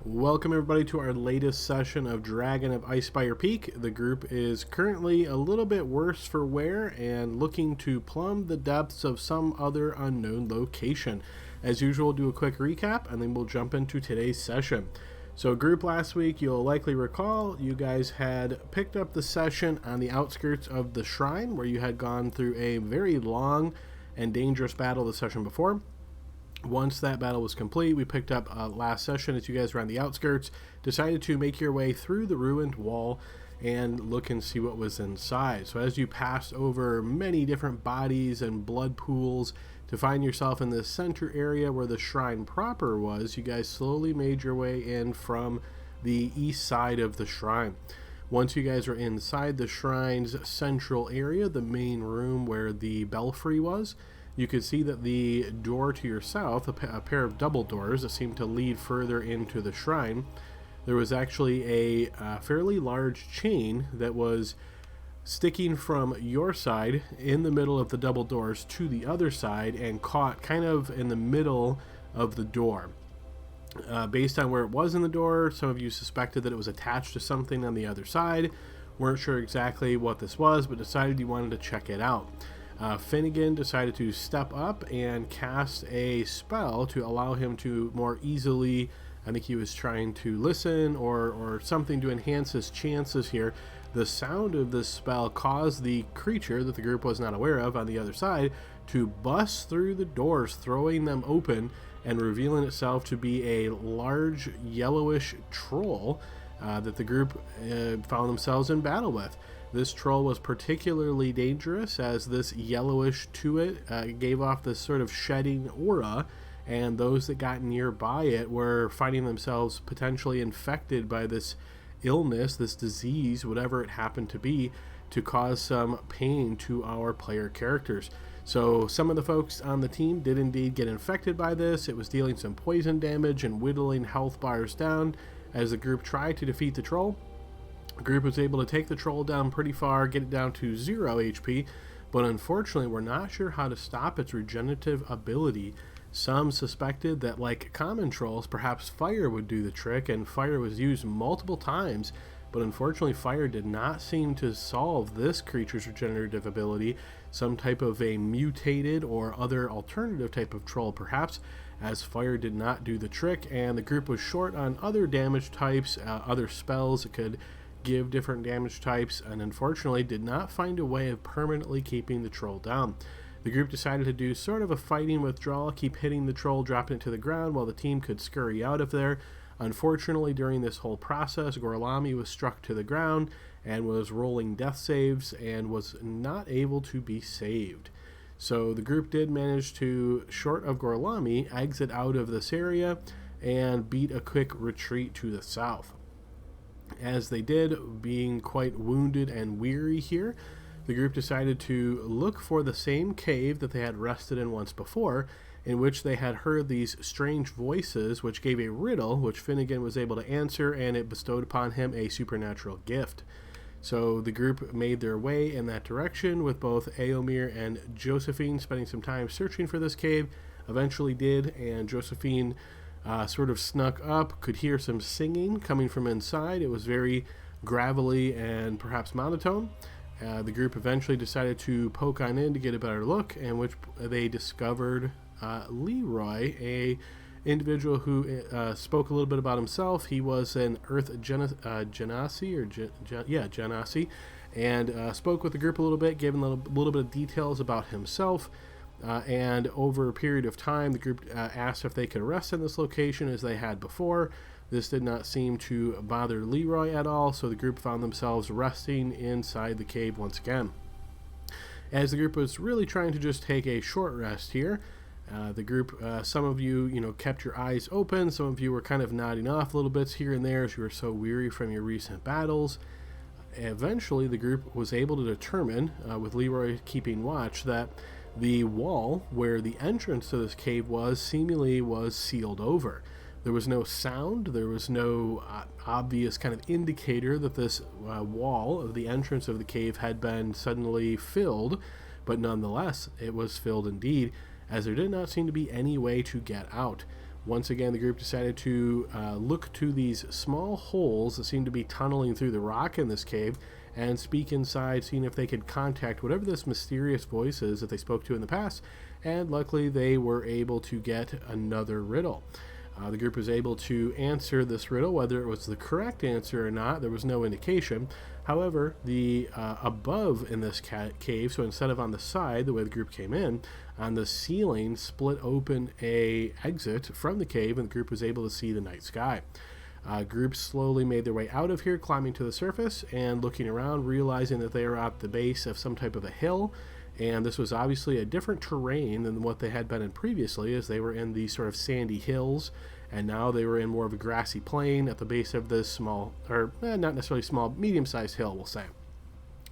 Welcome everybody to our latest session of Dragon of Icespire Peak. The group is currently a little bit worse for wear and looking to plumb the depths of some other unknown location. As usual, do a quick recap and then we'll jump into today's session. So group last week, you'll likely recall, you guys had picked up the session on the outskirts of the shrine where you had gone through a very long and dangerous battle the session before. Once that battle was complete, we picked up last session as you guys were on the outskirts, decided to make your way through the ruined wall and look and see what was inside. So as you passed over many different bodies and blood pools to find yourself in the center area where the shrine proper was, you guys slowly made your way in from the east side of the shrine. Once you guys were inside the shrine's central area, the main room where the belfry was, you could see that the door to your south, a pair of double doors that seemed to lead further into the shrine, there was actually a fairly large chain that was sticking from your side in the middle of the double doors to the other side and caught kind of in the middle of the door. Based on where it was in the door, some of you suspected that it was attached to something on the other side. Weren't sure exactly what this was, but decided you wanted to check it out. Finnegan decided to step up and cast a spell to allow him to more easily, I think he was trying to listen or something to enhance his chances here. The sound of this spell caused the creature that the group was not aware of on the other side to bust through the doors, throwing them open and revealing itself to be a large yellowish troll that the group found themselves in battle with. This troll was particularly dangerous as this yellowish to it gave off this sort of shedding aura, and those that got nearby it were finding themselves potentially infected by this illness, this disease, whatever it happened to be, to cause some pain to our player characters. So some of the folks on the team did indeed get infected by this. It was dealing some poison damage and whittling health bars down as the group tried to defeat the troll. The group was able to take the troll down pretty far, get it down to 0 HP, but unfortunately we're not sure how to stop its regenerative ability. Some suspected that, like common trolls, perhaps fire would do the trick, and fire was used multiple times, but unfortunately fire did not seem to solve this creature's regenerative ability. Some type of a mutated or other alternative type of troll perhaps, as fire did not do the trick, and the group was short on other damage types, other spells that could give different damage types, and unfortunately did not find a way of permanently keeping the troll down. The group decided to do sort of a fighting withdrawal, keep hitting the troll, dropping it to the ground while the team could scurry out of there. Unfortunately, during this whole process, Gorlami was struck to the ground and was rolling death saves and was not able to be saved. So the group did manage to, short of Gorlami, exit out of this area and beat a quick retreat to the south. As they did, being quite wounded and weary here, the group decided to look for the same cave that they had rested in once before, in which they had heard these strange voices which gave a riddle which Finnegan was able to answer, and it bestowed upon him a supernatural gift. So the group made their way in that direction with both Aomir and Josephine spending some time searching for this cave. Eventually did, and Josephine sort of snuck up, could hear some singing coming from inside. It was very gravelly and perhaps monotone. The group eventually decided to poke on in to get a better look, in which they discovered Leroy, a individual who spoke a little bit about himself. He was an Earth Genasi, and spoke with the group a little bit, gave them a little bit of details about himself. And over a period of time, the group asked if they could rest in this location as they had before. This did not seem to bother Leroy at all, so the group found themselves resting inside the cave once again. As the group was really trying to just take a short rest here, the group, some of you, kept your eyes open. Some of you were kind of nodding off little bits here and there as you were so weary from your recent battles. Eventually, the group was able to determine, with Leroy keeping watch, that the wall where the entrance to this cave was seemingly was sealed over. There was no sound, there was no obvious kind of indicator that this wall of the entrance of the cave had been suddenly filled, but nonetheless, it was filled indeed, as there did not seem to be any way to get out. Once again, the group decided to look to these small holes that seemed to be tunneling through the rock in this cave and speak inside, seeing if they could contact whatever this mysterious voice is that they spoke to in the past. And luckily, they were able to get another riddle. The group was able to answer this riddle. Whether it was the correct answer or not, there was no indication. However, the above in this cave, so instead of on the side, the way the group came in, on the ceiling split open a exit from the cave, and the group was able to see the night sky. Groups slowly made their way out of here, climbing to the surface and looking around, realizing that they were at the base of some type of a hill. And this was obviously a different terrain than what they had been in previously, as they were in these sort of sandy hills, and now they were in more of a grassy plain at the base of this small, or not necessarily small, medium-sized hill, we'll say.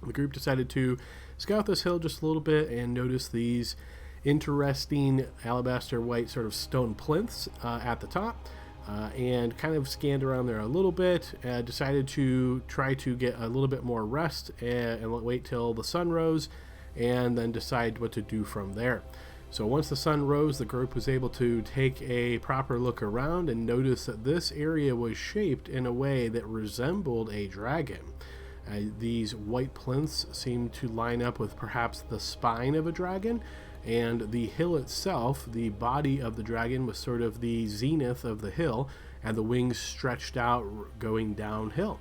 The group decided to scout this hill just a little bit and notice these interesting alabaster white sort of stone plinths at the top. And kind of scanned around there a little bit, decided to try to get a little bit more rest and wait till the sun rose, and then decide what to do from there. So once the sun rose, the group was able to take a proper look around and notice that this area was shaped in a way that resembled a dragon. These white plinths seemed to line up with perhaps the spine of a dragon, and the hill itself, the body of the dragon, was sort of the zenith of the hill, and the wings stretched out going downhill.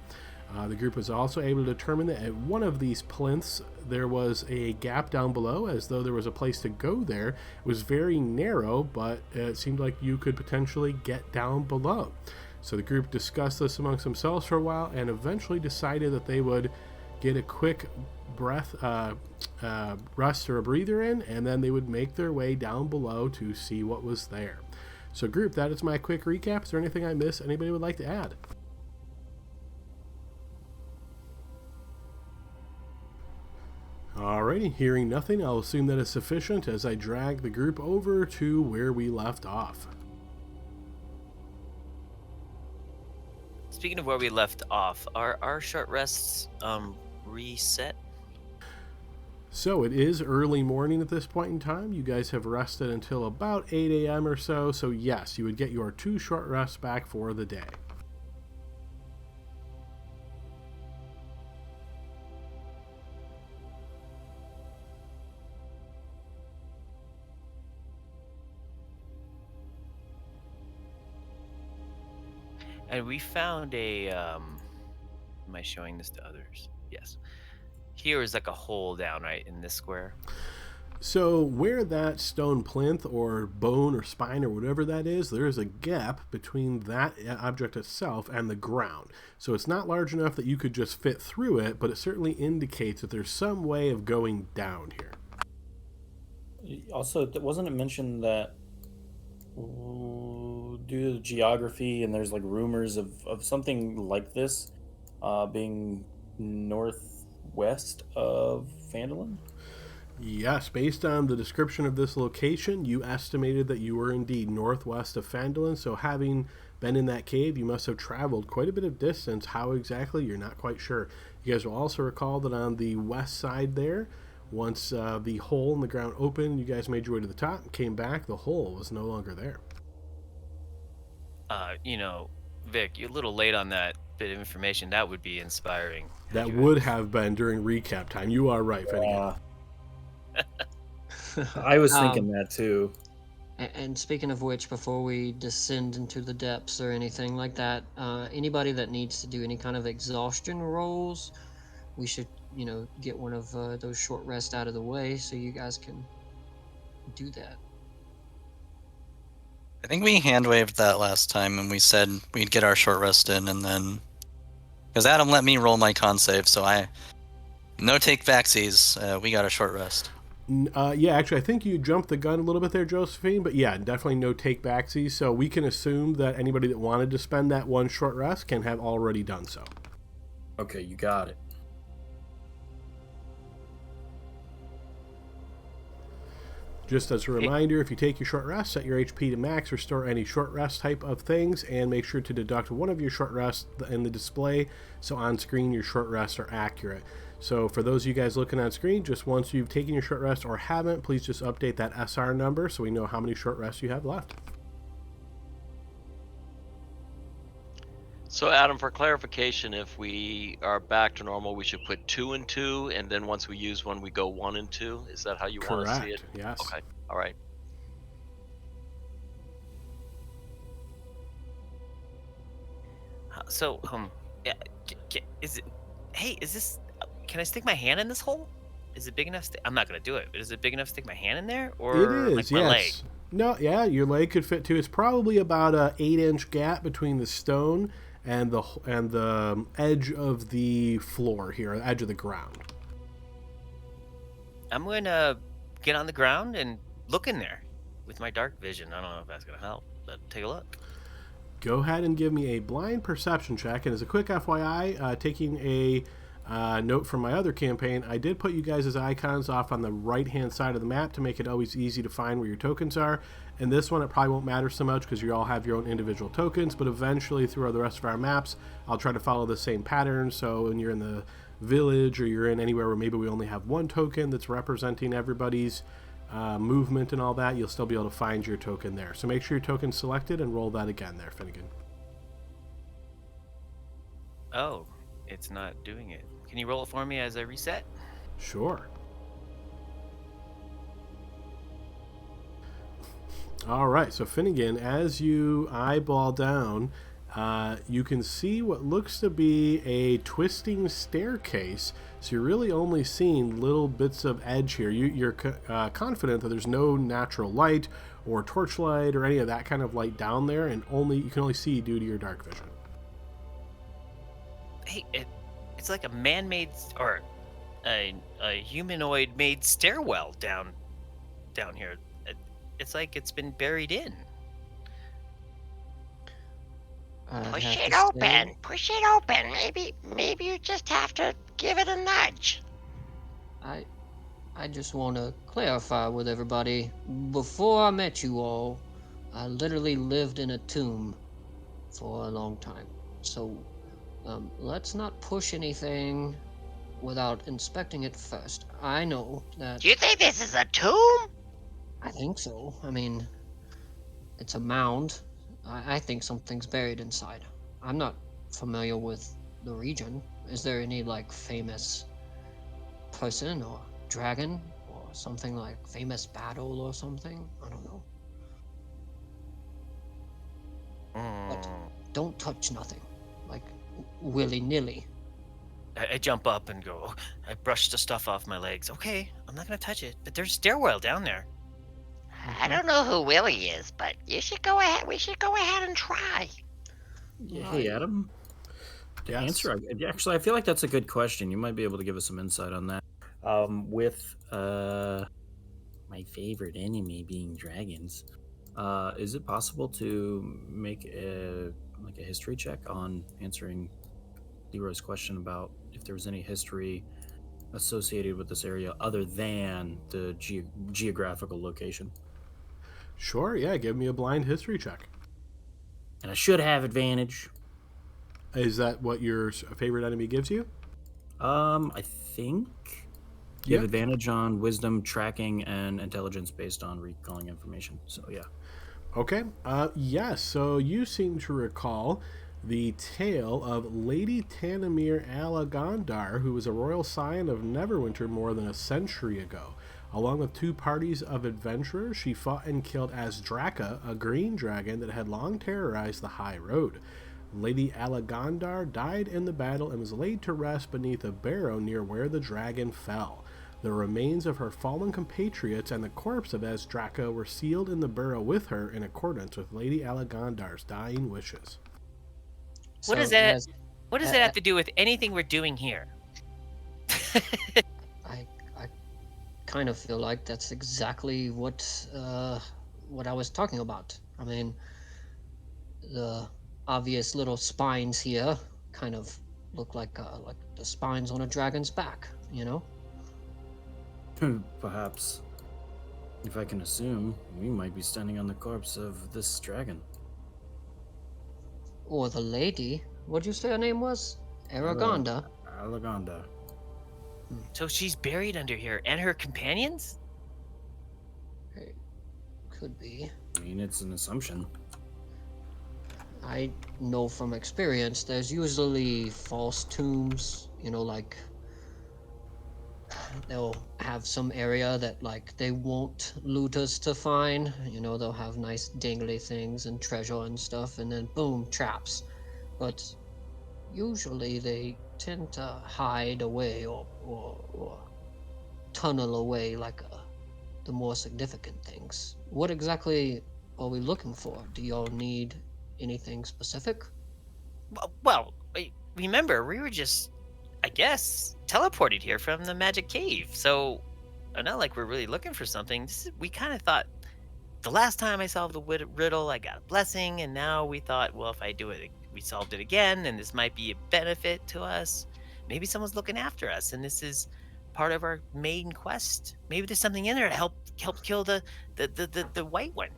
The group was also able to determine that at one of these plinths there was a gap down below, as though there was a place to go there. It was very narrow, but it seemed like you could potentially get down below. So the group discussed this amongst themselves for a while and eventually decided that they would get a quick breath, rest or a breather in, and then they would make their way down below to see what was there. So group, that is my quick recap. Is there anything I missed? Anybody would like to add? Alrighty, hearing nothing, I'll assume that is sufficient as I drag the group over to where we left off. Speaking of where we left off, are our short rests reset? So it is early morning at this point in time. You guys have rested until about 8 a.m. or so. So yes, you would get your 2 short rests back for the day. And we found a, am I showing this to others? Yes. Here is like a hole down right in this square. So where that stone plinth or bone or spine or whatever that is, there is a gap between that object itself and the ground. So it's not large enough that you could just fit through it, but it certainly indicates that there's some way of going down here. Also, wasn't it mentioned that due to the geography, and there's like rumors of something like this being northwest of Phandalin? Yes, based on the description of this location, you estimated that you were indeed northwest of Phandalin, so having been in that cave, you must have traveled quite a bit of distance. How exactly, you're not quite sure. You guys will also recall that on the west side there, once the hole in the ground opened, you guys made your way to the top, came back, the hole was no longer there. You know, Vic, you're a little late on that bit of information. That would be inspiring. That would have been during recap time. You are right, Finnegan. I was thinking that too. And speaking of which, before we descend into the depths or anything like that, anybody that needs to do any kind of exhaustion rolls, we should, you know, get one of those short rests out of the way so you guys can do that. I think we hand-waved that last time and we said we'd get our short rest in, and then... Because Adam let me roll my con save, so no take backsies. We got a short rest. Yeah, actually, I think you jumped the gun a little bit there, Josephine, but yeah, definitely no take backsies, so we can assume that anybody that wanted to spend that one short rest can have already done so. Okay, you got it. Just as a reminder, if you take your short rest, set your HP to max, restore any short rest type of things, and make sure to deduct one of your short rests in the display, so on screen your short rests are accurate. So for those of you guys looking on screen, just once you've taken your short rest or haven't, please just update that SR number so we know how many short rests you have left. So, Adam, for clarification, if we are back to normal, we should put 2 and 2, and then once we use one, we go 1 and 2. Is that how you want to see it? Correct. Yes. Okay. All right. So, yeah, is it? Hey, is this? Can I stick my hand in this hole? Is it big enough? I'm not gonna do it. But is it big enough to stick my hand in there, or It is, like my yes. leg? No, yeah, your leg could fit too. It's probably about a 8-inch gap between the stone and the edge of the floor here, edge of the ground. I'm gonna get on the ground and look in there with my dark vision. I don't know if that's gonna help, but take a look. Go ahead and give me a blind perception check. And as a quick FYI, taking a note from my other campaign, I did put you guys' icons off on the right-hand side of the map to make it always easy to find where your tokens are. And this one, it probably won't matter so much because you all have your own individual tokens, but eventually through the rest of our maps, I'll try to follow the same pattern. So when you're in the village or you're in anywhere where maybe we only have one token that's representing everybody's movement and all that, you'll still be able to find your token there. So make sure your token's selected and roll that again there, Finnegan. Oh, it's not doing it. Can you roll it for me as I reset? Sure. All right, so Finnegan, as you eyeball down, you can see what looks to be a twisting staircase. So you're really only seeing little bits of edge here. You're confident that there's no natural light or torchlight or any of that kind of light down there, and you can only see due to your dark vision. Hey, it's like a man-made or a humanoid-made stairwell down here. It's like it's been buried in. Push it open. Push it open. Maybe you just have to give it a nudge. I just want to clarify with everybody. Before I met you all, I literally lived in a tomb for a long time. So let's not push anything without inspecting it first. I know that... Do you think this is a tomb? I think so. I mean, it's a mound. I think something's buried inside. I'm not familiar with the region. Is there any, like, famous person or dragon or something, like famous battle or something? I don't know. But don't touch nothing. Like, willy-nilly. I jump up and go, I brush the stuff off my legs. Okay, I'm not going to touch it, but there's a stairwell down there. I don't know who Willie is, but you should go ahead. We should go ahead and try. Yeah, hey, Adam. To Yes. answer, actually, I feel like that's a good question. You might be able to give us some insight on that. With my favorite enemy being dragons, is it possible to make a history check on answering Leroy's question about if there was any history associated with this area other than the geographical location? Sure, yeah, give me a blind history check. And I should have advantage. Is that what your favorite enemy gives you? I think you have advantage on wisdom, tracking, and intelligence based on recalling information. So yeah. Okay. Yes. So you seem to recall the tale of Lady Tanamir Alagandar, who was a royal scion of Neverwinter more than a century ago. Along with 2 parties of adventurers, she fought and killed Azdraka, a green dragon that had long terrorized the High Road. Lady Alagandar died in the battle and was laid to rest beneath a barrow near where the dragon fell. The remains of her fallen compatriots and the corpse of Azdraka were sealed in the barrow with her in accordance with Lady Alagandar's dying wishes. What does that have to do with anything we're doing here? I kind of feel like that's exactly what I was talking about. I mean, the obvious little spines here kind of look like the spines on a dragon's back, you know? Perhaps. If I can assume, we might be standing on the corpse of this dragon. Or the lady. What'd you say her name was? Aragonda. Alaganda. So she's buried under here, and her companions? It could be. I mean, it's an assumption. I know from experience there's usually false tombs, like they'll have some area that like they won't loot us to find. They'll have nice dingly things and treasure and stuff, and then boom, traps. But usually they tend to hide away or tunnel away like the more significant things. What exactly are we looking for? Do y'all need anything specific? Well, remember, we were just, I guess, teleported here from the magic cave. So, not like we're really looking for something. We kind of thought, the last time I solved the riddle, I got a blessing, and now we thought, well, if I do it, we solved it again, and this might be a benefit to us. Maybe someone's looking after us, and this is part of our main quest. Maybe there's something in there to help kill the white one.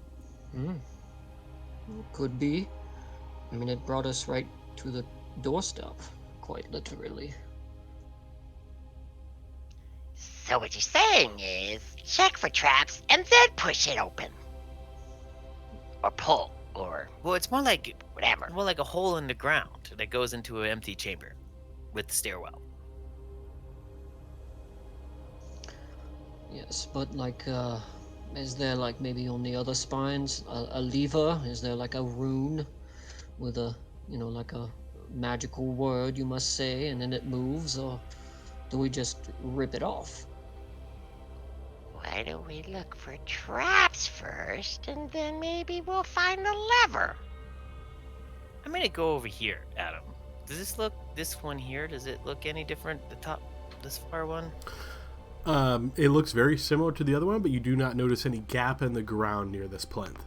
Could be. I mean, it brought us right to the doorstep, quite literally. So what you're saying is, check for traps and then push it open. Or pull, or Well, it's more like whatever. a hole in the ground that goes into an empty chamber with the stairwell. Yes, but like, is there like maybe on the other spines a lever? Is there like a rune with a, like a magical word you must say and then it moves, or do we just rip it off? Why don't we look for traps first, and then maybe we'll find the lever? I'm gonna go over here, Adam. Does this one here, does it look any different, the top, this far one? It looks very similar to the other one, but you do not notice any gap in the ground near this plinth.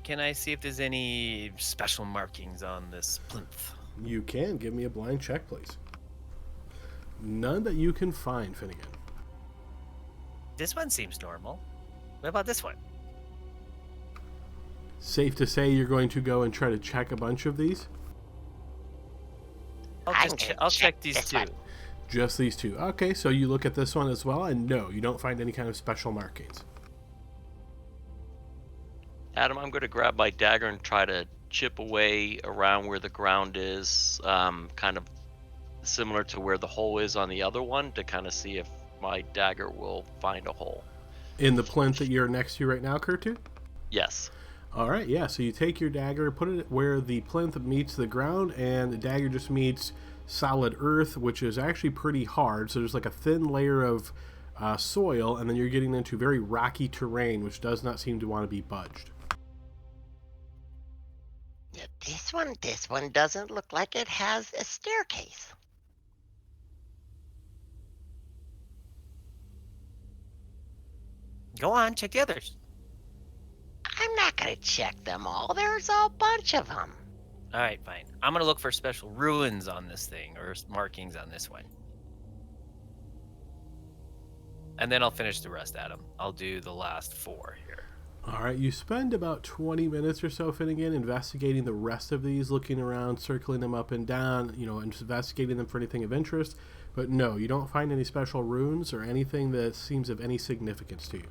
Can I see if there's any special markings on this plinth? You can. Give me a blind check, please. None that you can find, Finnegan. This one seems normal. What about this one? Safe to say you're going to go and try to check a bunch of these? I'll check these two. Just these two. Okay, so you look at this one as well, and no, you don't find any kind of special markings. Adam, I'm going to grab my dagger and try to chip away around where the ground is, kind of similar to where the hole is on the other one, to kind of see if my dagger will find a hole. In the plinth that you're next to right now, Kurtu? Yes. All right, yeah, so you take your dagger, put it where the plinth meets the ground, and the dagger just meets solid earth, which is actually pretty hard. So there's like a thin layer of soil, and then you're getting into very rocky terrain, which does not seem to want to be budged. Yeah, this one doesn't look like it has a staircase. Go on, check the others. I'm not gonna check them all. There's a bunch of them. All right, fine. I'm gonna look for special ruins on this thing, or markings on this one. And then I'll finish the rest, Adam. I'll do the last 4 here. All right, you spend about 20 minutes or so, Finnegan, investigating the rest of these, looking around, circling them up and down, investigating them for anything of interest. But no, you don't find any special runes or anything that seems of any significance to you.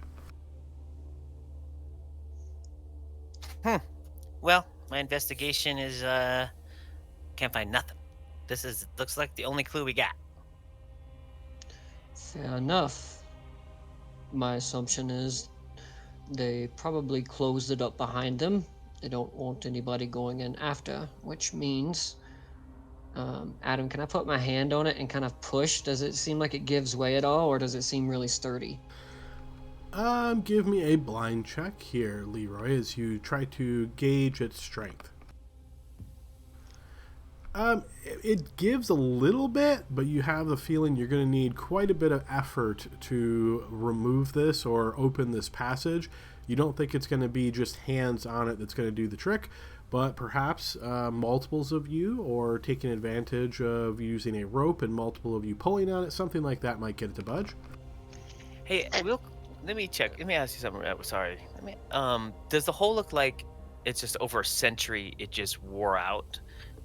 Well, my investigation is, can't find nothing. Looks like the only clue we got. Fair enough. My assumption is they probably closed it up behind them. They don't want anybody going in after, which means, Adam, can I put my hand on it and kind of push? Does it seem like it gives way at all, or does it seem really sturdy? Give me a blind check here, Leroy, as you try to gauge its strength. It gives a little bit, but you have the feeling you're going to need quite a bit of effort to remove this or open this passage. You don't think it's going to be just hands on it that's going to do the trick, but perhaps multiples of you, or taking advantage of using a rope and multiple of you pulling on it, something like that might get it to budge. Hey, let me check. Let me ask you something. Sorry. Does the hole look like it's just over a century it just wore out?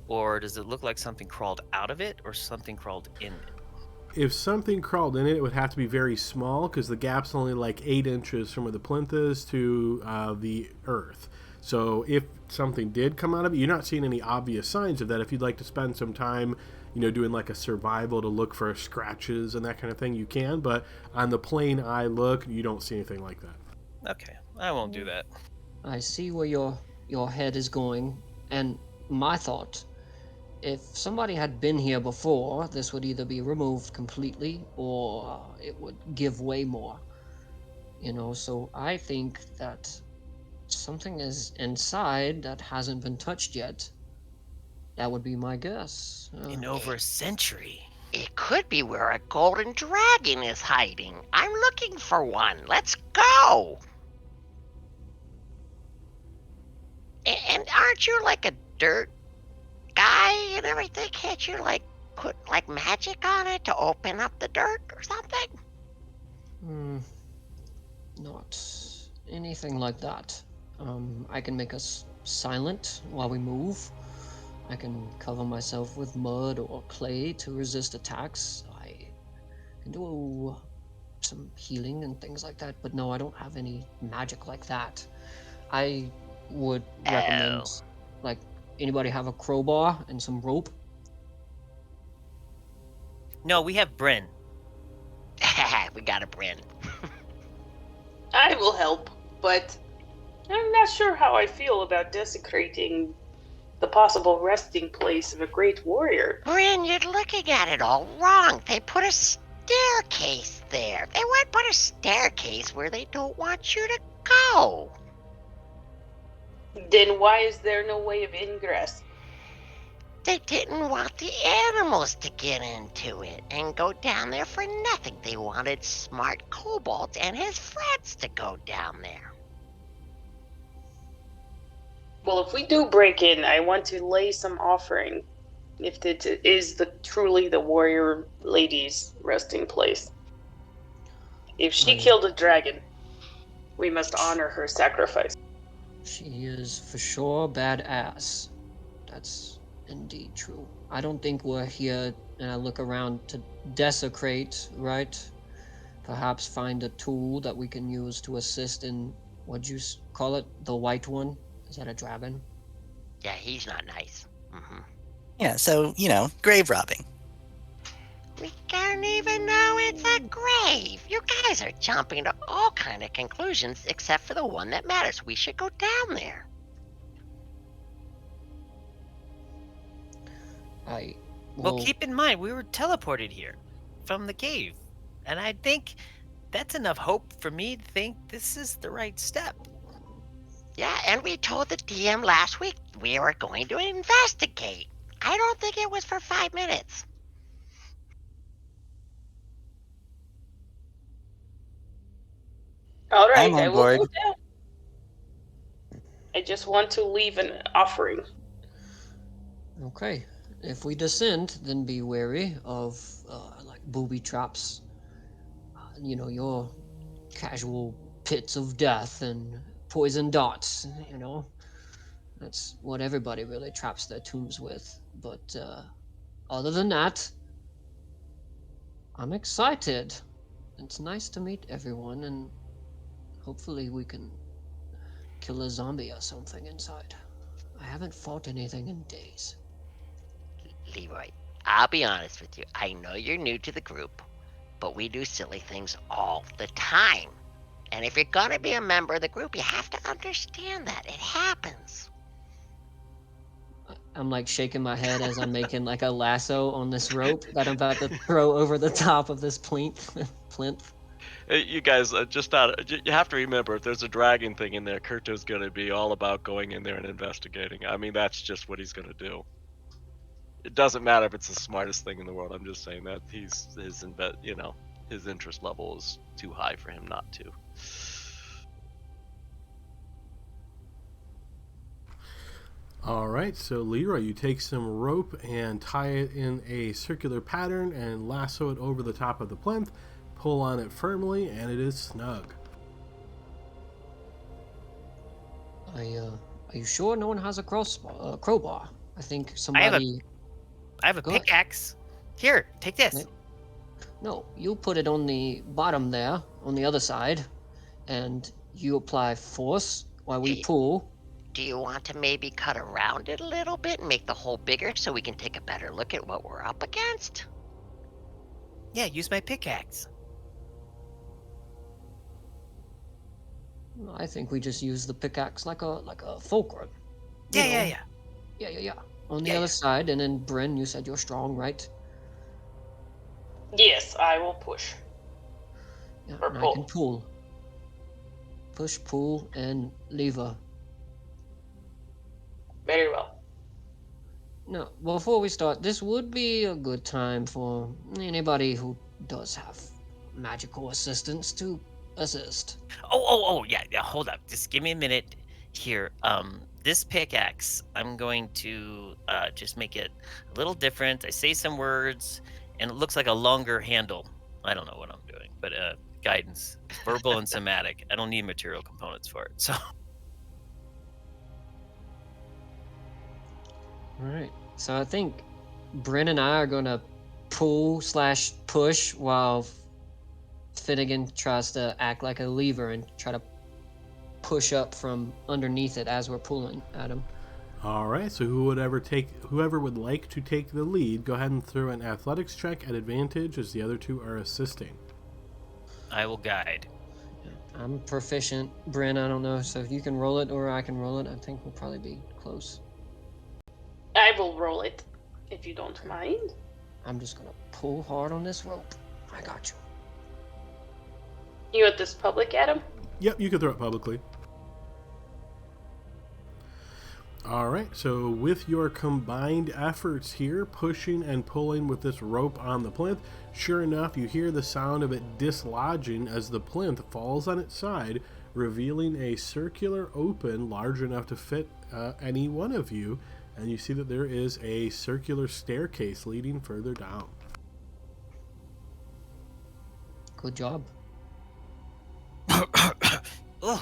Or does it look like something crawled out of it, or something crawled in it? If something crawled in it, it would have to be very small, because the gap's only like 8 inches from where the plinth is to the earth. So if something did come out of it, you're not seeing any obvious signs of that. If you'd like to spend some time, doing like a survival to look for scratches and that kind of thing, you can. But on the plain eye look, you don't see anything like that. Okay, I won't do that. I see where your head is going, and my thought, if somebody had been here before, this would either be removed completely or it would give way more. So I think that something is inside that hasn't been touched yet. That would be my guess. In over a century. It could be where a golden dragon is hiding. I'm looking for one. Let's go. And aren't you like a dirt guy and everything? Can't you like put like magic on it to open up the dirt or something? Not anything like that. I can make us silent while we move. I can cover myself with mud or clay to resist attacks. I can do some healing and things like that, but no, I don't have any magic like that. I would recommend, like, anybody have a crowbar and some rope? No, we have Bryn. We got a Bryn. I will help, but I'm not sure how I feel about desecrating the possible resting place of a great warrior. Bryn, you're looking at it all wrong. They put a staircase there. They wouldn't put a staircase where they don't want you to go. Then why is there no way of ingress? They didn't want the animals to get into it and go down there for nothing. They wanted smart Cobalt and his friends to go down there. Well, if we do break in, I want to lay some offering. If it is truly the warrior lady's resting place. If she killed a dragon, we must honor her sacrifice. She is for sure badass. That's indeed true. I don't think we're here, and I look around, to desecrate, right? Perhaps find a tool that we can use to assist in, what'd you call it? The white one? Is that a dragon? Yeah, he's not nice. Yeah, so, grave robbing. We don't even know it's a grave. You guys are jumping to all kind of conclusions except for the one that matters. We should go down there. Well, keep in mind, we were teleported here from the cave. And I think that's enough hope for me to think this is the right step. Yeah, and we told the DM last week we were going to investigate. I don't think it was for 5 minutes. All right, I'm on I will board. go down. I just want to leave an offering. Okay. If we descend, then be wary of, like, booby traps. Your casual pits of death and poison darts, That's what everybody really traps their tombs with. But, other than that, I'm excited. It's nice to meet everyone, and hopefully we can kill a zombie or something inside. I haven't fought anything in days. Leroy, I'll be honest with you. I know you're new to the group, but we do silly things all the time. And if you're gonna be a member of the group, you have to understand that. It happens. I'm like shaking my head as I'm making like a lasso on this rope that I'm about to throw over the top of this plinth. You guys, you have to remember, if there's a dragon thing in there, Kurto's going to be all about going in there and investigating. I mean, that's just what he's going to do. It doesn't matter if it's the smartest thing in the world. I'm just saying that his interest level is too high for him not to. All right, so Leroy, you take some rope and tie it in a circular pattern and lasso it over the top of the plinth, pull on it firmly, and it is snug. Are you sure no one has a crowbar? I think somebody... I have a pickaxe. Here, take this. No, you put it on the bottom there, on the other side, and you apply force while we pull. Do you want to maybe cut around it a little bit and make the hole bigger so we can take a better look at what we're up against? Yeah, use my pickaxe. I think we just use the pickaxe like a fulcrum. You Yeah, yeah, know? yeah. Yeah. On the Yeah, other yeah. side, and then Bryn, you said you're strong, right? Yes, I will push. Yeah, Or and I pull. can pull. Push, pull, and lever. Very well. Now, before we start, this would be a good time for anybody who does have magical assistance to assist. Oh, yeah. Hold up. Just give me a minute here. This pickaxe, I'm going to just make it a little different. I say some words, and it looks like a longer handle. I don't know what I'm doing, but guidance, verbal and somatic. I don't need material components for it. So All right. So I think Bryn and I are gonna pull/push while Finnegan tries to act like a lever and try to push up from underneath it as we're pulling at him. All right, so whoever would like to take the lead, go ahead and throw an athletics check at advantage as the other two are assisting. I will guide. I'm proficient. Bryn, I don't know, so if you can roll it or I can roll it, I think we'll probably be close. I will roll it, if you don't mind. I'm just gonna pull hard on this rope. I got you. You at this public, Adam? Yep, you can throw it publicly. All right, so with your combined efforts here, pushing and pulling with this rope on the plinth, sure enough, you hear the sound of it dislodging as the plinth falls on its side, revealing a circular open large enough to fit any one of you, and you see that there is a circular staircase leading further down. Good job. Ooh.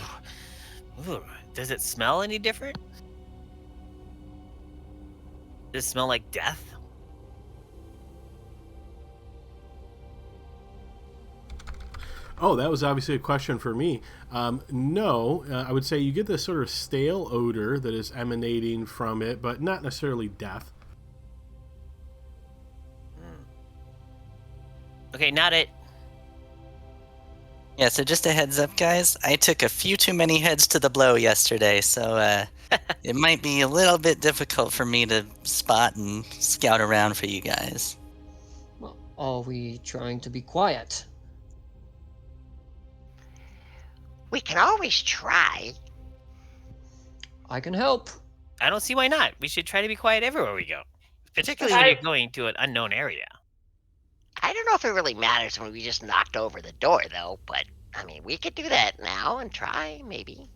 Does it smell any different? Does it smell like death? Oh, that was obviously a question for me. No, I would say you get this sort of stale odor that is emanating from it, but not necessarily death. Okay, not it. Yeah, so just a heads up, guys. I took a few too many heads to the blow yesterday, so it might be a little bit difficult for me to spot and scout around for you guys. Well, are we trying to be quiet? We can always try. I can help. I don't see why not. We should try to be quiet everywhere we go, particularly when you're going to an unknown area. I don't know if it really matters when we just knocked over the door, though, but, I mean, we could do that now and try, maybe.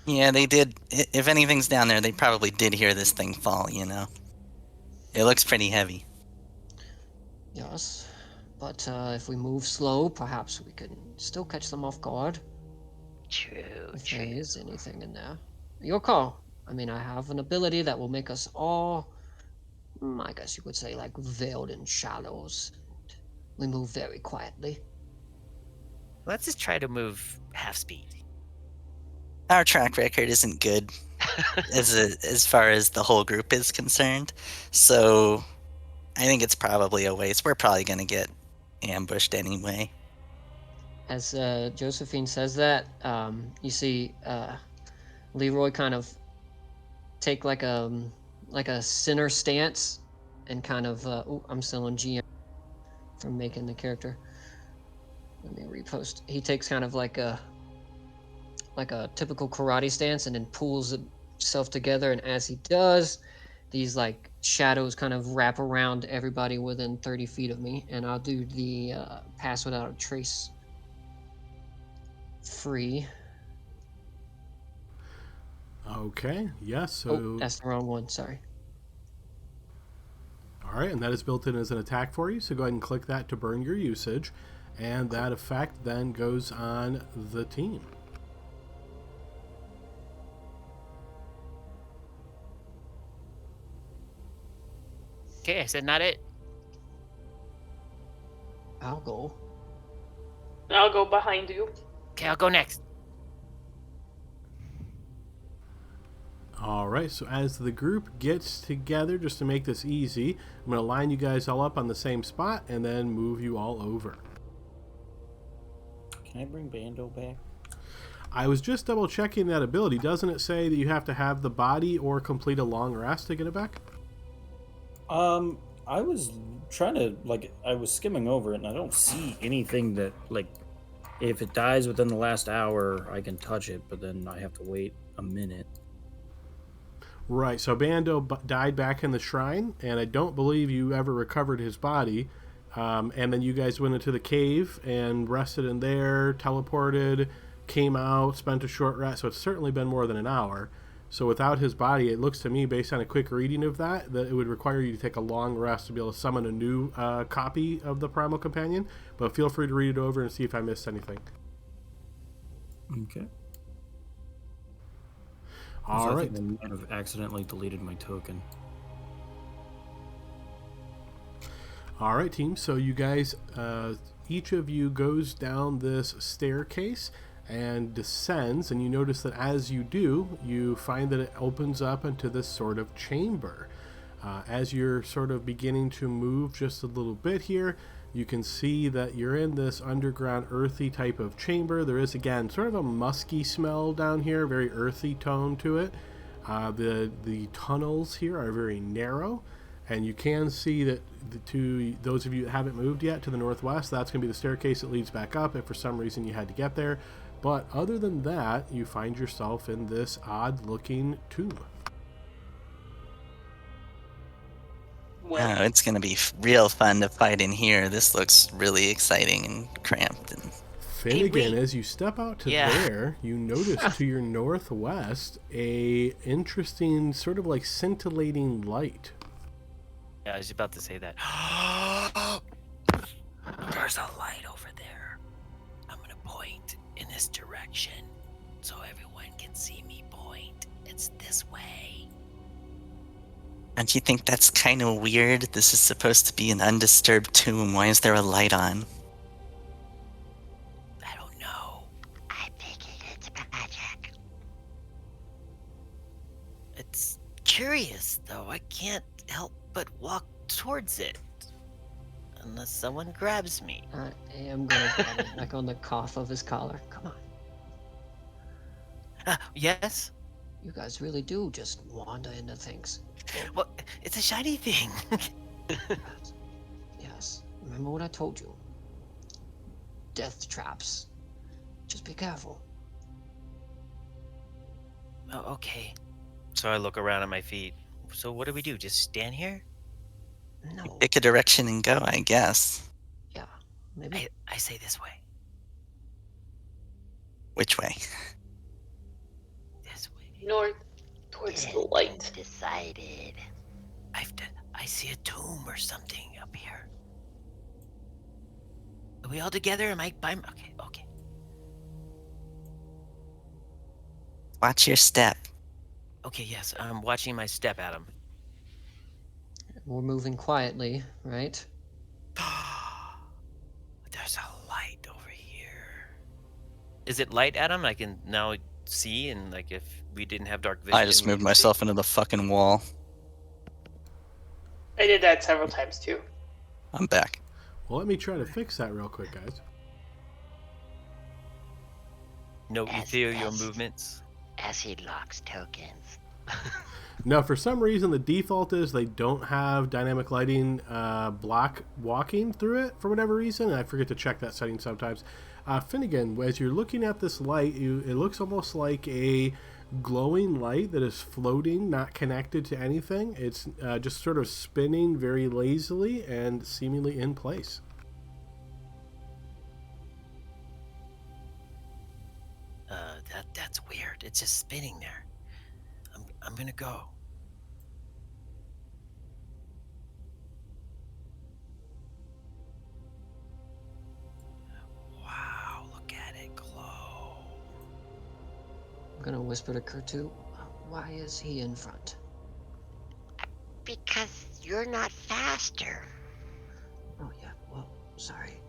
Yeah, they did. If anything's down there, they probably did hear this thing fall, you know? It looks pretty heavy. Yes, but if we move slow, perhaps we can still catch them off guard. True. If there is anything in there. Your call. I mean, I have an ability that will make us all, I guess you could say, like veiled in shadows. We move very quietly. Let's just try to move half speed. Our track record isn't good as far as the whole group is concerned, so I think it's probably a waste. We're probably going to get ambushed anyway. As Josephine says that, you see Leroy kind of take like a center stance and kind of I'm still on GM from making the character. Let me repost. He takes kind of like a typical karate stance and then pulls himself together, and as he does, these like shadows kind of wrap around everybody within 30 feet of me, and I'll do the pass without a trace free. Okay, yes, so... Oh, that's the wrong one, sorry. All right, and that is built in as an attack for you, so go ahead and click that to burn your usage, and that effect then goes on the team. Okay, I said not it. I'll go. I'll go behind you. Okay, I'll go next. All right, so as the group gets together, just to make this easy, I'm going to line you guys all up on the same spot and then move you all over. Can I bring Bando back? I was just double checking that ability. Doesn't it say that you have to have the body or complete a long rest to get it back? I was trying to, I was skimming over it, and I don't see anything that, if it dies within the last hour, I can touch it, but then I have to wait a minute. Right, so Bando died back in the shrine, and I don't believe you ever recovered his body. And then you guys went into the cave and rested in there, teleported, came out, spent a short rest, so it's certainly been more than an hour. So without his body, it looks to me, based on a quick reading of that it would require you to take a long rest to be able to summon a new copy of the Primal Companion. But feel free to read it over and see if I missed anything. Okay. All right. I think I might have accidentally deleted my token. All right, team. So you guys, each of you goes down this staircase and descends, and you notice that as you do, you find that it opens up into this sort of chamber. As you're sort of beginning to move just a little bit here, you can see that you're in this underground earthy type of chamber. There is, again, sort of a musky smell down here, very earthy tone to it. The tunnels here are very narrow, and you can see that to those of you that haven't moved yet, to the northwest, that's going to be the staircase that leads back up if for some reason you had to get there. But other than that, you find yourself in this odd-looking tomb. Well, It's going to be real fun to fight in here. This looks really exciting and cramped. And Finnegan, wait. as you step out to Yeah. there, you notice to your northwest a interesting sort of like scintillating light. Yeah, I was about to say that. There's a light over there. I'm gonna point in this direction so everyone can see me point. It's this way. don't you think that's kind of weird? This is supposed to be an undisturbed tomb. Why is there a light on? I don't know. I think it's magic. It's curious, though. I can't help but walk towards it. Unless someone grabs me. I am gonna grab it back on the cuff of his collar. Come on. Yes? You guys really do just wander into things. Well, it's a shiny thing. Yes. Remember what I told you. Death traps. Just be careful. Oh, okay. So I look around at my feet. So what do we do? Just stand here? No. Pick a direction and go, I guess. Yeah. Maybe. I say this way. Which way? This way. north, towards the light. Decided. I see a tomb or something up here. Are we all together? Am I by? Okay. Watch your step. Okay, yes. I'm watching my step, Adam. We're moving quietly, right? There's a light over here. Is it light, Adam? I can now see, and like if we didn't have dark vision. I just we moved could myself into the fucking wall. I did that several times too. I'm back. Well, let me try to fix that real quick, guys. note As ethereal best. movements. As he locks tokens. No, for some reason, the default is they don't have dynamic lighting block walking through it for whatever reason, and I forget to check that setting sometimes. Finnegan, as you're looking at this light, it looks almost like a glowing light that is floating, not connected to anything. It's just sort of spinning very lazily and seemingly in place. That's weird. It's just spinning there. I'm gonna go. Wow, look at it glow. I'm gonna whisper to Kurtu. Why is he in front? Because you're not faster. Oh yeah. Well, sorry.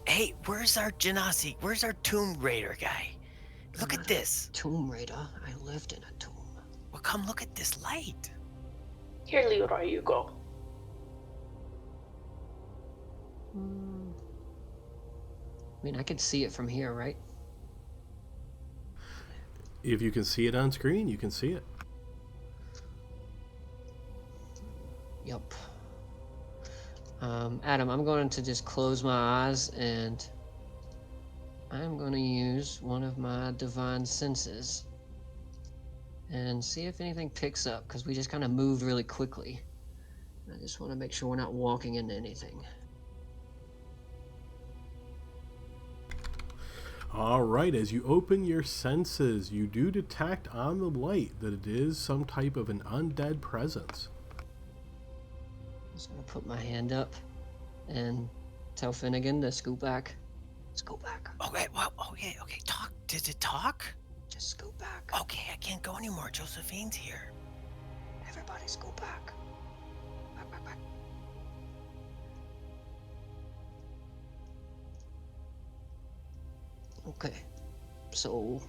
Hey, where's our Genasi? Where's our Tomb Raider guy? Look I'm at not a this. Tomb Raider. I lived in a tomb. Well, come look at this light. Here, Leroy, you go. I mean, I can see it from here, right? If you can see it on screen, you can see it. Yep. Adam, I'm going to just close my eyes and I'm going to use one of my divine senses and see if anything picks up, because we just kind of moved really quickly. I just want to make sure we're not walking into anything. All right, as you open your senses, you do detect on the light that it is some type of an undead presence. I'm just going to put my hand up and tell Finnegan to scoot back. Scoot back. Okay, well, okay. Talk. Did it talk? Just scoot back. Okay, I can't go anymore. Josephine's here. Everybody scoot back. Back. Okay, so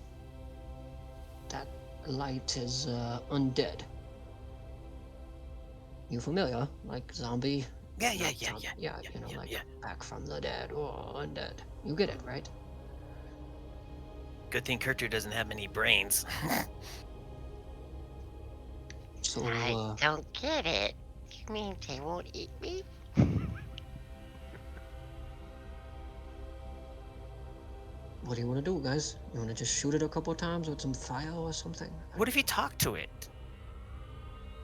that light is undead. You familiar? Like zombie? Yeah. You know, like back from the dead or undead. You get it, right? Good thing Kurtu doesn't have many brains. So, I don't get it. You mean they won't eat me? what do you want to do, guys? You want to just shoot it a couple times with some fire or something? What if you talk to it?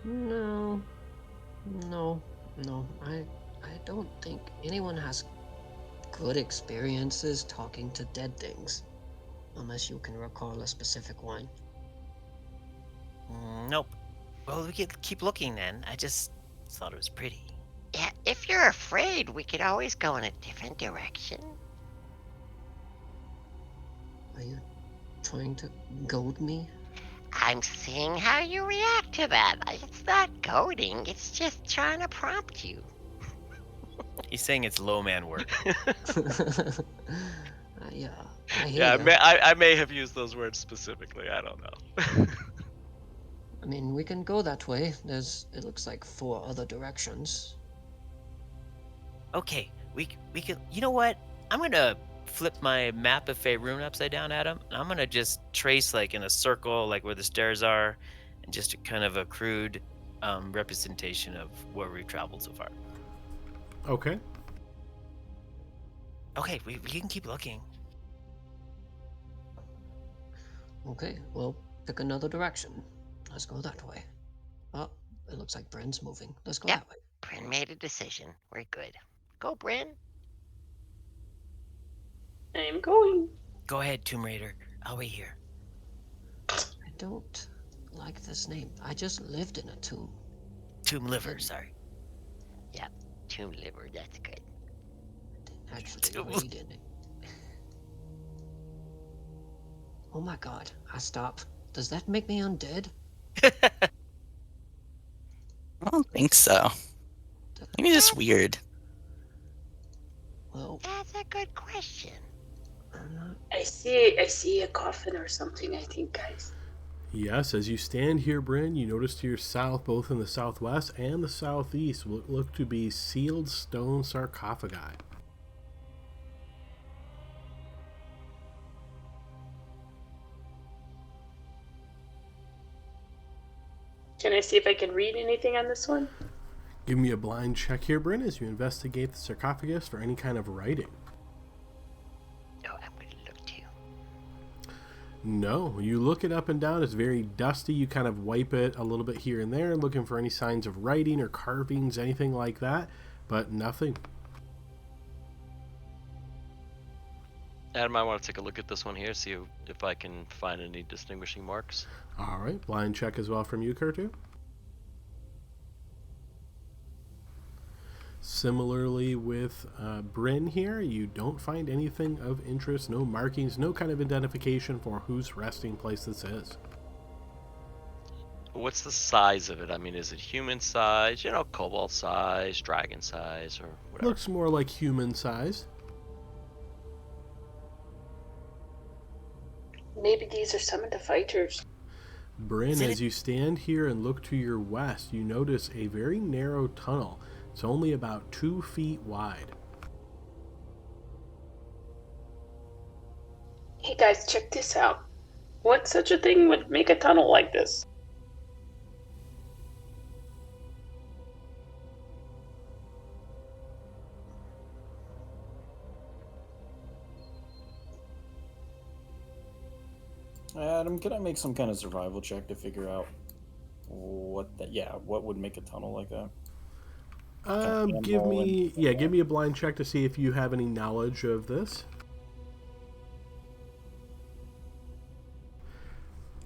No. I don't think anyone has good experiences talking to dead things. Unless you can recall a specific one. Nope. Well, we could keep looking then. I just thought it was pretty. Yeah, if you're afraid, we could always go in a different direction. Are you trying to goad me? I'm seeing how you react to that. It's not goading, it's just trying to prompt you. He's saying it's low man work. Yeah, I hear ya. I may have used those words specifically. I don't know. I mean, we can go that way. It looks like 4 other directions. Okay, we could. You know what? I'm gonna flip my map of Faerun upside down, Adam, and I'm gonna just trace like in a circle, like where the stairs are, and just a kind of a crude representation of where we've traveled so far. Okay. Okay, we can keep looking. Okay, well, pick another direction. Let's go that way. Oh, it looks like Bryn's moving. Let's go Yeah. that way. Bryn made a decision. We're good. Go, Bryn. I'm going. Go ahead, Tomb Raider. I'll wait here. I don't like this name. I just lived in a tomb. Tomb Liver, sorry. Tomb liver, that's good. I didn't actually Tomb read in it. Oh my god, I stop. Does that make me undead? I don't think so. Maybe just weird. Well, That's a good question. I'm not. I see a coffin or something, I think, guys. Yes, as you stand here, Bryn, you notice to your south, both in the southwest and the southeast, what look to be sealed stone sarcophagi. Can I see if I can read anything on this one? Give me a blind check here, Bryn, as you investigate the sarcophagus for any kind of writing. Oh, I'm going to look too. No, you look it up and down. It's very dusty. You kind of wipe it a little bit here and there, looking for any signs of writing or carvings, anything like that, but nothing. Adam, I want to take a look at this one here, see if I can find any distinguishing marks. All right, blind check as well from you, Kurtu. Similarly with Bryn here, you don't find anything of interest, no markings, no kind of identification for whose resting place this is. What's the size of it? I mean, is it human size, cobalt size, dragon size, or whatever? Looks more like human size. Maybe these are some of the fighters. Bryn, as you stand here and look to your west, you notice a very narrow tunnel. It's only about 2 feet wide. Hey guys, check this out. What such a thing would make a tunnel like this? Adam, can I make some kind of survival check to figure out what would make a tunnel like that? Give me a blind check to see if you have any knowledge of this.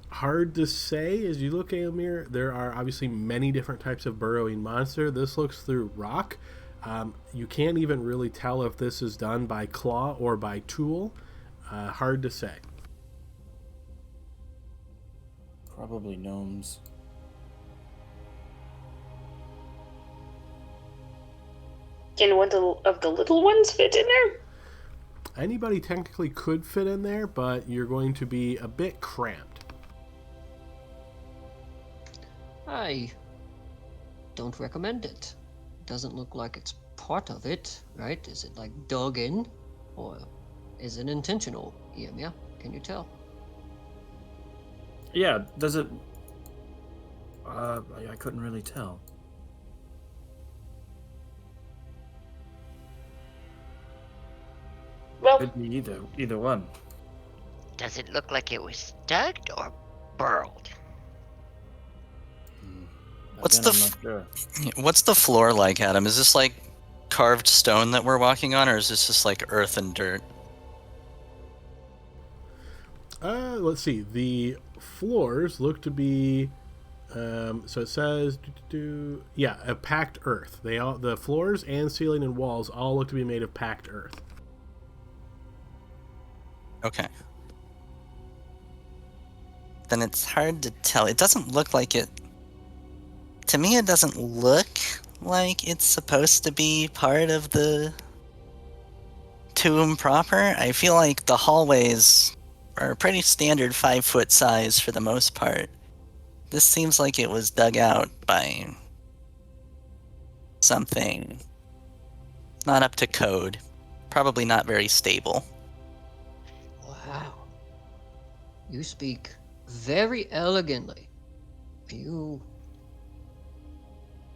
Hard to say. As you look, Aelmir, there are obviously many different types of burrowing monster. This looks through rock. You can't even really tell if this is done by claw or by tool. Hard to say. Probably gnomes. Can one of the little ones fit in there? Anybody technically could fit in there, but you're going to be a bit cramped. I don't recommend it. Doesn't look like it's part of it, right? Is it like dug in? Or is it intentional? Yeah, can you tell? Yeah, does it... I couldn't really tell. Well, Could be either one. Does it look like it was dug or burrowed? What's Again, the I'm not sure. What's the floor like, Adam? Is this like carved stone that we're walking on, or is this just like earth and dirt? Let's see. The floors look to be, so it says, a packed earth. The floors and ceiling and walls all look to be made of packed earth. Okay. Then it's hard to tell. It doesn't look like it. To me, it doesn't look like it's supposed to be part of the tomb proper. I feel like the hallways are pretty standard 5-foot size for the most part. This seems like it was dug out by something not up to code. Probably not very stable. Wow. You speak very elegantly. You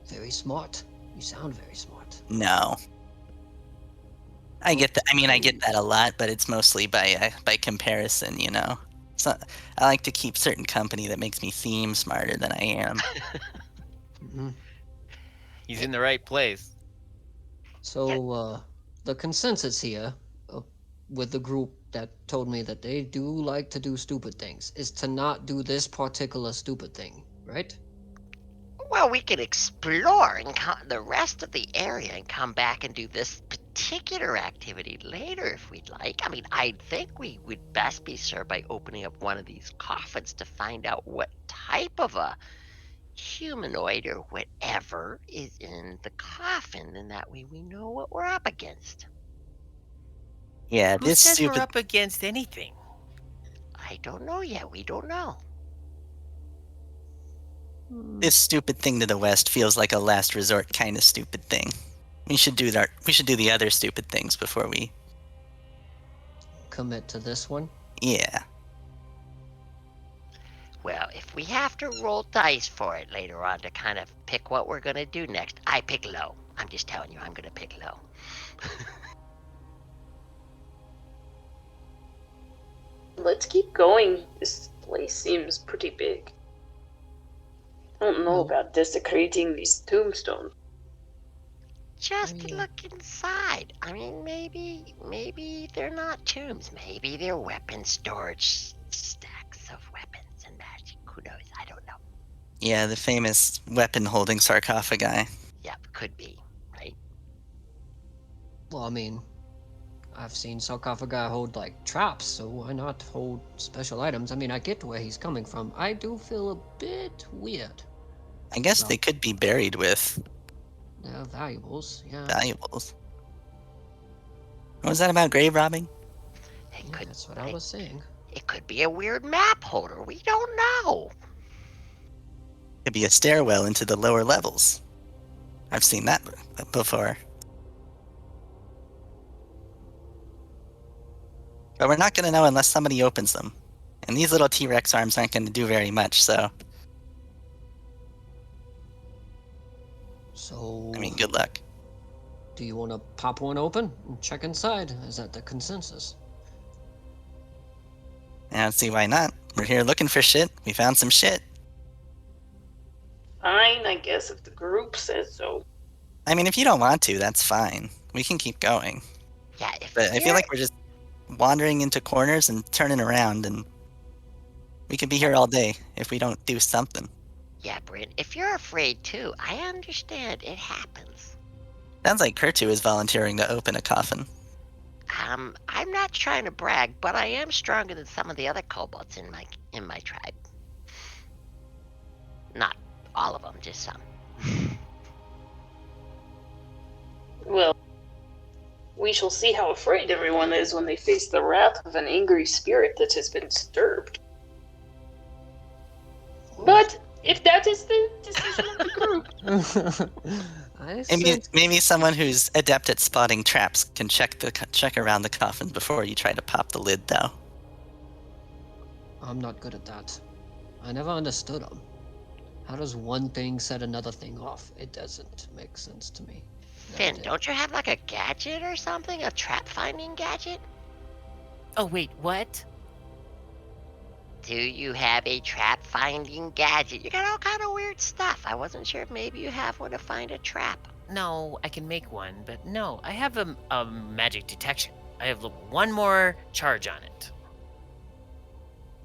very smart. You sound very smart. No. I get that. I mean, I get that a lot, but it's mostly by comparison, you know. So I like to keep certain company that makes me seem smarter than I am. Mhm. He's in the right place. So, the consensus here with the group that told me that they do like to do stupid things is to not do this particular stupid thing, right? Well, we could explore and the rest of the area and come back and do this particular activity later if we'd like. I mean, I think we would best be served by opening up one of these coffins to find out what type of a humanoid or whatever is in the coffin, and that way we know what we're up against. Yeah, Who this says stupid. we're up against anything? I don't know yet. We don't know. This stupid thing to the west feels like a last resort kind of stupid thing. We should do that. We should do the other stupid things before we. Commit to this one. Yeah. Well, if we have to roll dice for it later on to kind of pick what we're going to do next, I pick low. I'm just telling you, I'm going to pick low. let's keep going. This place seems pretty big. I don't know about desecrating these tombstones. Just look inside. I mean, maybe they're not tombs. Maybe they're weapon storage stacks of weapons and magic. Who knows? I don't know. Yeah, the famous weapon-holding sarcophagi. Yep, could be, right? Well, I mean, I've seen sarcophagi hold like traps, so why not hold special items? I mean, I get where he's coming from. I do feel a bit weird. I guess they could be buried with Valuables, yeah. valuables. What was that about grave robbing? It Yeah, could. that's what I was saying. It could be a weird map holder. We don't know. could be a stairwell into the lower levels. I've seen that before. But we're not going to know unless somebody opens them. And these little T-Rex arms aren't going to do very much, so... So, I mean, good luck. do you want to pop one open and check inside? Is that the consensus? I don't see why not. We're here looking for shit. We found some shit. Fine, I guess, if the group says so. I mean, if you don't want to, that's fine. We can keep going. Yeah, if But I feel you're- like we're just wandering into corners and turning around, and we could be here all day if we don't do something. Yeah, Bryn, if you're afraid too, I understand. It happens. Sounds like Kurtu is volunteering to open a coffin. I'm not trying to brag, but I am stronger than some of the other kobolds in my tribe. Not all of them, just some. Well, we shall see how afraid everyone is when they face the wrath of an angry spirit that has been disturbed. But if that is the decision of the group, Maybe someone who's adept at spotting traps can check around the coffin before you try to pop the lid, though. I'm not good at that. I never understood them. How does one thing set another thing off? It doesn't make sense to me. Finn, don't you have like a gadget or something? A trap finding gadget? Oh, wait, what? Do you have a trap finding gadget? You got all kind of weird stuff. I wasn't sure if maybe you have one to find a trap. No, I can make one, but no, I have a magic detection. I have one more charge on it.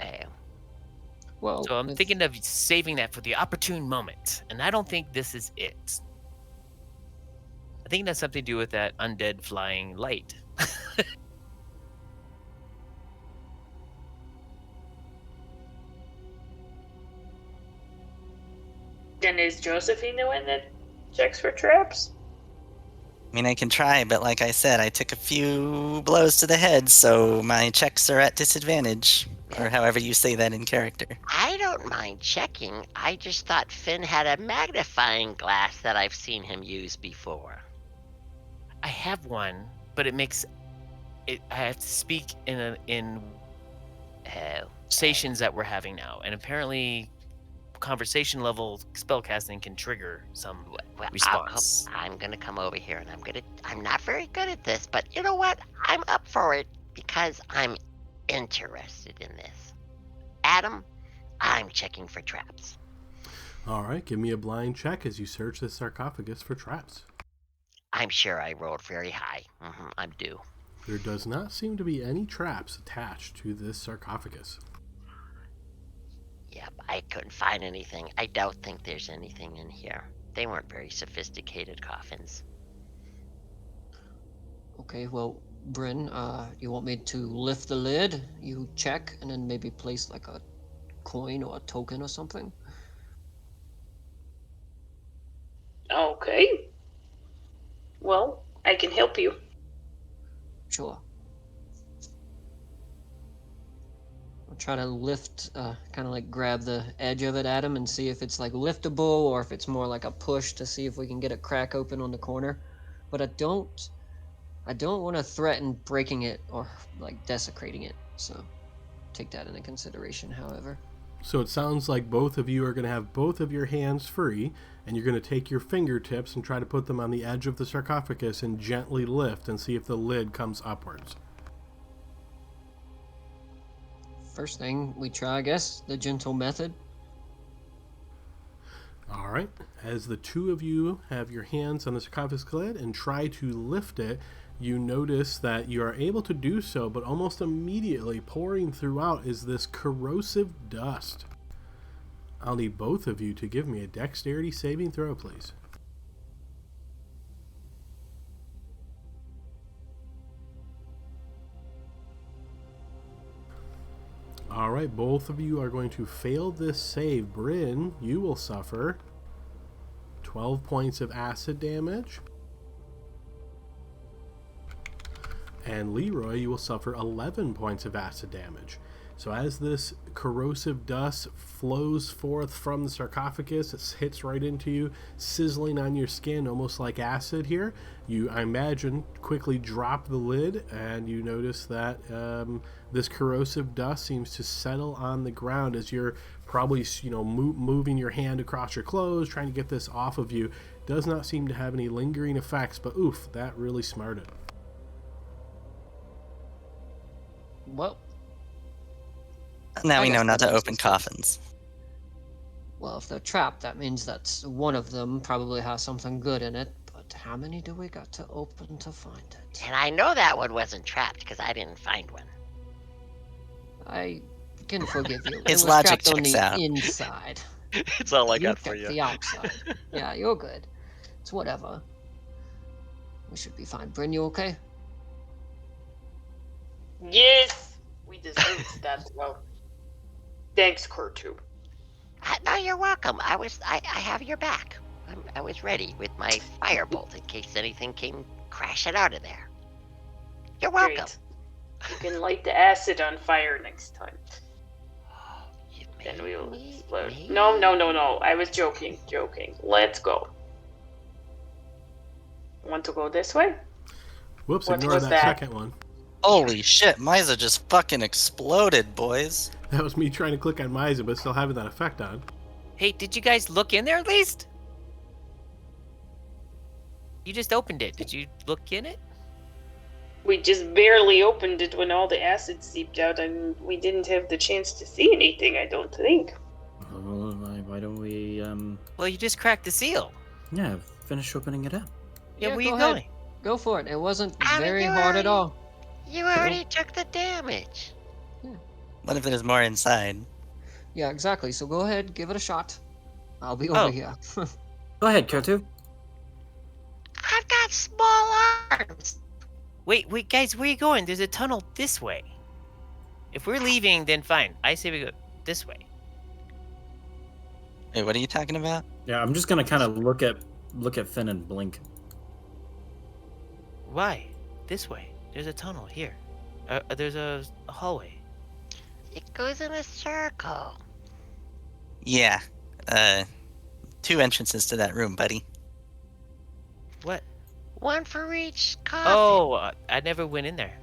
Oh. Well, So I'm thinking of saving that for the opportune moment, and I don't think this is it. I think that's something to do with that undead flying light. then is Josephine the one that checks for traps? I mean, I can try, but like I said, I took a few blows to the head, so my checks are at disadvantage. Or however you say that in character. I don't mind checking. I just thought Finn had a magnifying glass that I've seen him use before. I have one, but it makes it. I have to speak in conversations that we're having now, and apparently, conversation level spellcasting can trigger some Well, response. I'm gonna come over here, and I'm not very good at this, but you know what? I'm up for it because I'm interested in this. Adam, I'm checking for traps. All right, give me a blind check as you search the sarcophagus for traps. I'm sure I rolled very high. I'm due. There does not seem to be any traps attached to this sarcophagus. Yep, I couldn't find anything. I don't think there's anything in here. They weren't very sophisticated coffins. Okay, well, Bryn, you want me to lift the lid? You check, and then maybe place like a coin or a token or something? Okay. Well, I can help you. Sure. I'll try to lift, kind of like grab the edge of it, Adam, and see if it's like liftable or if it's more like a push to see if we can get a crack open on the corner. But I don't want to threaten breaking it or like desecrating it. So take that into consideration, however. So it sounds like both of you are going to have both of your hands free, and you're going to take your fingertips and try to put them on the edge of the sarcophagus and gently lift and see if the lid comes upwards. First thing we try, I guess, the gentle method. All right. As the two of you have your hands on the sarcophagus lid and try to lift it, you notice that you are able to do so, but almost immediately pouring throughout is this corrosive dust. I'll need both of you to give me a dexterity saving throw, please. All right, both of you are going to fail this save. Bryn, you will suffer 12 points of acid damage. And Leroy, you will suffer 11 points of acid damage. So as this corrosive dust flows forth from the sarcophagus, it hits right into you, sizzling on your skin, almost like acid here. You, I imagine, quickly drop the lid, and you notice that this corrosive dust seems to settle on the ground as you're probably, moving your hand across your clothes, trying to get this off of you. Does not seem to have any lingering effects, but oof, that really smarted. Well, Now I we guess know not to that makes open sense. coffins. well, if they're trapped, that means that one of them probably has something good in it. But how many do we got to open to find it? And I know that one wasn't trapped because I didn't find one. I can forgive you. His it was logic trapped on checks the out. inside. It's all I You got for checked you. the outside. Yeah, you're good. It's whatever. We should be fine. Bryn, you okay? Yes, we deserved that. Well, thanks, Kurtu. No, you're welcome. I have your back. I was ready with my firebolt in case anything came crashing out of there. You're welcome. Great. You can light the acid on fire next time. You Then made we'll me- explode. made No. me- I was joking. Let's go. Want to go this way? Whoops, What ignore was that that? second one. Holy shit, Misa just fucking exploded, boys. That was me trying to click on Misa, but still having that effect on. Hey, did you guys look in there at least? You just opened it. Did you look in it? We just barely opened it when all the acid seeped out, and we didn't have the chance to see anything, I don't think. Why don't we, Well, you just cracked the seal. yeah, finish opening it up? Yeah, Yeah, where go you ahead. going? Go for it. It wasn't I mean, very you hard at already- all. You already took the damage. What if there's more inside? Yeah, exactly. So go ahead, give it a shot. I'll be Oh. over here. Go ahead, Kotu. I've got small arms. Wait, guys, where you going? There's a tunnel this way. If we're leaving, then fine. I say we go this way. Wait, what are you talking about? Yeah, I'm just gonna kind of look at Finn and blink. Why? This way. There's a tunnel here. There's a hallway. It goes in a circle. Yeah, 2 entrances to that room, buddy. What? One for each coffin. Oh, I never went in there.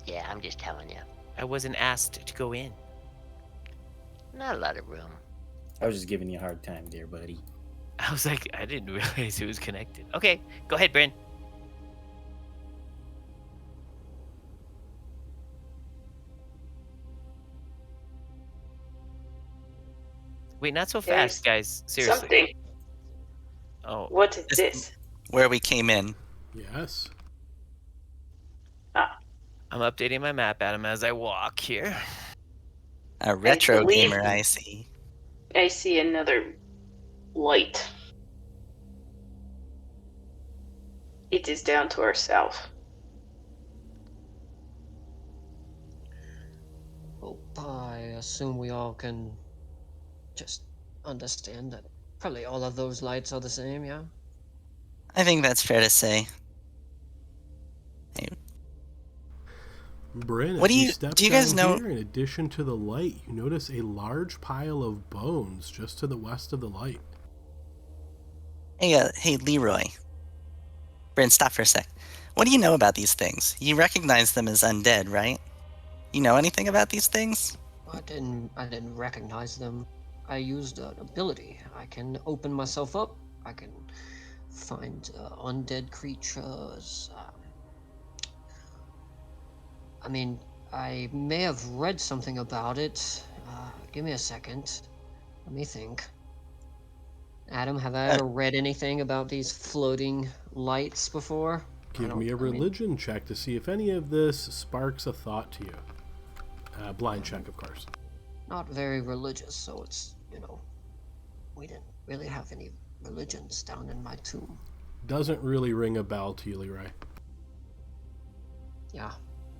Yeah, I'm just telling you. I wasn't asked to go in. Not a lot of room. I was just giving you a hard time, dear buddy. I was like, I didn't realize it was connected. Okay, go ahead, Bryn. Wait, not so There's fast, guys. Seriously. Something. Oh, What is This- this? Where we came in. Yes. I'm updating my map, Adam, as I walk here. A retro believe- gamer, I see. I see another light. It is down to our south. Hope I assume we all can just understand that probably all of those lights are the same, yeah? I think that's fair to say. Bryn, What as do you- step do you guys down know- here, in addition to the light, you notice a large pile of bones just to the west of the light. Hey, Leroy. Bryn, stop for a sec. What do you know about these things? You recognize them as undead, right? You know anything about these things? I didn't recognize them. I used an ability. I can open myself up. I can find undead creatures. I mean, I may have read something about it. Give me a second. Let me think. Adam, have I ever read anything about these floating lights before? Give me a religion check to see if any of this sparks a thought to you. Blind check, of course. Not very religious, so it's, we didn't really have any religions down in my tomb. Doesn't really ring a bell to you, Leroy. Yeah,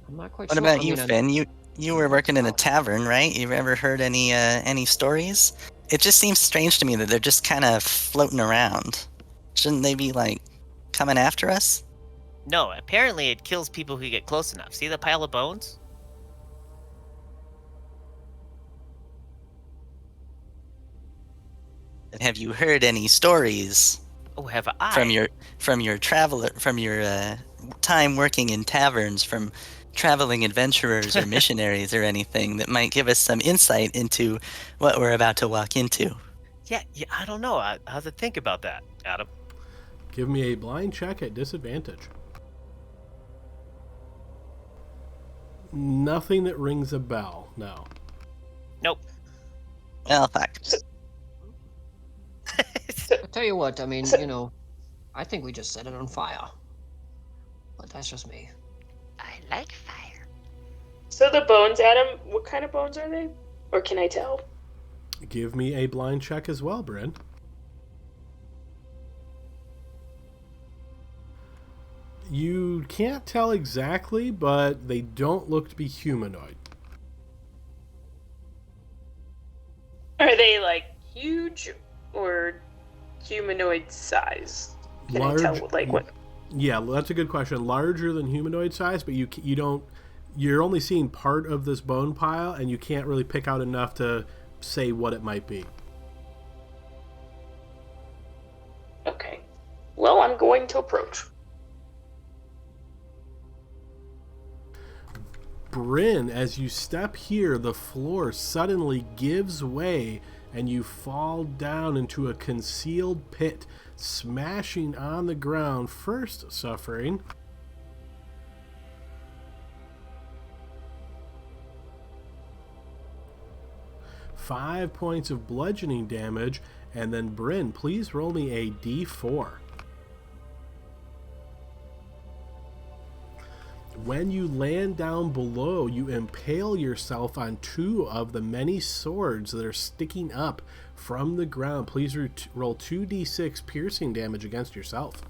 I'm not quite What sure. about I you, mean, I- Finn? You were working in a Oh. tavern, right? You ever heard any stories? It just seems strange to me that they're just kind of floating around. Shouldn't they be like coming after us? No, apparently it kills people who get close enough. See the pile of bones? Have you heard any stories Oh, have I? from your time working in taverns, from traveling adventurers or missionaries or anything that might give us some insight into what we're about to walk into? Yeah, I don't know. I have to think about that, Adam. Give me a blind check at disadvantage. Nothing that rings a bell, no. Nope. Well, fuck. I tell you what, I mean, I think we just set it on fire. But that's just me. I like fire. So the bones, Adam, what kind of bones are they? Or can I tell? Give me a blind check as well, Bryn. You can't tell exactly, but they don't look to be humanoid. Are they like huge or humanoid size? Can I tell what? Yeah, that's a good question. Larger than humanoid size, but you don't. You're only seeing part of this bone pile, and you can't really pick out enough to say what it might be. Okay. Well, I'm going to approach. Bryn, as you step here, the floor suddenly gives way and you fall down into a concealed pit, smashing on the ground, first suffering 5 points of bludgeoning damage, and then Bryn, please roll me a d4. When you land down below, you impale yourself on 2 of the many swords that are sticking up from the ground. Please roll 2d6 piercing damage against yourself.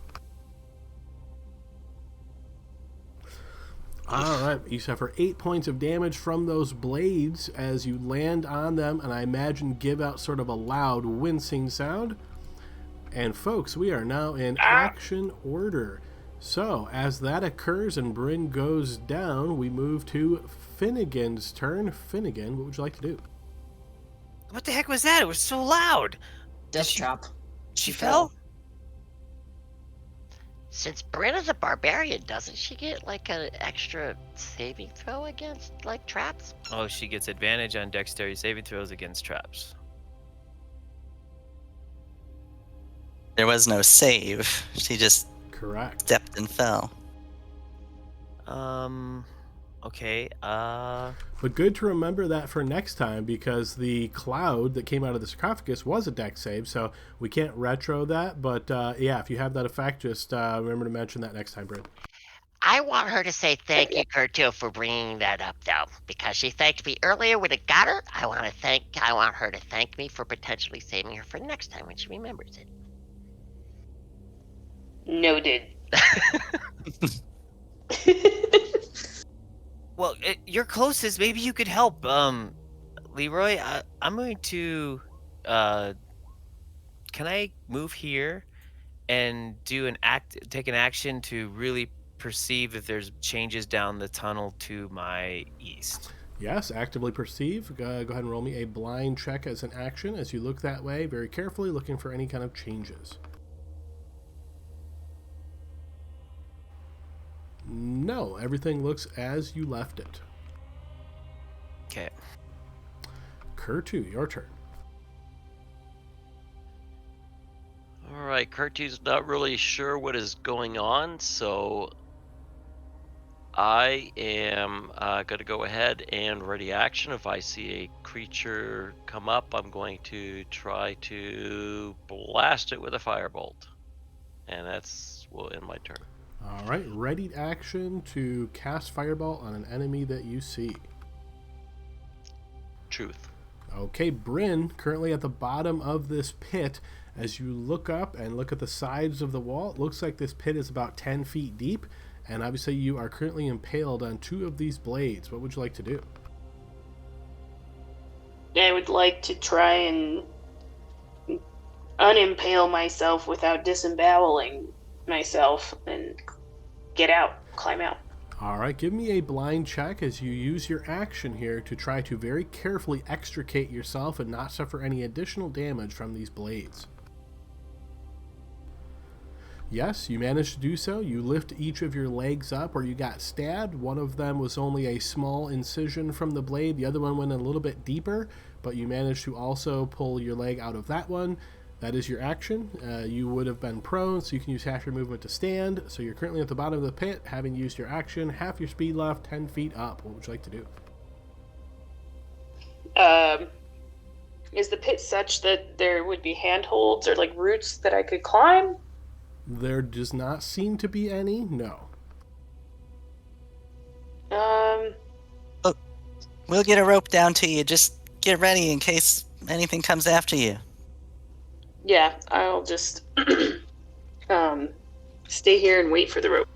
Alright, you suffer 8 points of damage from those blades as you land on them, and I imagine give out sort of a loud wincing sound. And folks, we are now in action order. So, as that occurs and Bryn goes down, we move to Finnegan's turn. Finnegan, what would you like to do? What the heck was that? It was so loud. Death chop. She fell? Since Bryn is a barbarian, doesn't she get like an extra saving throw against like traps? Oh, she gets advantage on dexterity saving throws against traps. There was no save. She just Correct. stepped and fell. Okay, But good to remember that for next time, because the cloud that came out of the sarcophagus was a dex save, so we can't retro that. But yeah, if you have that effect, just remember to mention that next time, Bryn. I want her to say thank you, Kurtil, for bringing that up, though, because she thanked me earlier when it got her. I want her to thank me for potentially saving her for next time when she remembers it. Noted. well, you're closest. Maybe you could help. Leroy, I'm going to, can I move here and take an action to really perceive if there's changes down the tunnel to my east? Yes, actively perceive. Go ahead and roll me a blind check as an action as you look that way, very carefully, looking for any kind of changes. No, everything looks as you left it. Okay. Kurtu, your turn. Alright, Kurtu's not really sure what is going on, so I am going to go ahead and ready action. If I see a creature come up, I'm going to try to blast it with a firebolt. And will end my turn. All right, ready action to cast Fireball on an enemy that you see. Truth. Okay, Bryn, currently at the bottom of this pit. As you look up and look at the sides of the wall, it looks like this pit is about 10 feet deep, and obviously you are currently impaled on 2 of these blades. What would you like to do? I would like to try and unimpale myself without disemboweling myself and climb out. All right, give me a blind check as you use your action here to try to very carefully extricate yourself and not suffer any additional damage from these blades. Yes, you managed to do so. You lift each of your legs up where you got stabbed. One of them was only a small incision from the blade. The other one went a little bit deeper, but you managed to also pull your leg out of that one. That is your action. You would have been prone, so you can use half your movement to stand. So you're currently at the bottom of the pit, having used your action, half your speed left, 10 feet up. What would you like to do? Is the pit such that there would be handholds or like roots that I could climb? There does not seem to be any, no. We'll get a rope down to you. Just get ready in case anything comes after you. Yeah, I'll just stay here and wait for the rope.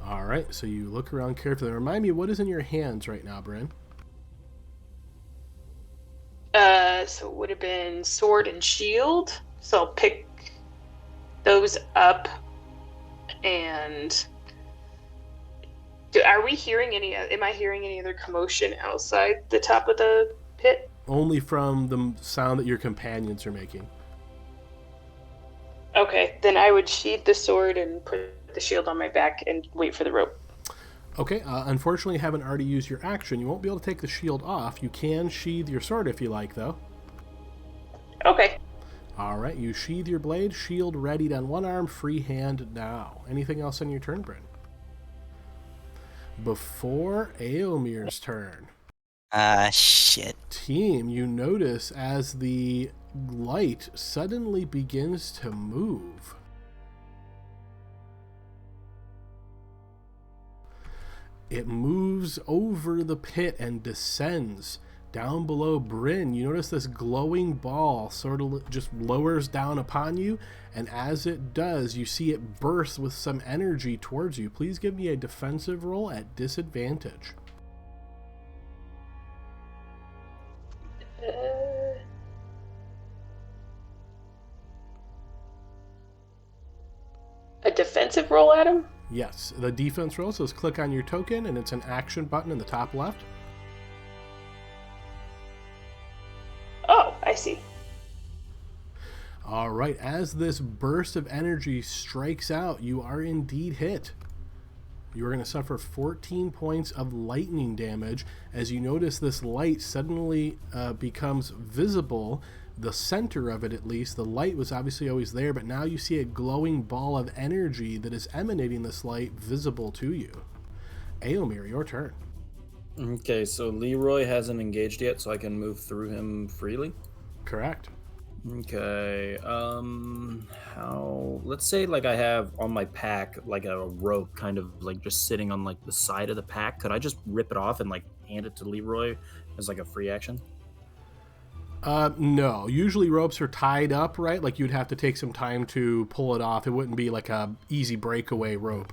All right, so you look around carefully. Remind me, what is in your hands right now, Bryn? So it would have been sword and shield. So I'll pick those up. And are we hearing any? Am I hearing any other commotion outside the top of the pit? Only from the sound that your companions are making. Okay, then I would sheath the sword and put the shield on my back and wait for the rope. Okay, unfortunately you haven't already used your action. You won't be able to take the shield off. You can sheath your sword if you like, though. Okay. All right, you sheath your blade, shield readied on one arm, free hand now. Anything else on your turn, Bryn? Before Aomir's turn. Shit. Team, you notice as the light suddenly begins to move. It moves over the pit and descends down below Bryn. You notice this glowing ball sort of just lowers down upon you, and as it does, you see it burst with some energy towards you. Please give me a defensive roll at disadvantage. A defensive roll, Adam? Yes, the defense roll, so let's click on your token, and it's an action button in the top left. Oh, I see. All right, as this burst of energy strikes out, you are indeed hit. You are going to suffer 14 points of lightning damage as you notice this light suddenly becomes visible. The center of it, at least, the light was obviously always there, but now you see a glowing ball of energy that is emanating this light visible to you. Aomir, your turn. Okay, so Leroy hasn't engaged yet, so I can move through him freely? Correct. Okay, let's say like I have on my pack like a rope kind of like just sitting on like the side of the pack. Could I just rip it off and like hand it to Leroy as like a free action? No, usually ropes are tied up, right? Like you'd have to take some time to pull it off. It wouldn't be like a easy breakaway rope.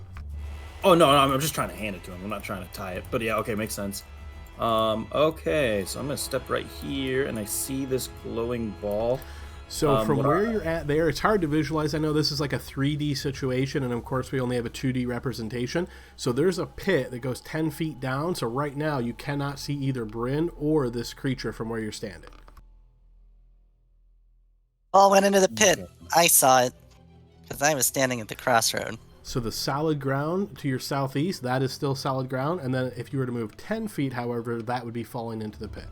Oh, no, I'm just trying to hand it to him. I'm not trying to tie it, but yeah, okay, makes sense. Okay, so I'm gonna step right here and I see this glowing ball. So from where you're at there, it's hard to visualize. I know this is like a 3D situation, and of course we only have a 2D representation. So there's a pit that goes 10 feet down. So right now you cannot see either Bryn or this creature from where you're standing. Ball went into the pit. Okay. I saw it because I was standing at the crossroad. So the solid ground to your southeast, that is still solid ground. And then if you were to move 10 feet, however, that would be falling into the pit.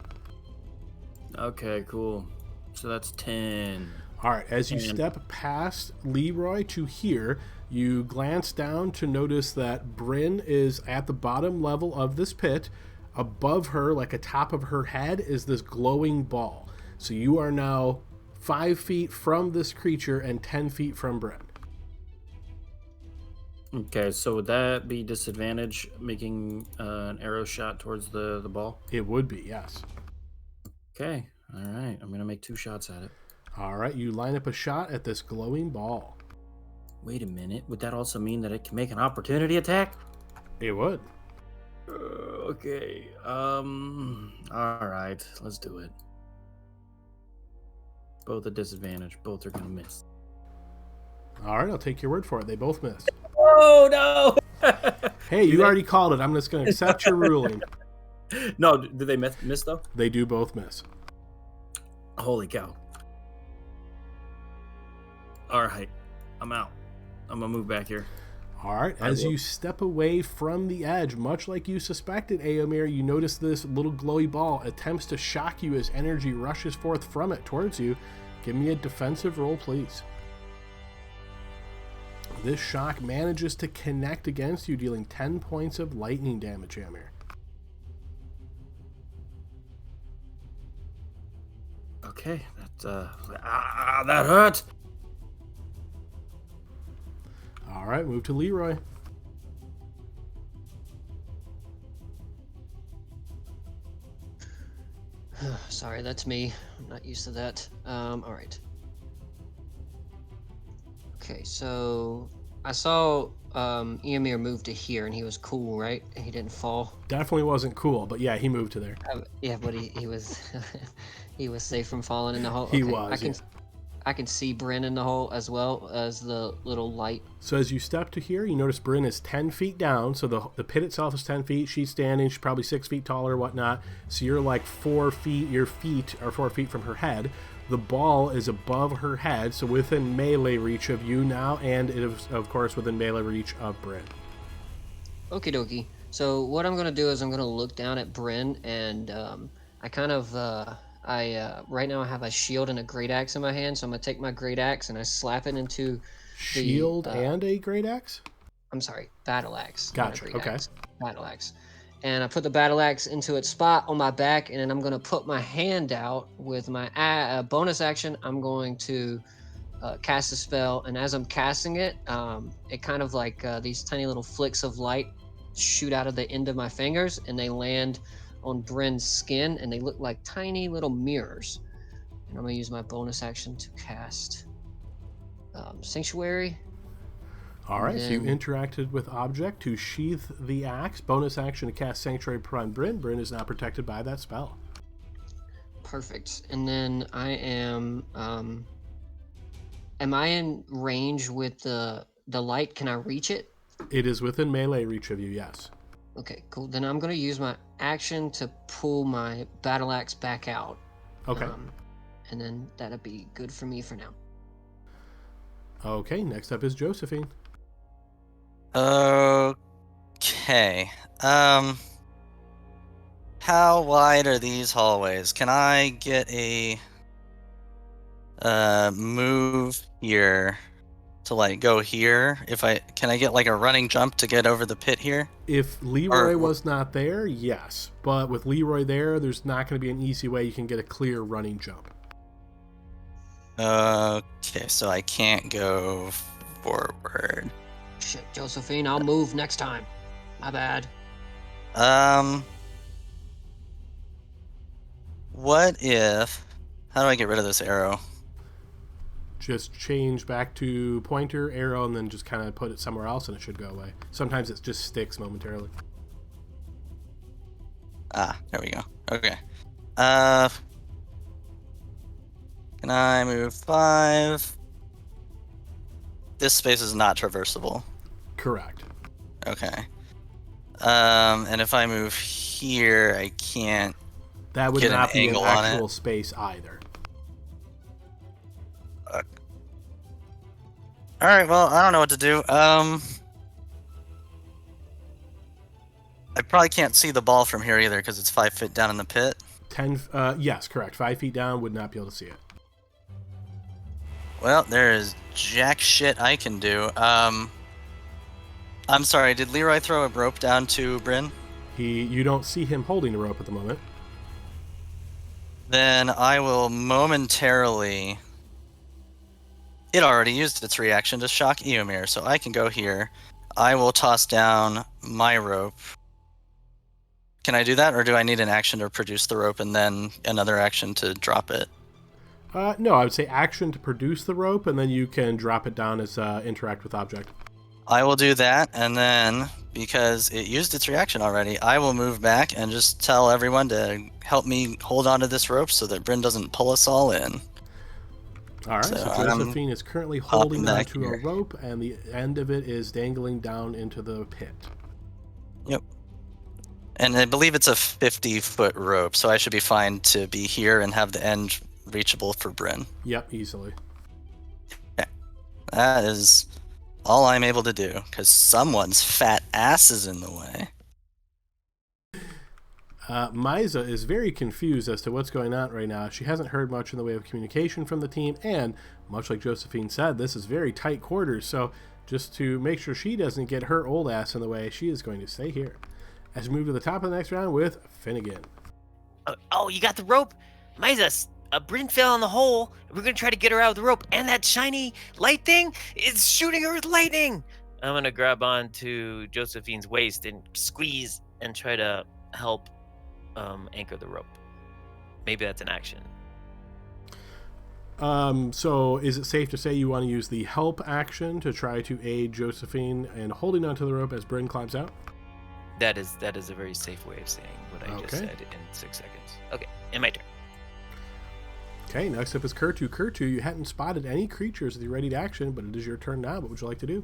Okay, cool. So that's 10. All right, as you step past Leroy to here, you glance down to notice that Bryn is at the bottom level of this pit. Above her, like atop of her head, is this glowing ball. So you are now 5 feet from this creature and 10 feet from Bryn. Okay, so would that be disadvantage making an arrow shot towards the ball? It would be, yes. Okay, all right. I'm going to make 2 shots at it. All right, you line up a shot at this glowing ball. Wait a minute. Would that also mean that it can make an opportunity attack? It would. Okay. All right. Let's do it. Both at disadvantage. Both are going to miss. All right, I'll take your word for it. They both miss. Oh no! Hey, you already called it. I'm just going to accept your ruling. No, did they miss though? They do both miss. Holy cow! All right, I'm out. I'm gonna move back here. All right, as you step away from the edge, much like you suspected, Aomir, you notice this little glowy ball attempts to shock you as energy rushes forth from it towards you. Give me a defensive roll, please. This shock manages to connect against you, dealing 10 points of lightning damage, Aomir. Okay, that hurt. All right, move to Leroy. Sorry, that's me. I'm not used to that. All right. Okay, so I saw Eomir move to here, and he was cool, right? He didn't fall. Definitely wasn't cool, but yeah, he moved to there. Yeah, but he was he was safe from falling in the hole. He Okay, was. I can see Bryn in the hole as well as the little light. So as you step to here, you notice Bryn is 10 feet down. So the pit itself is 10 feet. She's standing. She's probably 6 feet taller or whatnot. So you're like 4 feet. Your feet are 4 feet from her head. The ball is above her head, so within melee reach of you now, and it is, of course, within melee reach of Bryn. Okie dokie. So what I'm gonna do is I'm gonna look down at Bryn, and I kind of right now I have a shield and a great axe in my hand, so I'm gonna take my great axe and I slap it into Shield and a great axe? I'm sorry, battle axe. Gotcha. Okay. Axe, battle axe. And I put the battle axe into its spot on my back, and then I'm gonna put my hand out with my bonus action. I'm going to cast a spell, and as I'm casting it, it kind of like these tiny little flicks of light shoot out of the end of my fingers, and they land on Bryn's skin, and they look like tiny little mirrors. And I'm gonna use my bonus action to cast Sanctuary. All right, so you interacted with object to sheath the axe. Bonus action to cast Sanctuary upon Bryn. Bryn is now protected by that spell. Perfect. And then I am I in range with the light? Can I reach it? It is within melee reach of you, yes. Okay, cool. Then I'm going to use my action to pull my battle axe back out. Okay. And then that'll be good for me for now. Okay, next up is Josephine. Okay. How wide are these hallways? Can I get a move here to like go here? Can I get like a running jump to get over the pit here? If Leroy was not there, yes. But with Leroy there, there's not going to be an easy way you can get a clear running jump. Okay, so I can't go forward. Shit, Josephine, I'll move next time. My bad. What if... How do I get rid of this arrow? Just change back to pointer, arrow, and then just kind of put it somewhere else and it should go away. Sometimes it just sticks momentarily. Ah, there we go. Okay. Can I move 5? This space is not traversable. Correct. Okay. And if I move here, I can't That would get not an be an angle on actual it. space either. All right, well, I don't know what to do. I probably can't see the ball from here either because it's 5 feet down in the pit. Yes, correct. 5 feet down, would not be able to see it. Well, there is jack shit I can do. I'm sorry, did Leroy throw a rope down to Bryn? You don't see him holding the rope at the moment. Then I will momentarily... It already used its reaction to shock Eomir, so I can go here. I will toss down my rope. Can I do that, or do I need an action to produce the rope and then another action to drop it? No, I would say action to produce the rope, and then you can drop it down as interact with object. I will do that, and then, because it used its reaction already, I will move back and just tell everyone to help me hold onto this rope so that Bryn doesn't pull us all in. All right, so I'm Josephine is currently hopping holding back onto a here. rope, and the end of it is dangling down into the pit. Yep. And I believe it's a 50-foot rope, so I should be fine to be here and have the end reachable for Bryn. Yep, easily. That is all I'm able to do, because someone's fat ass is in the way. Misa is very confused as to what's going on right now. She hasn't heard much in the way of communication from the team, and much like Josephine said, this is very tight quarters, so just to make sure she doesn't get her old ass in the way, she is going to stay here. As we move to the top of the next round with Finnegan. Oh, you got the rope? Misa, Bryn fell in the hole. We're going to try to get her out of the rope, and that shiny light thing is shooting her with lightning. I'm going to grab onto Josephine's waist and squeeze and try to help anchor the rope. Maybe that's an action. So is it safe to say you want to use the help action to try to aid Josephine in holding onto the rope as Bryn climbs out? That is a very safe way of saying what I just said in 6 seconds. Okay, and my turn. Okay, next up is Kurtu. Kurtu, you hadn't spotted any creatures with your ready to action, but it is your turn now. What would you like to do?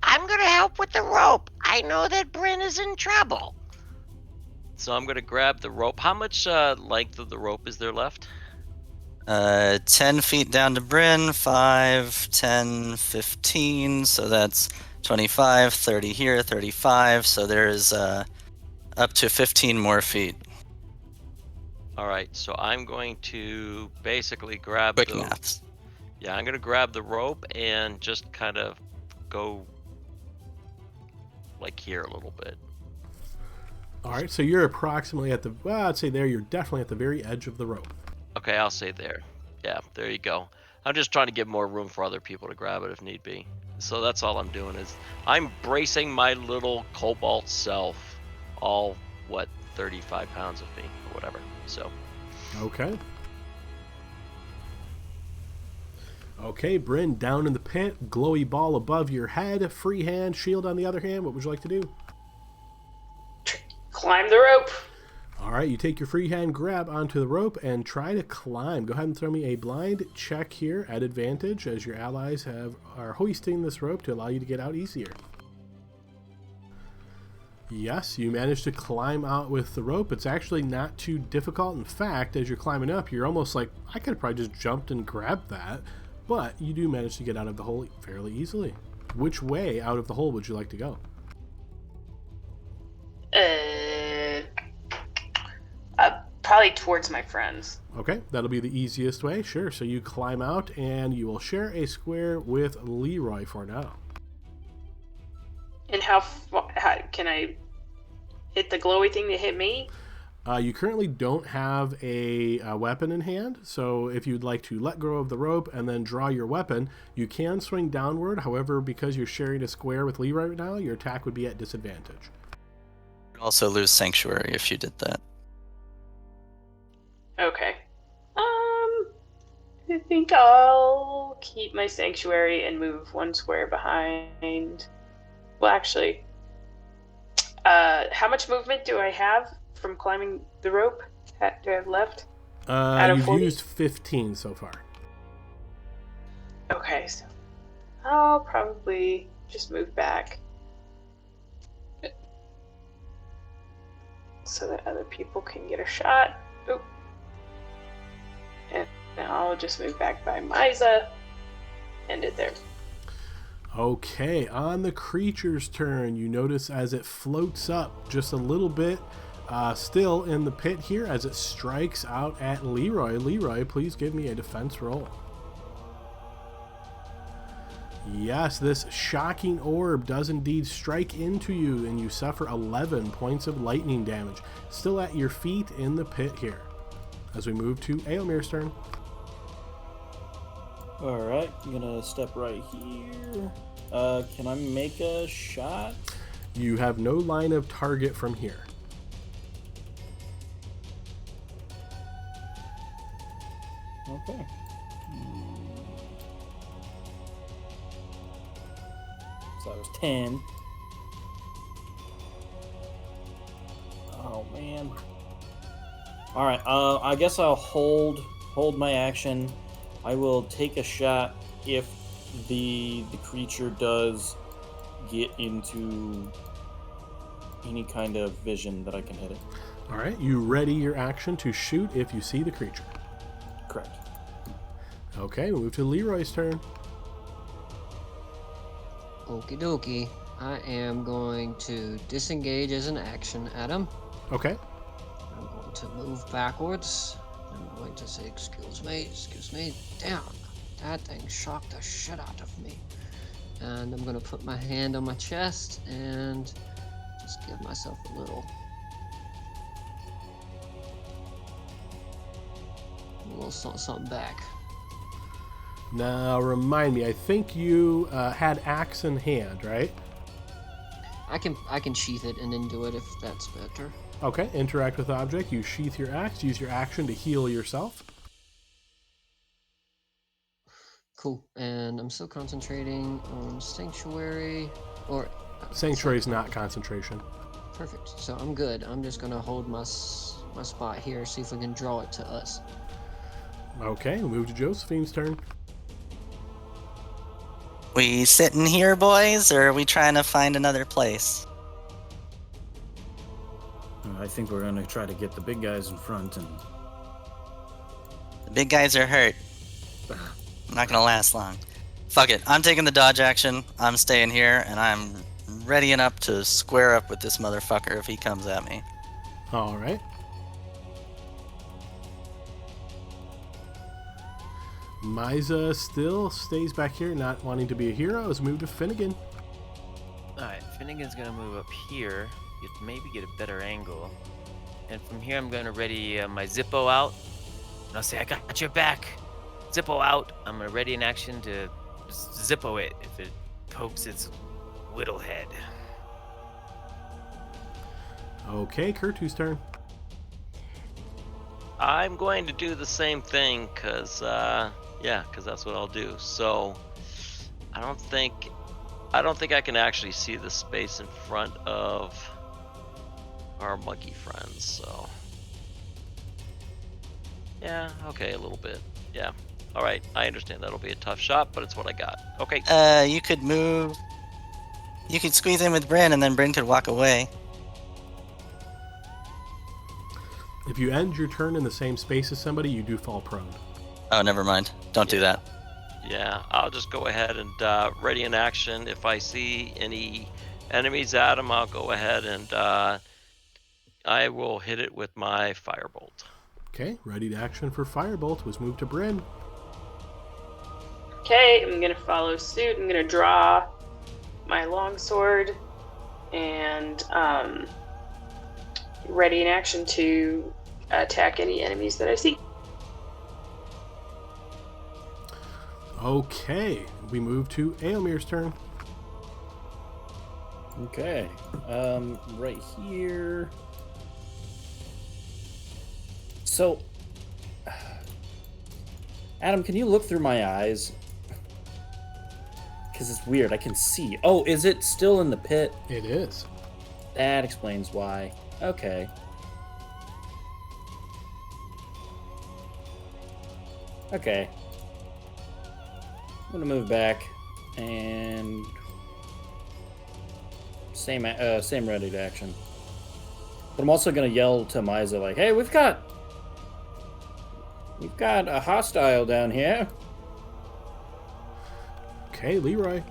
I'm gonna help with the rope. I know that Bryn is in trouble. So I'm gonna grab the rope. How much length of the rope is there left? 10 feet down to Bryn, 5, 10, 15, so that's 25, 30 here, 35, so there's up to 15 more feet. All right, so I'm going to basically grab Quick the maths. Yeah, I'm gonna grab the rope and just kind of go like here a little bit. All right, so you're approximately at the, well, I'd say there, you're definitely at the very edge of the rope. Okay, I'll say there. Yeah, there you go. I'm just trying to give more room for other people to grab it if need be. So that's all I'm doing is I'm bracing my little cobalt self, all, 35 pounds of me or whatever. So. Okay. Okay, Bryn, down in the pit, glowy ball above your head, free hand, shield on the other hand. What would you like to do? Climb the rope. All right, you take your free hand grab onto the rope and try to climb. Go ahead and throw me a blind check here at advantage as your allies are hoisting this rope to allow you to get out easier. Yes, you managed to climb out with the rope. It's actually not too difficult. In fact, as you're climbing up, you're almost like, I could have probably just jumped and grabbed that. But you do manage to get out of the hole fairly easily. Which way out of the hole would you like to go? Probably towards my friends. Okay, that'll be the easiest way. Sure. So you climb out and you will share a square with Leroy for now. And how can I hit the glowy thing to hit me? You currently don't have a weapon in hand, so if you'd like to let go of the rope and then draw your weapon, you can swing downward. However, because you're sharing a square with Leroy right now, your attack would be at disadvantage. You'd also lose Sanctuary if you did that. Okay. I think I'll keep my Sanctuary and move one square behind. Well, actually, how much movement do I have from climbing the rope? Do I have left? You've 40? used 15 so far. Okay, so I'll probably just move back so that other people can get a shot. Oop. And now I'll just move back by Misa. End it there. Okay, on the creature's turn, you notice as it floats up just a little bit, still in the pit here, as it strikes out at Leroy. Leroy, please give me a defense roll. Yes, this shocking orb does indeed strike into you, and you suffer 11 points of lightning damage. Still at your feet in the pit here. As we move to Aomir's turn. Alright, I'm gonna step right here. Can I make a shot? You have no line of target from here. Okay. So that was 10. Oh man. Alright, I guess I'll hold hold my action. I will take a shot if the creature does get into any kind of vision that I can hit it. All right, you ready your action to shoot if you see the creature. Correct. Okay, we'll move to Leroy's turn. Okie dokie. I am going to disengage as an action, Adam. Okay. I'm going to move backwards. I'm going to say, excuse me, damn. That thing shocked the shit out of me. And I'm going to put my hand on my chest and just give myself a little something back. Now, remind me, I think you had axe in hand, right? I can sheath it and then do it if that's better. Okay, interact with object. You sheath your axe, use your action to heal yourself. Cool. And I'm still concentrating on Sanctuary. Sanctuary is not concentration. Perfect. So I'm good. I'm just going to hold my spot here, see if we can draw it to us. Okay, we'll move to Josephine's turn. We sitting here, boys, or are we trying to find another place? I think we're going to try to get the big guys in front and... The big guys are hurt. Not gonna last long. Fuck it. I'm taking the dodge action. I'm staying here, and I'm readying up to square up with this motherfucker if he comes at me. All right. Miza still stays back here, not wanting to be a hero. Let's move to Finnegan. Alright, Finnegan's gonna move up here. Maybe get a better angle. And from here, I'm gonna ready my Zippo out. And I'll say, I got your back. Zippo out. I'm gonna ready an action to Zippo it if it pokes its little head. Okay, Kurtu's turn. I'm going to do the same thing because that's what I'll do. So I don't think I can actually see the space in front of our monkey friends. So yeah, okay, a little bit. Yeah. All right, I understand that'll be a tough shot, but it's what I got. Okay. You could move. You could squeeze in with Bryn, and then Bryn could walk away. If you end your turn in the same space as somebody, you do fall prone. Oh, never mind. Don't do that. Yeah, I'll just go ahead and ready an action. If I see any enemies at him, I'll go ahead and I will hit it with my firebolt. Okay, ready to action for Firebolt was moved to Bryn. Okay, I'm gonna follow suit. I'm gonna draw my longsword and ready in action to attack any enemies that I see. Okay, we move to Aomir's turn. Okay. Right here. So, Adam, can you look through my eyes? Because it's weird. I can see. Oh, is it still in the pit? It is. That explains why. Okay. Okay. I'm gonna move back and same ready to action. But I'm also gonna yell to Miza like, "Hey, we've got a hostile down here." Okay, Leroy.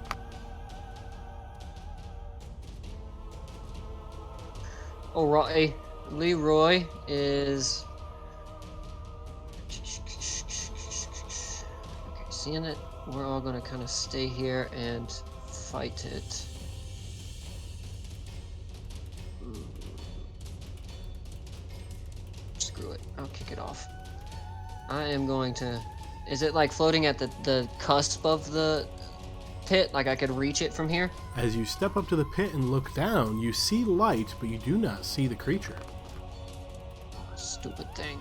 Alright, Leroy is... Okay, seeing it, we're all gonna kind of stay here and fight it. Screw it, I'll kick it off. I am going to... Is it like floating at the cusp of the pit? Like I could reach it from here? As you step up to the pit and look down, you see light, but you do not see the creature. Oh, stupid thing.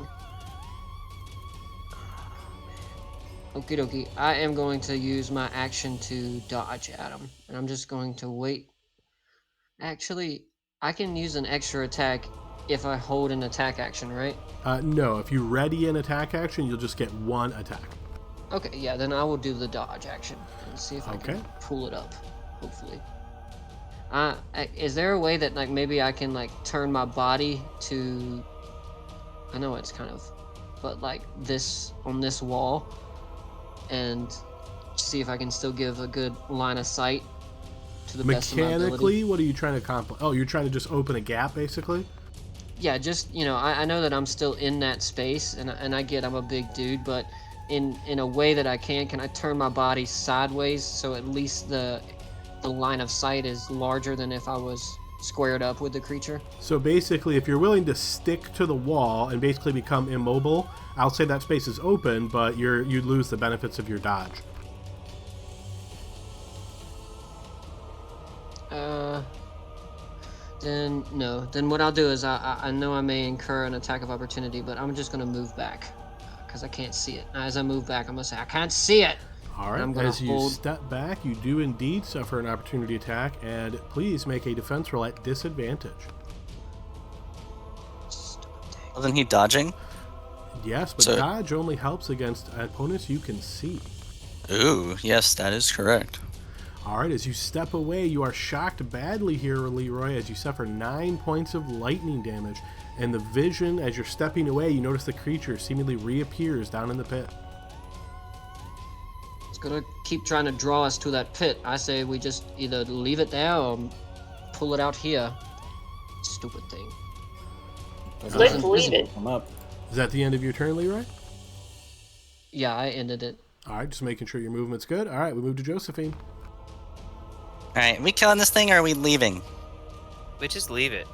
Okie dokie. I am going to use my action to dodge at him. And I'm just going to wait. Actually, I can use an extra attack if I hold an attack action, right? No, if you ready an attack action, you'll just get one attack. Okay, yeah, then I will do the dodge action and see if I Okay. can pull it up, hopefully. Is there a way that like maybe I can like turn my body to, I know it's kind of, but like this on this wall and see if I can still give a good line of sight to the best of my ability? Mechanically, what are you trying to accomplish? Oh, you're trying to just open a gap, basically? Yeah, just, you know, I know that I'm still in that space and I get I'm a big dude, but in a way that I can I turn my body sideways so at least the line of sight is larger than if I was squared up with the creature? So basically, if you're willing to stick to the wall and basically become immobile, I'll say that space is open, but you lose the benefits of your dodge. Then no. Then what I'll do is I know I may incur an attack of opportunity, but I'm just gonna move back because I can't see it. As I move back, I'm gonna say I can't see it. All right, I'm gonna as you hold- step back, you do indeed suffer an opportunity attack, and please make a defense roll at disadvantage. Wasn't he dodging? Yes, but So- dodge only helps against opponents you can see. Ooh, yes, that is correct. All right, as you step away, you are shocked badly here, Leroy, as you suffer 9 points of lightning damage. And the vision, as you're stepping away, you notice the creature seemingly reappears down in the pit. It's gonna keep trying to draw us to that pit. I say we just either leave it there or pull it out here. Stupid thing. Let's leave it. Come up. Is that the end of your turn, Leroy? Yeah, I ended it. All right, just making sure your movement's good. All right, we move to Josephine. All right, we killing this thing or are we leaving? We just leave it.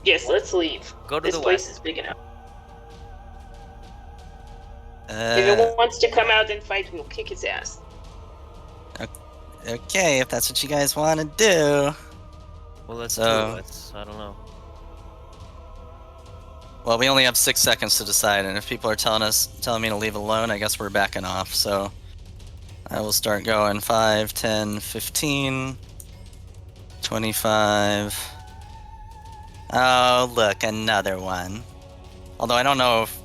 Yes, let's leave. Go to This the place west. is big enough. If it wants to come out and fight, we'll kick its ass. Okay, if that's what you guys want to do. Well, let's So- do it. I don't know. Well, we only have 6 seconds to decide, and if people are telling me to leave alone, I guess we're backing off. So I will start going 5, 10, 15, 25. Oh, look, another one. Although I don't know if,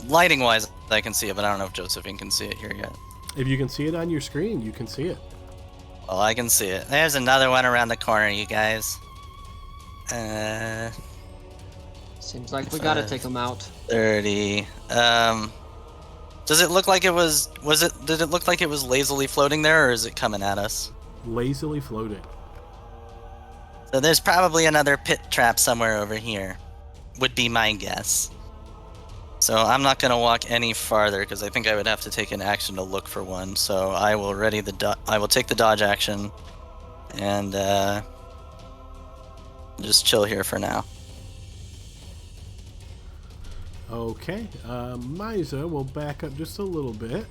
lighting-wise, I can see it, but I don't know if Josephine can see it here yet. If you can see it on your screen, you can see it. Well, I can see it. There's another one around the corner, you guys. Seems like we gotta take them out. 30. Does it look like it was? Did it look like it was lazily floating there, or is it coming at us? Lazily floating. So there's probably another pit trap somewhere over here. Would be my guess. So I'm not gonna walk any farther because I think I would have to take an action to look for one. So I will I will take the dodge action, and just chill here for now. Okay, Miza will back up just a little bit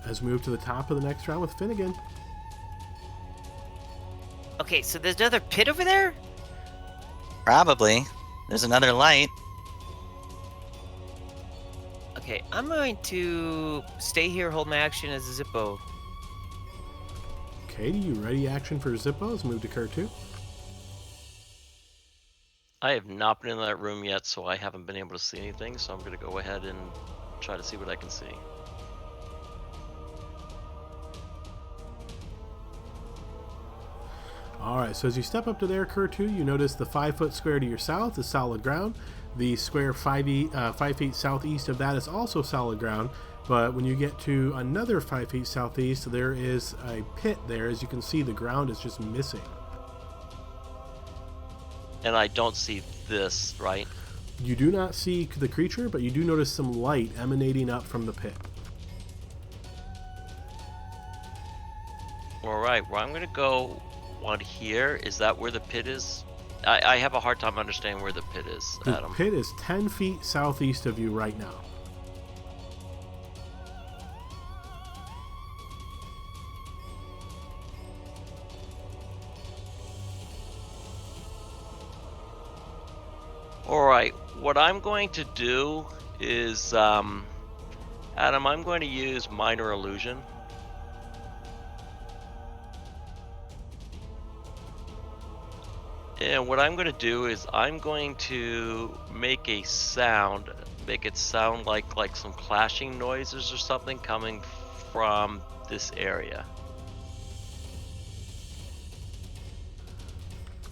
as we move to the top of the next round with Finnegan. Okay, so there's another pit over there? Probably. There's another light. Okay, I'm going to stay here, hold my action as a Zippo. Okay, you ready action for Zippos? Move to Kerr 2. I have not been in that room yet, so I haven't been able to see anything, so I'm going to go ahead and try to see what I can see. Alright, so as you step up to there, Kerr 2, you notice the 5-foot square to your south is solid ground. The square 5 feet southeast of that is also solid ground, but when you get to another 5 feet southeast, there is a pit there. As you can see, the ground is just missing. And I don't see this, right? You do not see the creature, but you do notice some light emanating up from the pit. Alright, well, I'm going to go on here. Is that where the pit is? I have a hard time understanding where the pit is, The Adam. pit is 10 feet southeast of you right now. Alright, what I'm going to do is, Adam, I'm going to use Minor Illusion. And what I'm going to do is I'm going to make a sound, make it sound like some clashing noises or something coming from this area.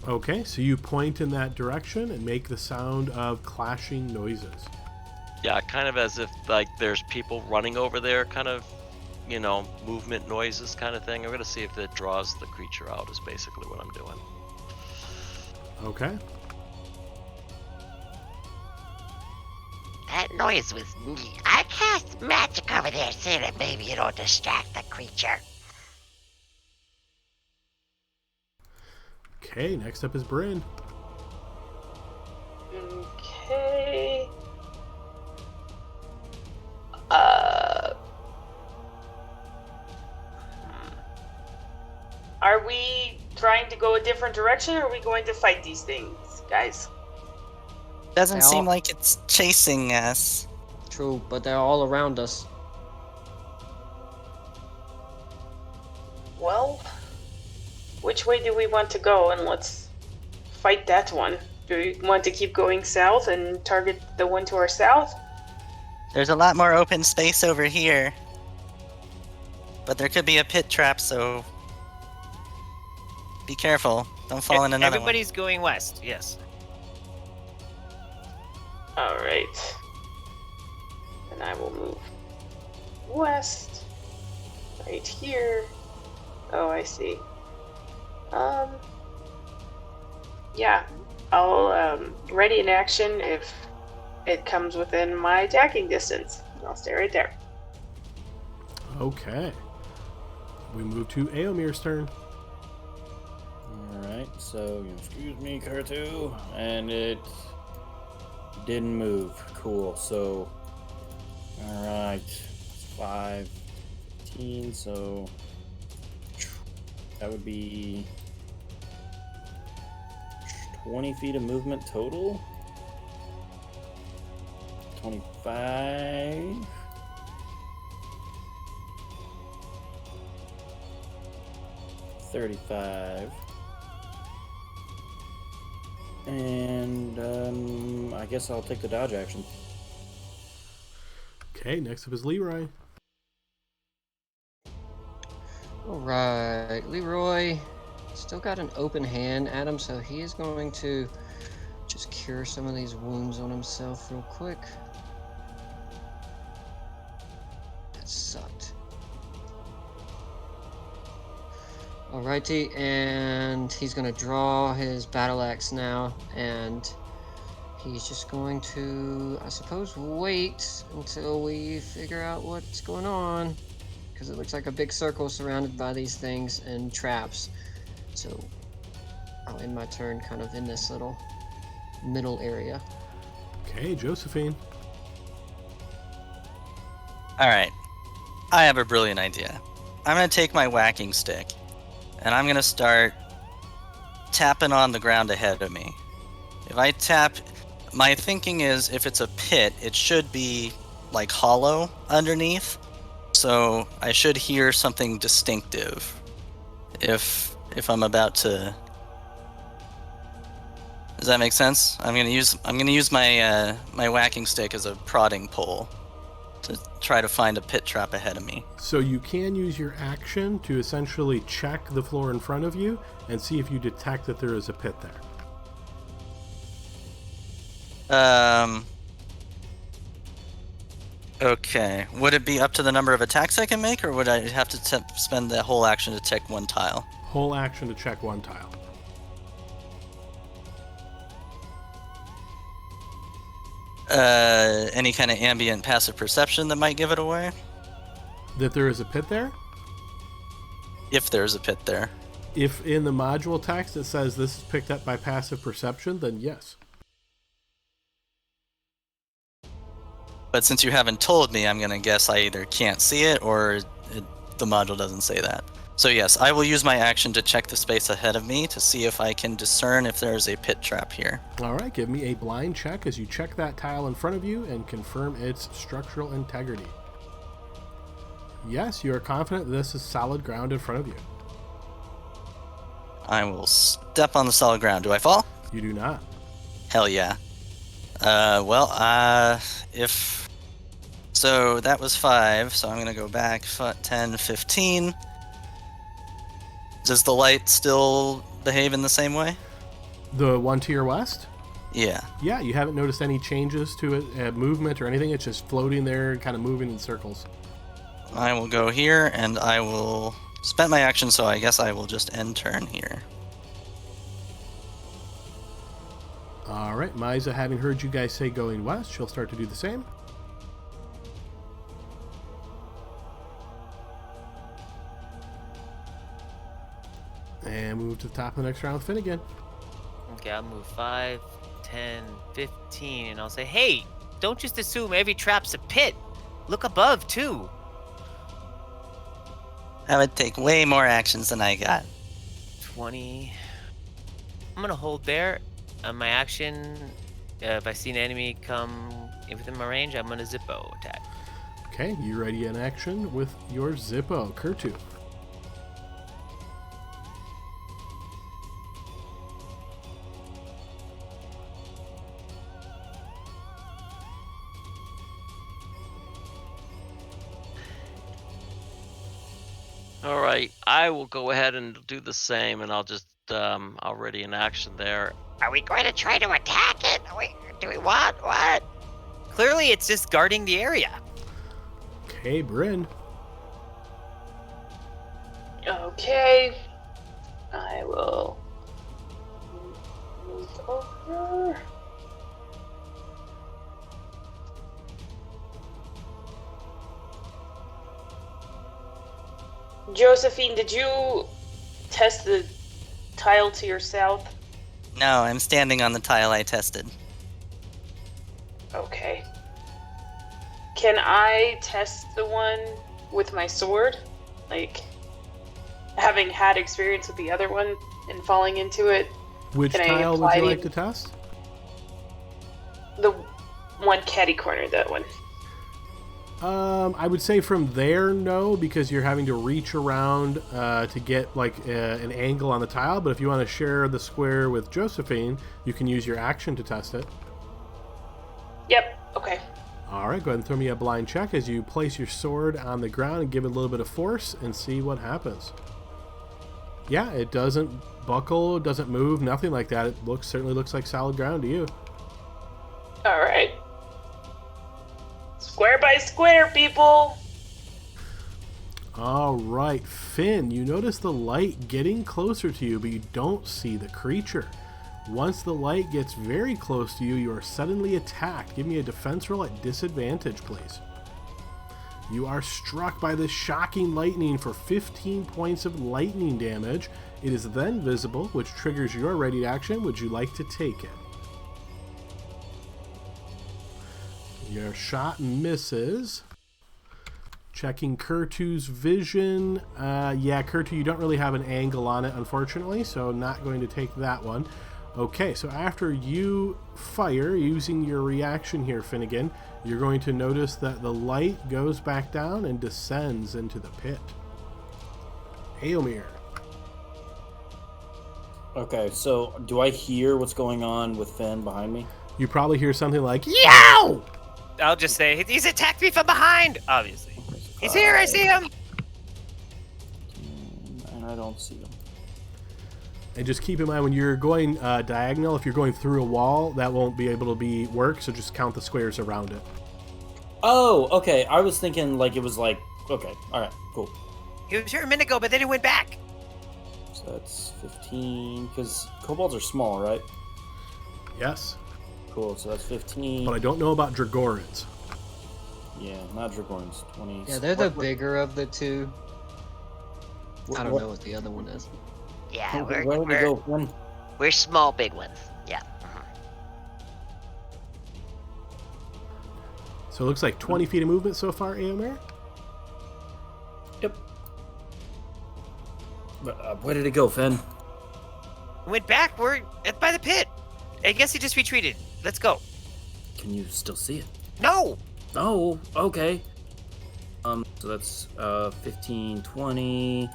Okay, so you point in that direction and make the sound of clashing noises. Yeah, kind of as if like there's people running over there, kind of, movement noises kind of thing. I'm going to see if it draws the creature out is basically what I'm doing. Okay. That noise was me. I cast magic over there so that maybe it'll distract the creature. Okay, next up is Bryn. Okay. Are we trying to go a different direction, or are we going to fight these things, guys? Doesn't They all- seem like it's chasing us. True, but they're all around us. Well, which way do we want to go? And let's fight that one. Do we want to keep going south and target the one to our south? There's a lot more open space over here. But there could be a pit trap, so be careful. Don't fall in another Everybody's going west, yes. Alright. And I will move west. Right here. Oh, I see. Yeah. I'll, ready in action if it comes within my attacking distance. I'll stay right there. Okay. We move to Eomir's turn. Alright, so excuse me, Kurtu. And it didn't move. Cool, so alright. 5, 15, so that would be 20 feet of movement total. 25. 35. And I guess I'll take the dodge action. Okay, next up is Leroy. Alright, Leroy still got an open hand at him, so he is going to just cure some of these wounds on himself real quick. That sucked. Alrighty, and he's going to draw his battle axe now, and he's just going to, I suppose, wait until we figure out what's going on, because it looks like a big circle surrounded by these things and traps. So I'll end my turn kind of in this little middle area. Okay, Josephine. Alright. I have a brilliant idea. I'm going to take my whacking stick, and I'm going to start tapping on the ground ahead of me. If I tap, my thinking is if it's a pit, it should be like hollow underneath. So I should hear something distinctive if I'm about to. Does that make sense? I'm gonna use my my whacking stick as a prodding pole to try to find a pit trap ahead of me. So you can use your action to essentially check the floor in front of you and see if you detect that there is a pit there. Okay. Would it be up to the number of attacks I can make, or would I have to spend the whole action to check one tile? Whole action to check one tile. Any kind of ambient passive perception that might give it away? That there is a pit there? If there's a pit there. If in the module text it says this is picked up by passive perception, then yes. But since you haven't told me, I'm going to guess I either can't see it or the module doesn't say that. So yes, I will use my action to check the space ahead of me to see if I can discern if there's a pit trap here. All right, give me a blind check as you check that tile in front of you and confirm its structural integrity. Yes, you are confident this is solid ground in front of you. I will step on the solid ground. Do I fall? You do not. Hell yeah. If... So that was 5, so I'm going to go back 10, 15. Does the light still behave in the same way? The one to your west? Yeah. Yeah, you haven't noticed any changes to it, movement or anything. It's just floating there, kind of moving in circles. I will go here, and I will spend my action, so I guess I will just end turn here. All right, Maiza, having heard you guys say going west, she'll start to do the same. And move to the top of the next round with Finn again. Okay, I'll move 5, 10, 15, and I'll say, hey, don't just assume every trap's a pit. Look above, too. That would take way more actions than I got. 20. I'm gonna hold there. My action, if I see an enemy come within my range, I'm gonna Zippo attack. Okay, you ready in action with your Zippo. Kurtu. All right, I will go ahead and do the same, and I'll just already in action there. Are we going to try to attack it? Do we want what? Clearly, it's just guarding the area. Okay, Bryn. Okay. I will move over. Josephine, did you test the tile to your south? No, I'm standing on the tile I tested. Okay. Can I test the one with my sword? Like, having had experience with the other one and falling into it. Which Can I tile would apply you to- like to test? The one catty corner, that one. I would say from there, no, because you're having to reach around to get like an angle on the tile. But if you want to share the square with Josephine, you can use your action to test it. Yep, okay. All right, go ahead and throw me a blind check as you place your sword on the ground and give it a little bit of force and see what happens. Yeah, it doesn't buckle, it doesn't move, nothing like that. It certainly looks like solid ground to you. Alright. Square by square, people! All right, Finn, you notice the light getting closer to you, but you don't see the creature. Once the light gets very close to you, you are suddenly attacked. Give me a defense roll at disadvantage, please. You are struck by this shocking lightning for 15 points of lightning damage. It is then visible, which triggers your ready action. Would you like to take it? Your shot misses. Checking Kurtu's vision. Yeah, Kurtu, you don't really have an angle on it, unfortunately, so not going to take that one. Okay, so after you fire, using your reaction here, Finnegan, you're going to notice that the light goes back down and descends into the pit. Aomir. Okay, so do I hear what's going on with Finn behind me? You probably hear something like, "Yow!" I'll just say, he's attacked me from behind, obviously. He's here, I see him! And I don't see him. And just keep in mind, when you're going diagonal, if you're going through a wall, that won't be able to work, so just count the squares around it. Oh, okay. I was thinking like it was like, okay, alright, cool. He was here a minute ago, but then he went back. So that's 15, because kobolds are small, right? Yes, Cool, so that's 15. but I don't know about Dragorans. Yeah, not Dragorns, 20. Yeah, they're the bigger of the two. I don't What- know what the other one is. Yeah, Where would we go, Finn? we're small big ones. Yeah. So it looks like 20 feet of movement so far, Aomir. Yep. But, where did it go, Finn? Went back, we're by the pit. I guess he just retreated. Let's go. Can you still see it? No! Oh, okay. So that's 15, 20,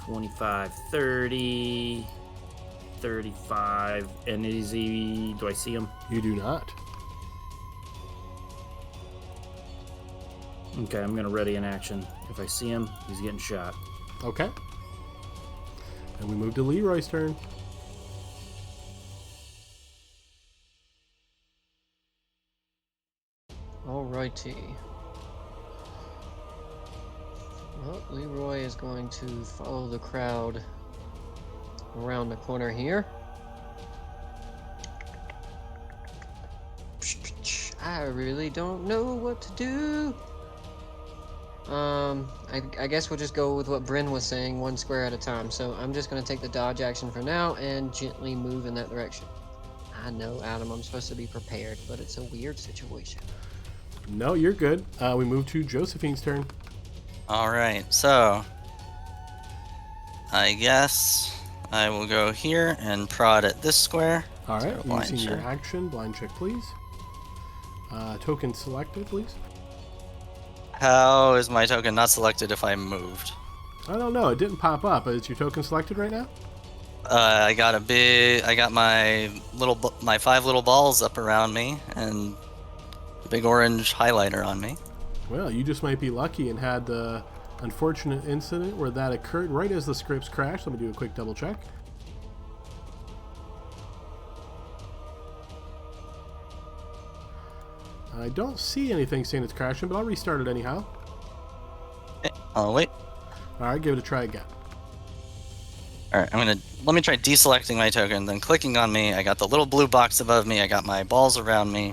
25, 30, 35, and is he... Do I see him? You do not. Okay, I'm going to ready an action. If I see him, he's getting shot. Okay. And we move to Leroy's turn. Alrighty. Well, Leroy is going to follow the crowd around the corner here. I really don't know what to do. I guess we'll just go with what Bryn was saying, one square at a time. So I'm just going to take the dodge action for now and gently move in that direction. I know, Adam, I'm supposed to be prepared, but it's a weird situation. No, you're good. We move to Josephine's turn. All right, so I guess I will go here and prod at this square. All right, So blind using your check. action, blind check, please. Token selected, please. How is my token not selected if I moved? I don't know. It didn't pop up. Is your token selected right now? I got my 5 little balls up around me and a big orange highlighter on me. Well, you just might be lucky and had the unfortunate incident where that occurred right as the scripts crashed. Let me do a quick double check. I don't see anything saying it's crashing, but I'll restart it anyhow. Oh, wait. All right, give it a try again. All right, let me try deselecting my token, then clicking on me. I got the little blue box above me. I got my balls around me.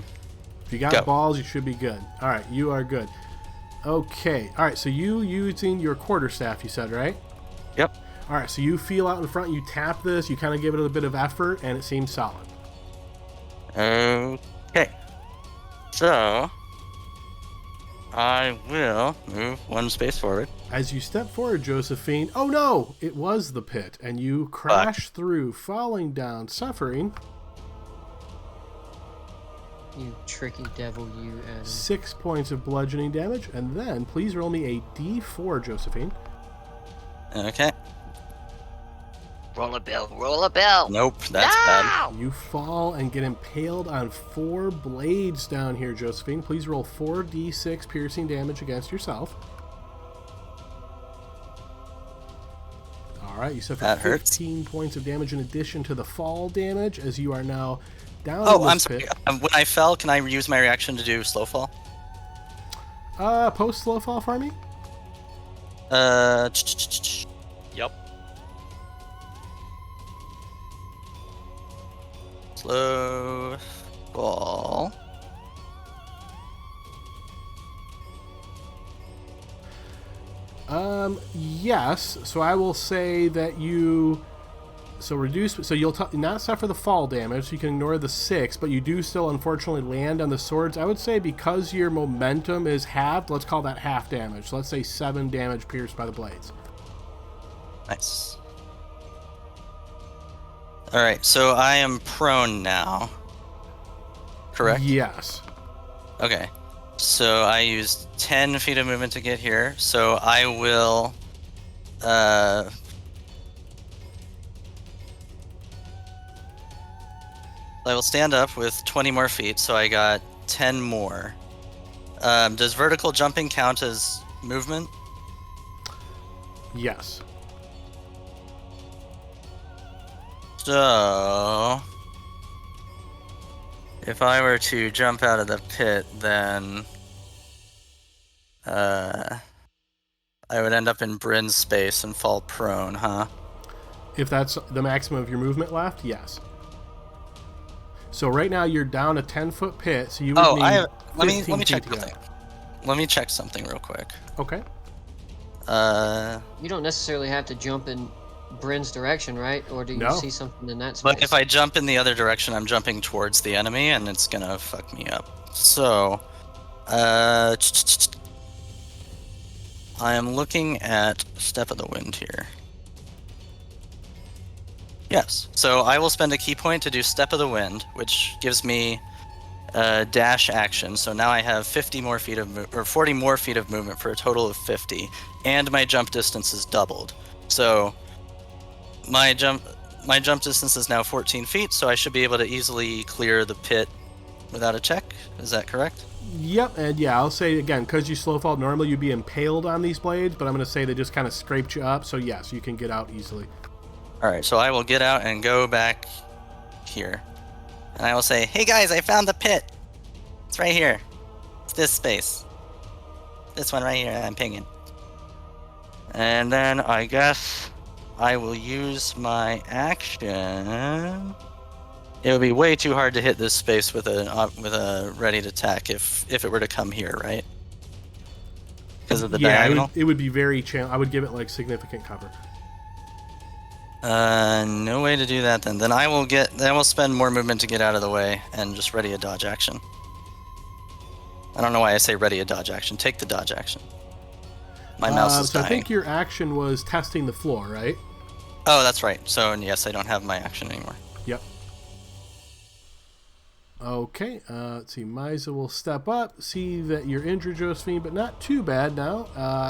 If you got Go. balls, you should be good. All right, you are good. Okay. All right, so you using your quarterstaff, you said, right? Yep. All right, so you feel out in front, you tap this, you kind of give it a bit of effort, and it seems solid. Okay. So I will move 1 space forward. As you step forward, Josephine, oh no, it was the pit, and you crash through, falling down, suffering You tricky devil, you, Adam. 6 points of bludgeoning damage, and then please roll me a d4, Josephine. Okay. Roll a bill, roll a bill. Nope, that's bad. You fall and get impaled on 4 blades down here, Josephine. Please roll 4d6 piercing damage against yourself. All right, you suffer That hurts. 15 points of damage in addition to the fall damage, as you are now down in Oh, this I'm sorry. pit. When I fell, can I use my reaction to do slow fall? Post slow fall for me. Yep. Slow fall. Yes. So I will say that you. So reduce. So you'll not suffer the fall damage. So you can ignore the 6, but you do still unfortunately land on the swords. I would say because your momentum is halved. Let's call that half damage. So let's say 7 damage pierced by the blades. Nice. Alright, so I am prone now. Correct? Yes. Okay. So I used 10 feet of movement to get here. So I will stand up with 20 more feet, so I got 10 more. Does vertical jumping count as movement? Yes. So if I were to jump out of the pit, then I would end up in Bryn's space and fall prone, huh? If that's the maximum of your movement left, yes. So right now you're down a 10-foot pit, so you would need let me 15 check feet to get something. out. Let me check something real quick. Okay. You don't necessarily have to jump in Bryn's direction, right? Or do you No. see something in that space? But if I jump in the other direction, I'm jumping towards the enemy, and it's gonna fuck me up. So, I am looking at Step of the Wind here. Yes. So I will spend a key point to do Step of the Wind, which gives me a dash action. So now I have 40 more feet of movement for a total of 50, and my jump distance is doubled. So my jump distance is now 14 feet, so I should be able to easily clear the pit without a check. Is that correct? Yep, and yeah, I'll say again, because you slow fall, normally you'd be impaled on these blades, but I'm going to say they just kind of scraped you up, so yes, you can get out easily. Alright, so I will get out and go back here. And I will say, hey guys, I found the pit! It's right here. It's this space. This one right here I'm pinging. And then I guess I will use my action. It would be way too hard to hit this space with a ready to attack if it were to come here, right? Because of the diagonal? It would be very I would give it like significant cover. No way to do that then. Then I will spend more movement to get out of the way and just ready a dodge action. I don't know why I say ready a dodge action. Take the dodge action. My mouse is dying. I think your action was testing the floor, right? Oh, that's right. So yes, I don't have my action anymore. Yep. Okay, let's see. Misa will step up, see that you're injured, Josephine, but not too bad now.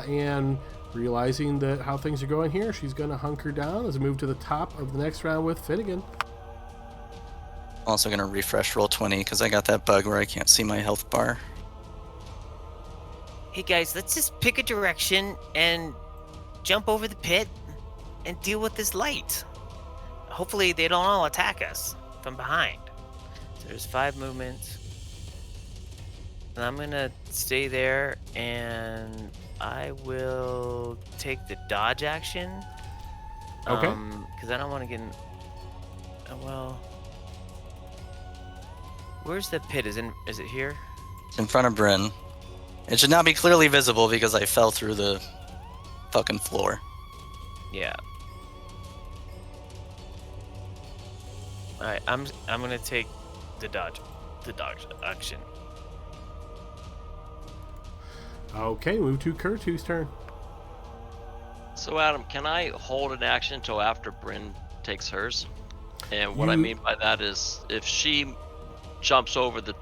And realizing that how things are going here, she's going to hunker down as we move to the top of the next round with Finnegan. Also going to refresh roll 20 because I got that bug where I can't see my health bar. Hey guys, let's just pick a direction and jump over the pit and deal with this light. Hopefully they don't all attack us from behind. So there's 5 movements. And I'm gonna stay there and I will take the dodge action. Okay. Because I don't want to get in... well... Where's the pit? Is it here? It's in front of Bryn. It should not be clearly visible because I fell through the fucking floor. Yeah. Alright, I'm gonna take the dodge action. Okay, move to Kurtu's turn. So Adam, can I hold an action until after Bryn takes hers? And what I mean by that is if she jumps over the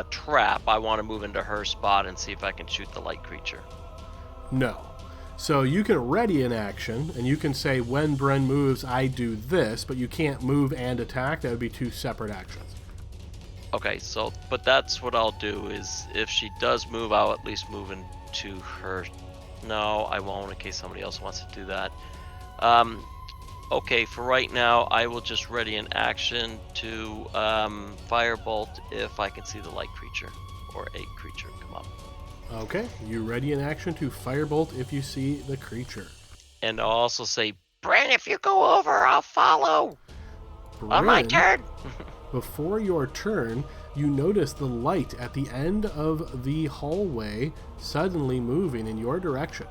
trap, I want to move into her spot and see if I can shoot the light creature. No. So you can ready an action, and you can say when Bren moves, I do this, but you can't move and attack. That would be 2 separate actions. Okay, so, but that's what I'll do is if she does move, I'll at least move into her. No, I won't in case somebody else wants to do that. Okay, for right now, I will just ready an action to firebolt if I can see the light creature or a creature come up. Okay, you ready an action to firebolt if you see the creature. And I'll also say, Bryn, if you go over, I'll follow. On my Bryn, turn. Before your turn, you notice the light at the end of the hallway suddenly moving in your direction.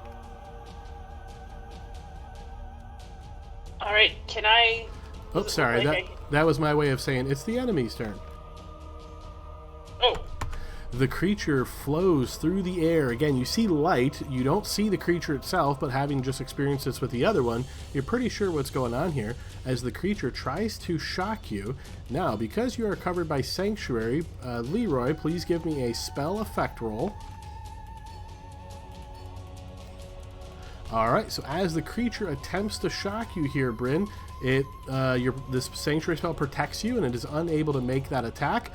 All right, can I? Oh, sorry, that was my way of saying it's the enemy's turn. Oh. The creature flows through the air. Again, you see light. You don't see the creature itself, but having just experienced this with the other one, you're pretty sure what's going on here as the creature tries to shock you. Now, because you are covered by Sanctuary, Leroy, please give me a spell effect roll. Alright, so as the creature attempts to shock you here, Bryn, this Sanctuary spell protects you and it is unable to make that attack.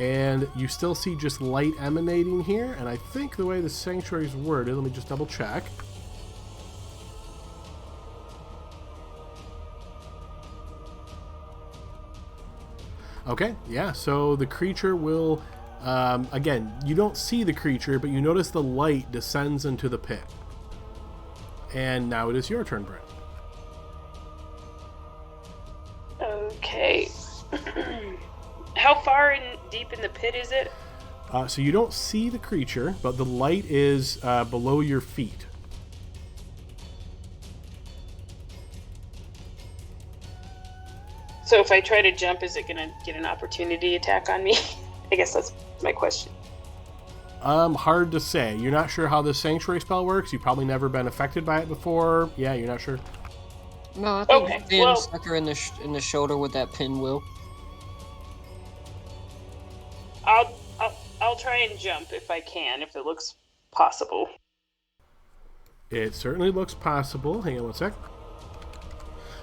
And you still see just light emanating here, and I think the way the Sanctuary is worded, let me just double check. Okay, yeah, so the creature will, again, you don't see the creature, but you notice the light descends into the pit. And now it is your turn, Brent. Okay. How far deep in the pit is it? So you don't see the creature, but the light is below your feet. So if I try to jump, is it going to get an opportunity attack on me? I guess that's my question. Hard to say. You're not sure how the Sanctuary spell works. You've probably never been affected by it before. Yeah, you're not sure. No, I think Okay, being well- stuck her in the shoulder with that pinwheel. I'll try and jump if I can, if it looks possible. It certainly looks possible. Hang on one sec.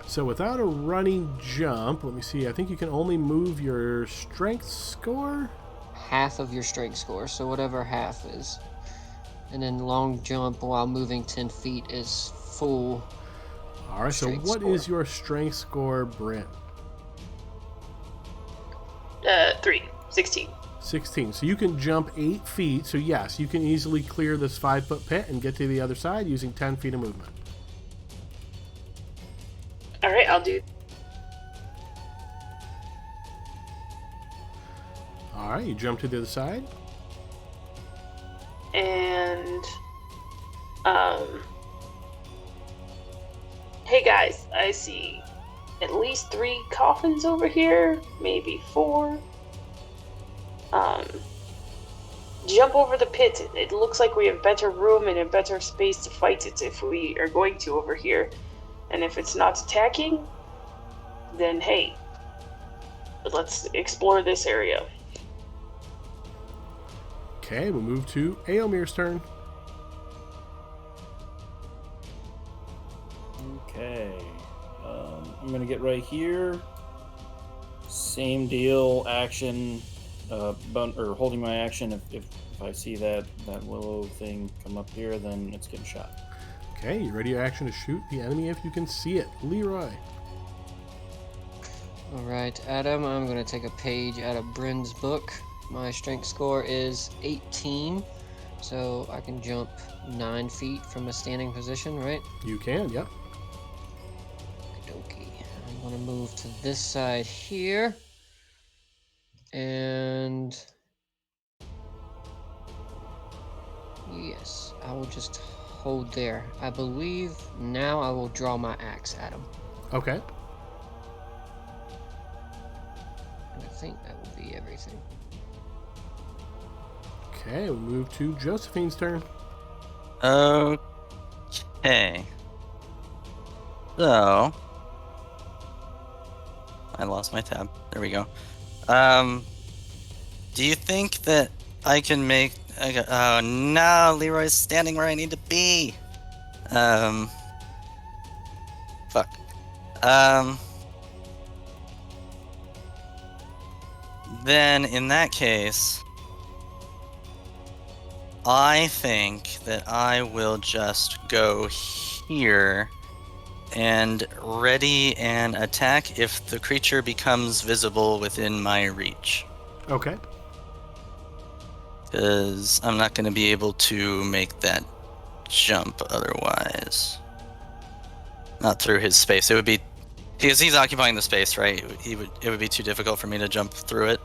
So without a running jump, let me see. I think you can only move your strength score. Half of your strength score, so whatever half is. And then long jump while moving 10 feet is full. All right, so what is your strength score, Brent? 16. 16. So you can jump 8 feet. So yes, you can easily clear this 5-foot pit and get to the other side using 10 feet of movement. All right, I'll do. All right, you jump to the other side. And hey guys, I see at least 3 coffins over here, maybe 4. Jump over the pit. It looks like we have better room and a better space to fight it if we are going to over here. And if it's not attacking, then hey, let's explore this area. Okay, we'll move to Aomir's turn. Okay. I'm going to get right here. Same deal, action, or holding my action. If I see that willow thing come up here, then it's getting shot. Okay, you ready your action to shoot the enemy if you can see it. Leroy. Alright, Adam, I'm going to take a page out of Bryn's book. My strength score is 18, so I can jump 9 feet from a standing position, right? You can, yep. Okie. I'm going to move to this side here. And yes, I will just hold there. I believe now I will draw my axe at him. Okay. And I think that will be everything. Okay, we'll move to Josephine's turn. Okay. So, I lost my tab. There we go. Do you think that I can make? Oh no, Leroy's standing where I need to be. Fuck. Then in that case, I think that I will just go here and ready an attack if the creature becomes visible within my reach. Okay. Because I'm not going to be able to make that jump otherwise. Not through his space. It would be because he's occupying the space, right? It would be too difficult for me to jump through it.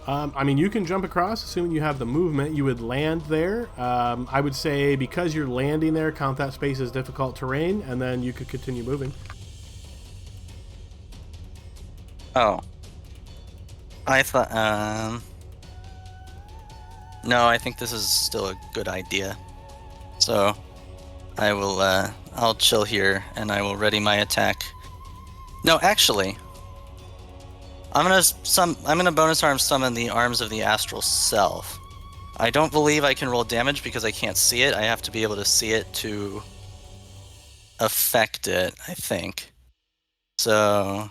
I mean, you can jump across, assuming you have the movement. You would land there. I would say because you're landing there, count that space as difficult terrain, and then you could continue moving. Oh. I thought, no, I think this is still a good idea. So, I will, I'll chill here, and I will ready my attack. No, actually, I'm gonna bonus arm summon the arms of the astral self. I don't believe I can roll damage because I can't see it. I have to be able to see it to affect it, I think. So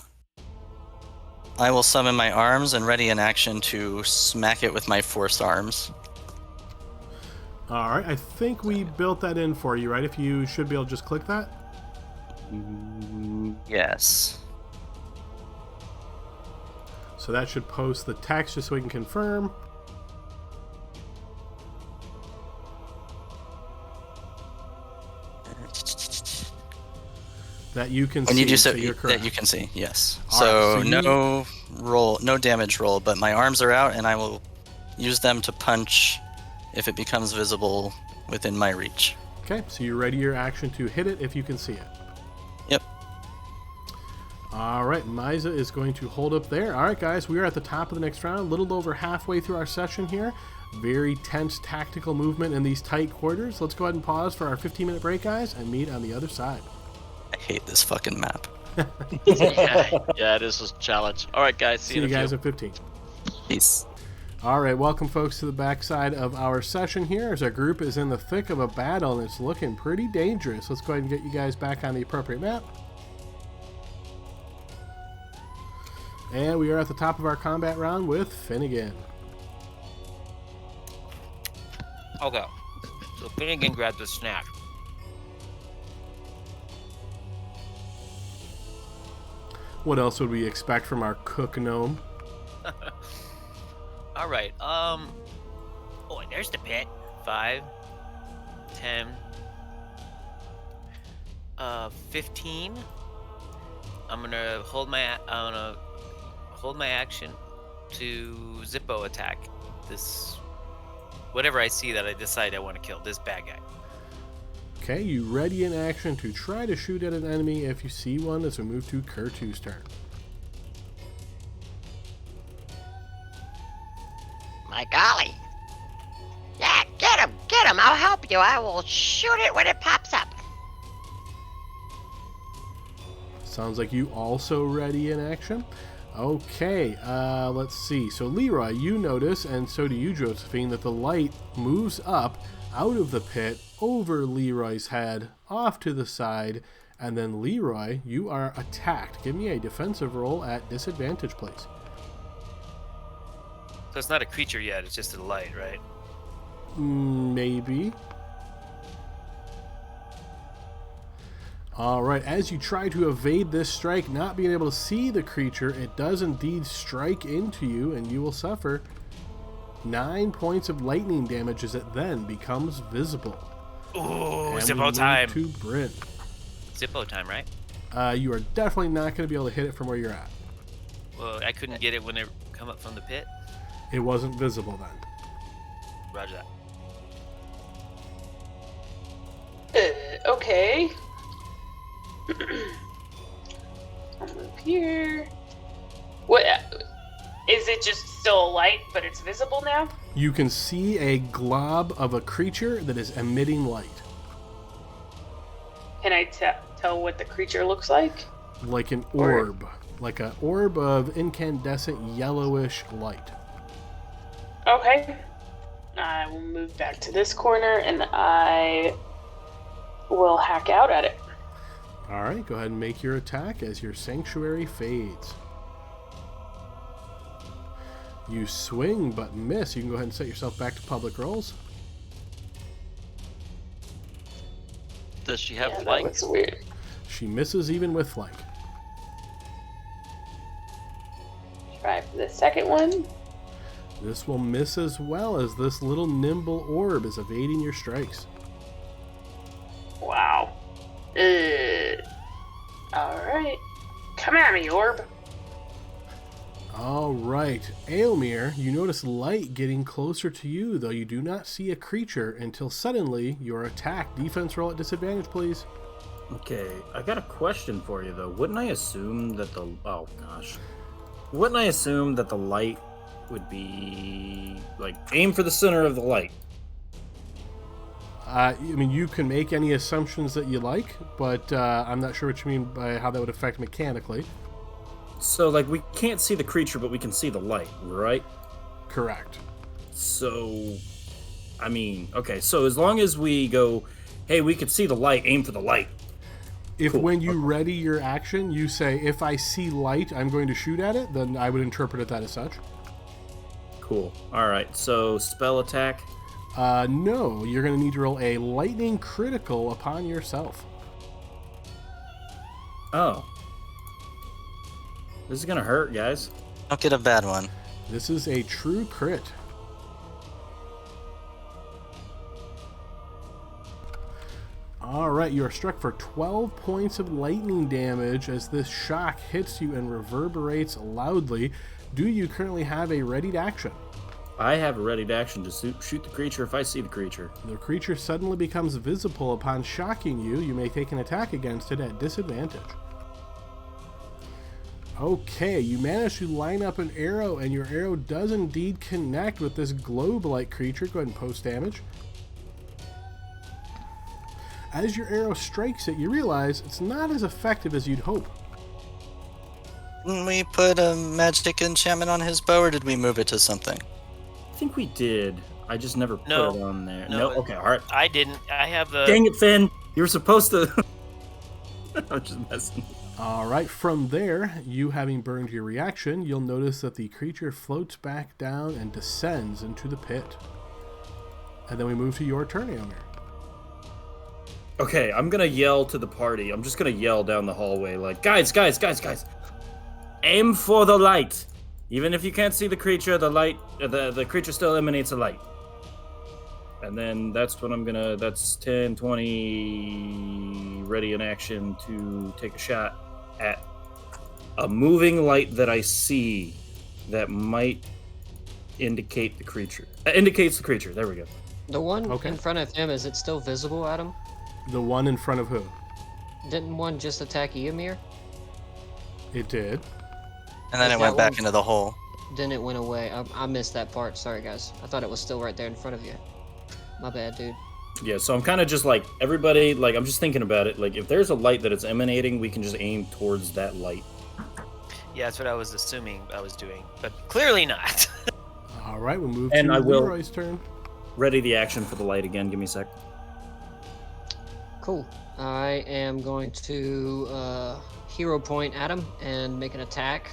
I will summon my arms and ready an action to smack it with my forced arms. All right, I think we built that in for you, right? If you should be able to just click that. Yes. So that should post the text just so we can confirm. That you can when see. You do so so you're correct. that you can see, yes. All So, right, so no damage roll, but my arms are out and I will use them to punch if it becomes visible within my reach. Okay, so you ready your action to hit it if you can see it. Yep. All right, Miza is going to hold up there. All right, guys, we are at the top of the next round, a little over halfway through our session here. Very tense tactical movement in these tight quarters. Let's go ahead and pause for our 15-minute break, guys, and meet on the other side. I hate this fucking map. Yeah, this was a challenge. All right, guys, See you guys in 15. Peace. All right, welcome, folks, to the backside of our session here as our group is in the thick of a battle and it's looking pretty dangerous. Let's go ahead and get you guys back on the appropriate map. And we are at the top of our combat round with Finnegan. I'll go. So Finnegan grabs a snack. What else would we expect from our cook gnome? All right. Oh, there's the pit. 5, 10, 15. I'm gonna hold my action to Zippo attack this whatever I see that I decide I want to kill, this bad guy. Okay, you ready in action to try to shoot at an enemy if you see one as we move to Kurtu's turn. My golly. Yeah, get him, get him. I'll help you. I will shoot it when it pops up. Sounds like you also ready in action. Okay, let's see. So Leroy, you notice, and so do you, Josephine, that the light moves up out of the pit, over Leroy's head, off to the side, and then Leroy, you are attacked. Give me a defensive roll at disadvantage, please. So it's not a creature yet, it's just a light, right? Maybe. Alright, as you try to evade this strike, not being able to see the creature, it does indeed strike into you, and you will suffer 9 points of lightning damage as it then becomes visible. Ooh, And Zippo we move time. to Bryn. Zippo time, right? You are definitely not going to be able to hit it from where you're at. Well, I couldn't get it when it come up from the pit. It wasn't visible then. Roger that. Okay. I'll move here. What? Is it just still a light, but it's visible now? You can see a glob of a creature that is emitting light. Can I tell what the creature looks like? Like an orb. Like an orb of incandescent yellowish light. Okay. I will move back to this corner and I will hack out at it. Alright, go ahead and make your attack as your sanctuary fades. You swing but miss. You can go ahead and set yourself back to public rolls. Does she have Yeah, flank? that looks weird. She misses even with flank. Try for the second one. This will miss as well as this little nimble orb is evading your strikes. Wow. Alright. Come at me, orb. Alright, Aelmir, you notice light getting closer to you, though you do not see a creature until suddenly you're attacked. Defense roll at disadvantage, please. Okay, I got a question for you though. Wouldn't I assume that Wouldn't I assume that the light would be like aim for the center of the light? I mean, you can make any assumptions that you like, but I'm not sure what you mean by how that would affect mechanically. So like we can't see the creature, but we can see the light, right? Correct. So, I mean, okay. So as long as we go, hey, we could see the light, aim for the light. If Cool. when you ready your action, you say, if I see light, I'm going to shoot at it, then I would interpret it that as such. Cool. All right. So spell attack. No, you're going to need to roll a lightning critical upon yourself. Oh. This is gonna hurt, guys. Don't get a bad one. This is a true crit. Alright, you are struck for 12 points of lightning damage as this shock hits you and reverberates loudly. Do you currently have a readied action? I have a ready action to shoot the creature if I see the creature. The creature suddenly becomes visible upon shocking you. You may take an attack against it at disadvantage. Okay, you manage to line up an arrow, and your arrow does indeed connect with this globe-like creature. Go ahead and post damage. As your arrow strikes it, you realize it's not as effective as you'd hope. Didn't we put a magic enchantment on his bow, or did we move it to something? I think we did. I just never put No. it on there. No. No. Okay. All right. I didn't. I have the. Dang it, Finn! You were supposed to. I'm just messing. All right, from there, you having burned your reaction, you'll notice that the creature floats back down and descends into the pit. And then we move to your turn, Amir. Okay, I'm gonna yell to the party. I'm just gonna yell down the hallway, like, guys, aim for the light. Even if you can't see the creature, the light, the creature still emanates a light. And then that's when I'm gonna. That's 10, 20, ready in action to take a shot at a moving light that I see that might indicate the creature. Indicates the creature. There we go. The one Okay. in front of him, is it still visible, Adam? The one in front of who? Didn't one just attack Eomir? It did. And then Is it went that back one- into the hole. Then it went away. I missed that part. Sorry, guys. I thought it was still right there in front of you. My bad, dude. Yeah, so I'm kind of just like, everybody, like, I'm just thinking about it. Like, if there's a light that it's emanating, we can just aim towards that light. Yeah, that's what I was assuming I was doing, but clearly not. All right, we'll move And to I will- Leroy's turn. Ready the action for the light again. Give me a sec. Cool. I am going to hero point at him and make an attack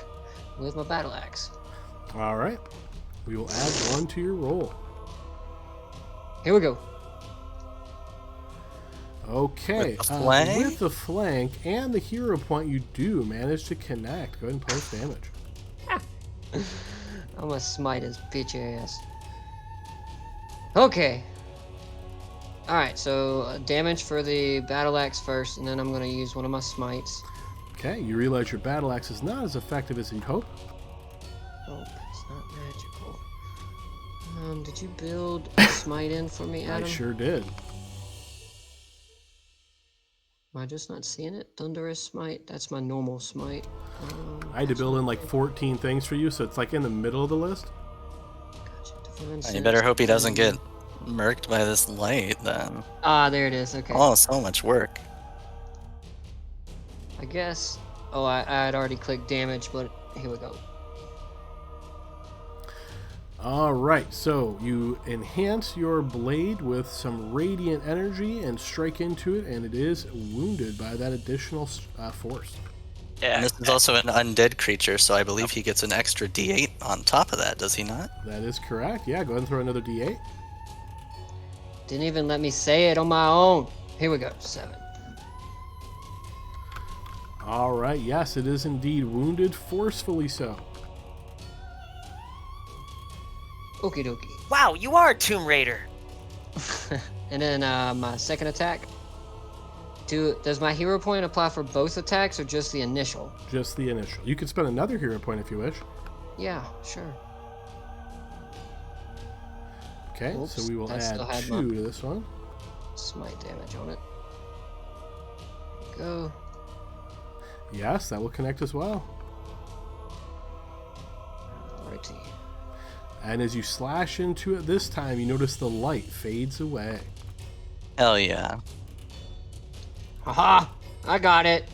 with my battle axe. All right. We will add 1 to your roll. Here we go. Okay. With the flank? With the flank and the hero point, you do manage to connect. Go ahead and post damage. I'm gonna smite his bitch ass. Okay. Alright, so damage for the battle axe first, and then I'm gonna use one of my smites. Okay, you realize your battle axe is not as effective as you'd hope. Oh, it's not magical. Did you build a smite in for me, Adam? I sure did. Am I just not seeing it? Thunderous smite? That's my normal smite. I had to build in like 14 things for you, so it's like in the middle of the list. Gotcha. Divine You Sense, better hope he doesn't Divine- get murked by this light, then. Ah, there it is. Okay. Oh, so much work. I guess. Oh, I had already clicked damage, but here we go. All right, so you enhance your blade with some radiant energy and strike into it, and it is wounded by that additional force. Yeah. And this is also an undead creature, so I believe he gets an extra D8 on top of that, does he not? That is correct. Yeah, go ahead and throw another D8. Didn't even let me say it on my own. Here we go. 7. All right, yes, it is indeed wounded, forcefully so. Okie dokie. Wow, you are a Tomb Raider. And then my second attack. Does my hero point apply for both attacks or just the initial? Just the initial. You can spend another hero point if you wish. Yeah, sure. Okay, Oops, so we will I add still had 2 my- to this one. Smite damage on it. Go. Yes, that will connect as well. Righty. And as you slash into it this time, you notice the light fades away. Hell yeah. Haha! I got it.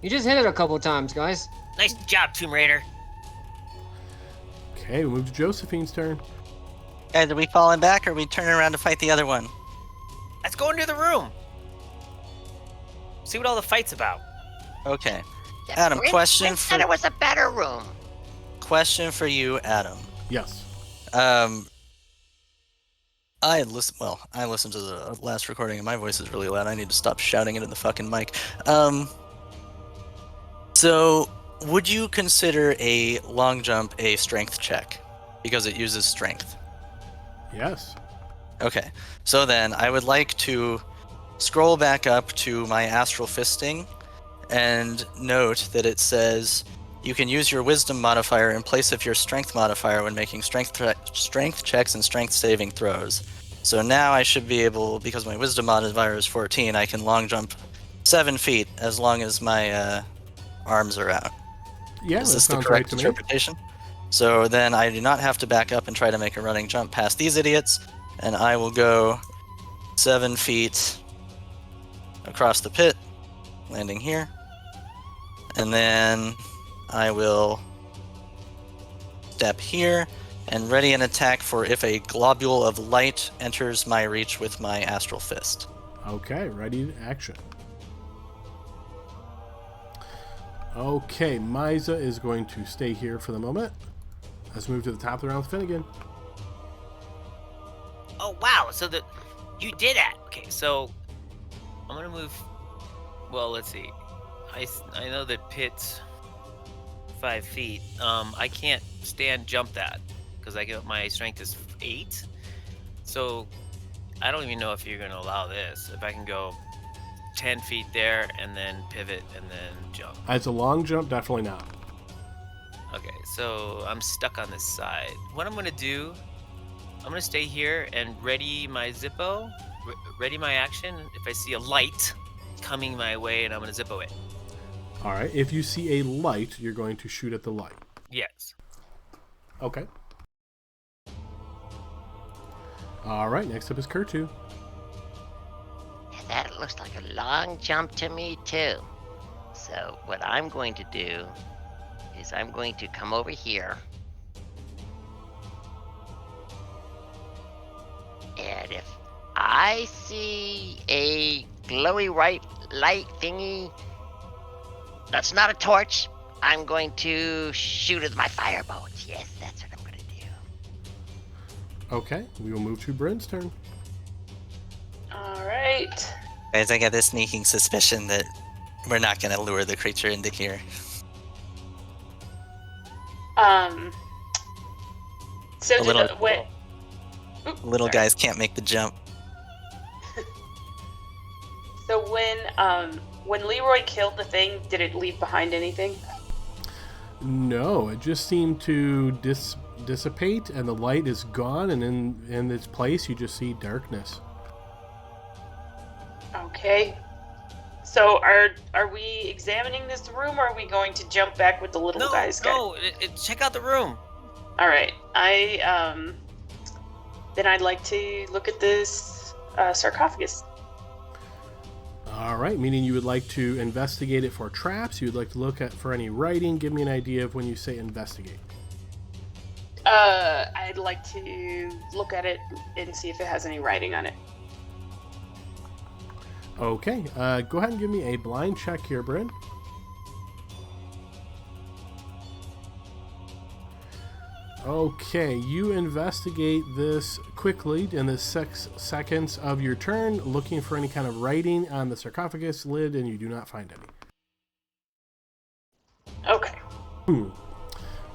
You just hit it a couple times, guys. Nice job, Tomb Raider. Okay, we move to Josephine's turn. Guys, are we falling back or are we turning around to fight the other one? Let's go into the room. See what all the fight's about. Okay. Yeah, Adam, Brent question said for it was a better room. you, Adam. Yes. I listened to the last recording and my voice is really loud. I need to stop shouting into the fucking mic. So would you consider a long jump a strength check? Because it uses strength. Yes. Okay. So then I would like to scroll back up to my astral fisting and note that it says you can use your wisdom modifier in place of your strength modifier when making strength checks and strength saving throws. So now I should be able, because my wisdom modifier is 14, I can long jump 7 feet as long as my arms are out. Yeah, Is that this the sounds right correct to me. interpretation? So then I do not have to back up and try to make a running jump past these idiots, and I will go 7 feet across the pit, landing here, and then I will step here and ready an attack for if a globule of light enters my reach with my astral fist. Okay, ready to action. Okay, Miza is going to stay here for the moment. Let's move to the top of the round with Finnegan. Oh wow! So you did it. Okay, so I'm gonna move. Well, let's see. I know that pit's 5 feet. I can't jump that because my strength is 8. So I don't even know if you're gonna allow this. If I can go 10 feet there and then pivot and then jump. As a long jump, definitely not. Okay, so I'm stuck on this side. What I'm gonna do, I'm gonna stay here and ready my Zippo, ready my action. If I see a light coming my way, and I'm gonna Zippo it. All right, if you see a light, you're going to shoot at the light. Yes. Okay. All right, next up is Kurtu. That looks like a long jump to me, too. So what I'm going to do is I'm going to come over here. And if I see a glowy white light thingy, that's not a torch, I'm going to shoot with my firebolt. Yes, that's what I'm going to do. Okay, we will move to Bryn's turn. All right. Guys, I got this sneaking suspicion that we're not going to lure the creature into here. So A did little- the what? Little guys can't make the jump. So when Leroy killed the thing, did it leave behind anything? No, it just seemed to dissipate, and the light is gone, and in its place, you just see darkness. Okay. So are we examining this room, or are we going to jump back with the little guys? No, check out the room. All right. Then I'd like to look at this sarcophagus. All right, meaning you would like to investigate it for traps. You would like to look at for any writing. Give me an idea of when you say investigate. I'd like to look at it and see if it has any writing on it. Okay, go ahead and give me a blind check here, Bryn. Okay, you investigate this quickly in the 6 seconds of your turn, looking for any kind of writing on the sarcophagus lid, and you do not find any. Okay.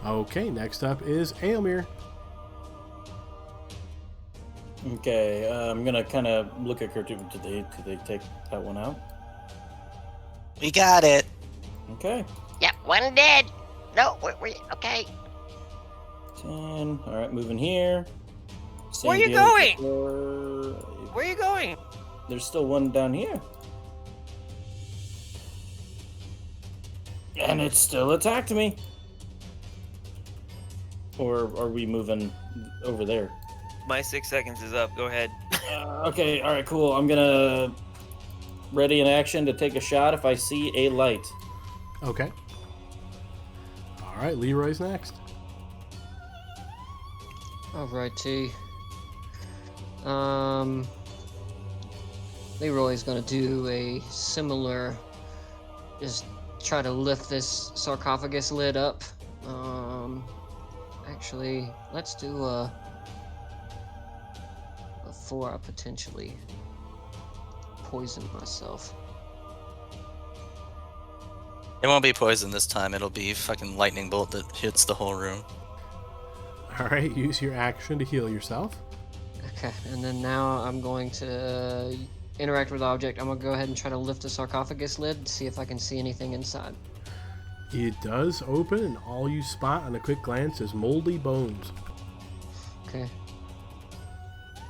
Okay, next up is Aomir. Okay, I'm gonna kind of look at Kurtu. Did they take that one out? We got it. Okay. Yep, one dead. No, we're okay. 10. All right, moving here. Where Same you deal going? before. Where are you going? There's still one down here. And it still attacked me. Or are we moving over there? My 6 seconds is up. Go ahead. Okay, all right, cool. I'm gonna ready in action to take a shot if I see a light. Okay. All right, Leroy's next. Alrighty. Leroy's gonna do a similar, just try to lift this sarcophagus lid up. Actually, let's do before I potentially poison myself. It won't be poison this time. It'll be fucking lightning bolt that hits the whole room. All right, use your action to heal yourself. Okay, and then now I'm going to interact with the object. I'm gonna go ahead and try to lift the sarcophagus lid, see if I can see anything inside. It does open, and all you spot on a quick glance is moldy bones. Okay.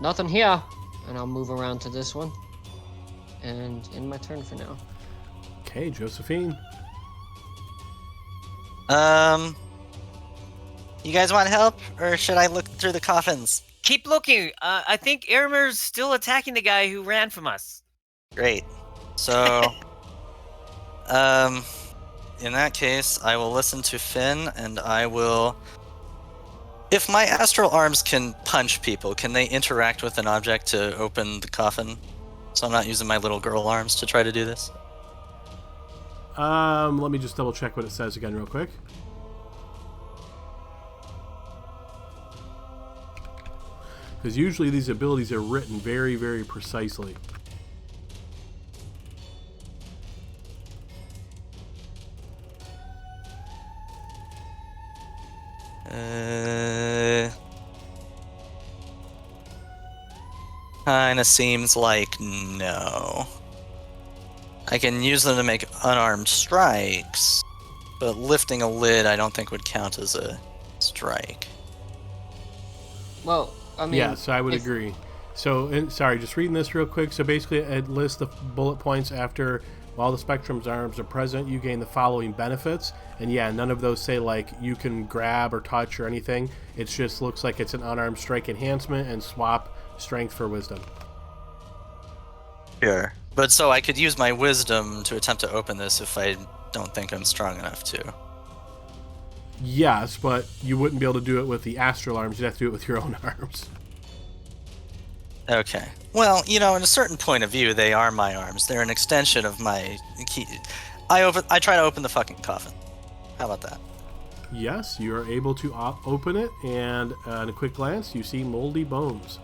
Nothing here. And I'll move around to this one. And end my turn for now. Okay, Josephine. You guys want help, or should I look through the coffins? Keep looking. I think Aramir's still attacking the guy who ran from us. Great. So, in that case, I will listen to Finn, and I will... If my astral arms can punch people, can they interact with an object to open the coffin? So I'm not using my little girl arms to try to do this? Let me just double check what it says again real quick. Because usually these abilities are written very, very precisely. Kinda seems like no. I can use them to make unarmed strikes, but lifting a lid I don't think would count as a strike. Well, I mean, Yes, I would agree. So, sorry, just reading this real quick. So basically, it lists the bullet points after while the Spectrum's arms are present, you gain the following benefits. And yeah, none of those say like you can grab or touch or anything. It just looks like it's an unarmed strike enhancement and swap strength for wisdom. Sure. But so I could use my wisdom to attempt to open this if I don't think I'm strong enough to. Yes, but you wouldn't be able to do it with the astral arms. You'd have to do it with your own arms. Okay. Well, in a certain point of view, they are my arms. They're an extension of my key. I try to open the fucking coffin. How about that? Yes, you are able to open it, and in a quick glance, you see moldy bones.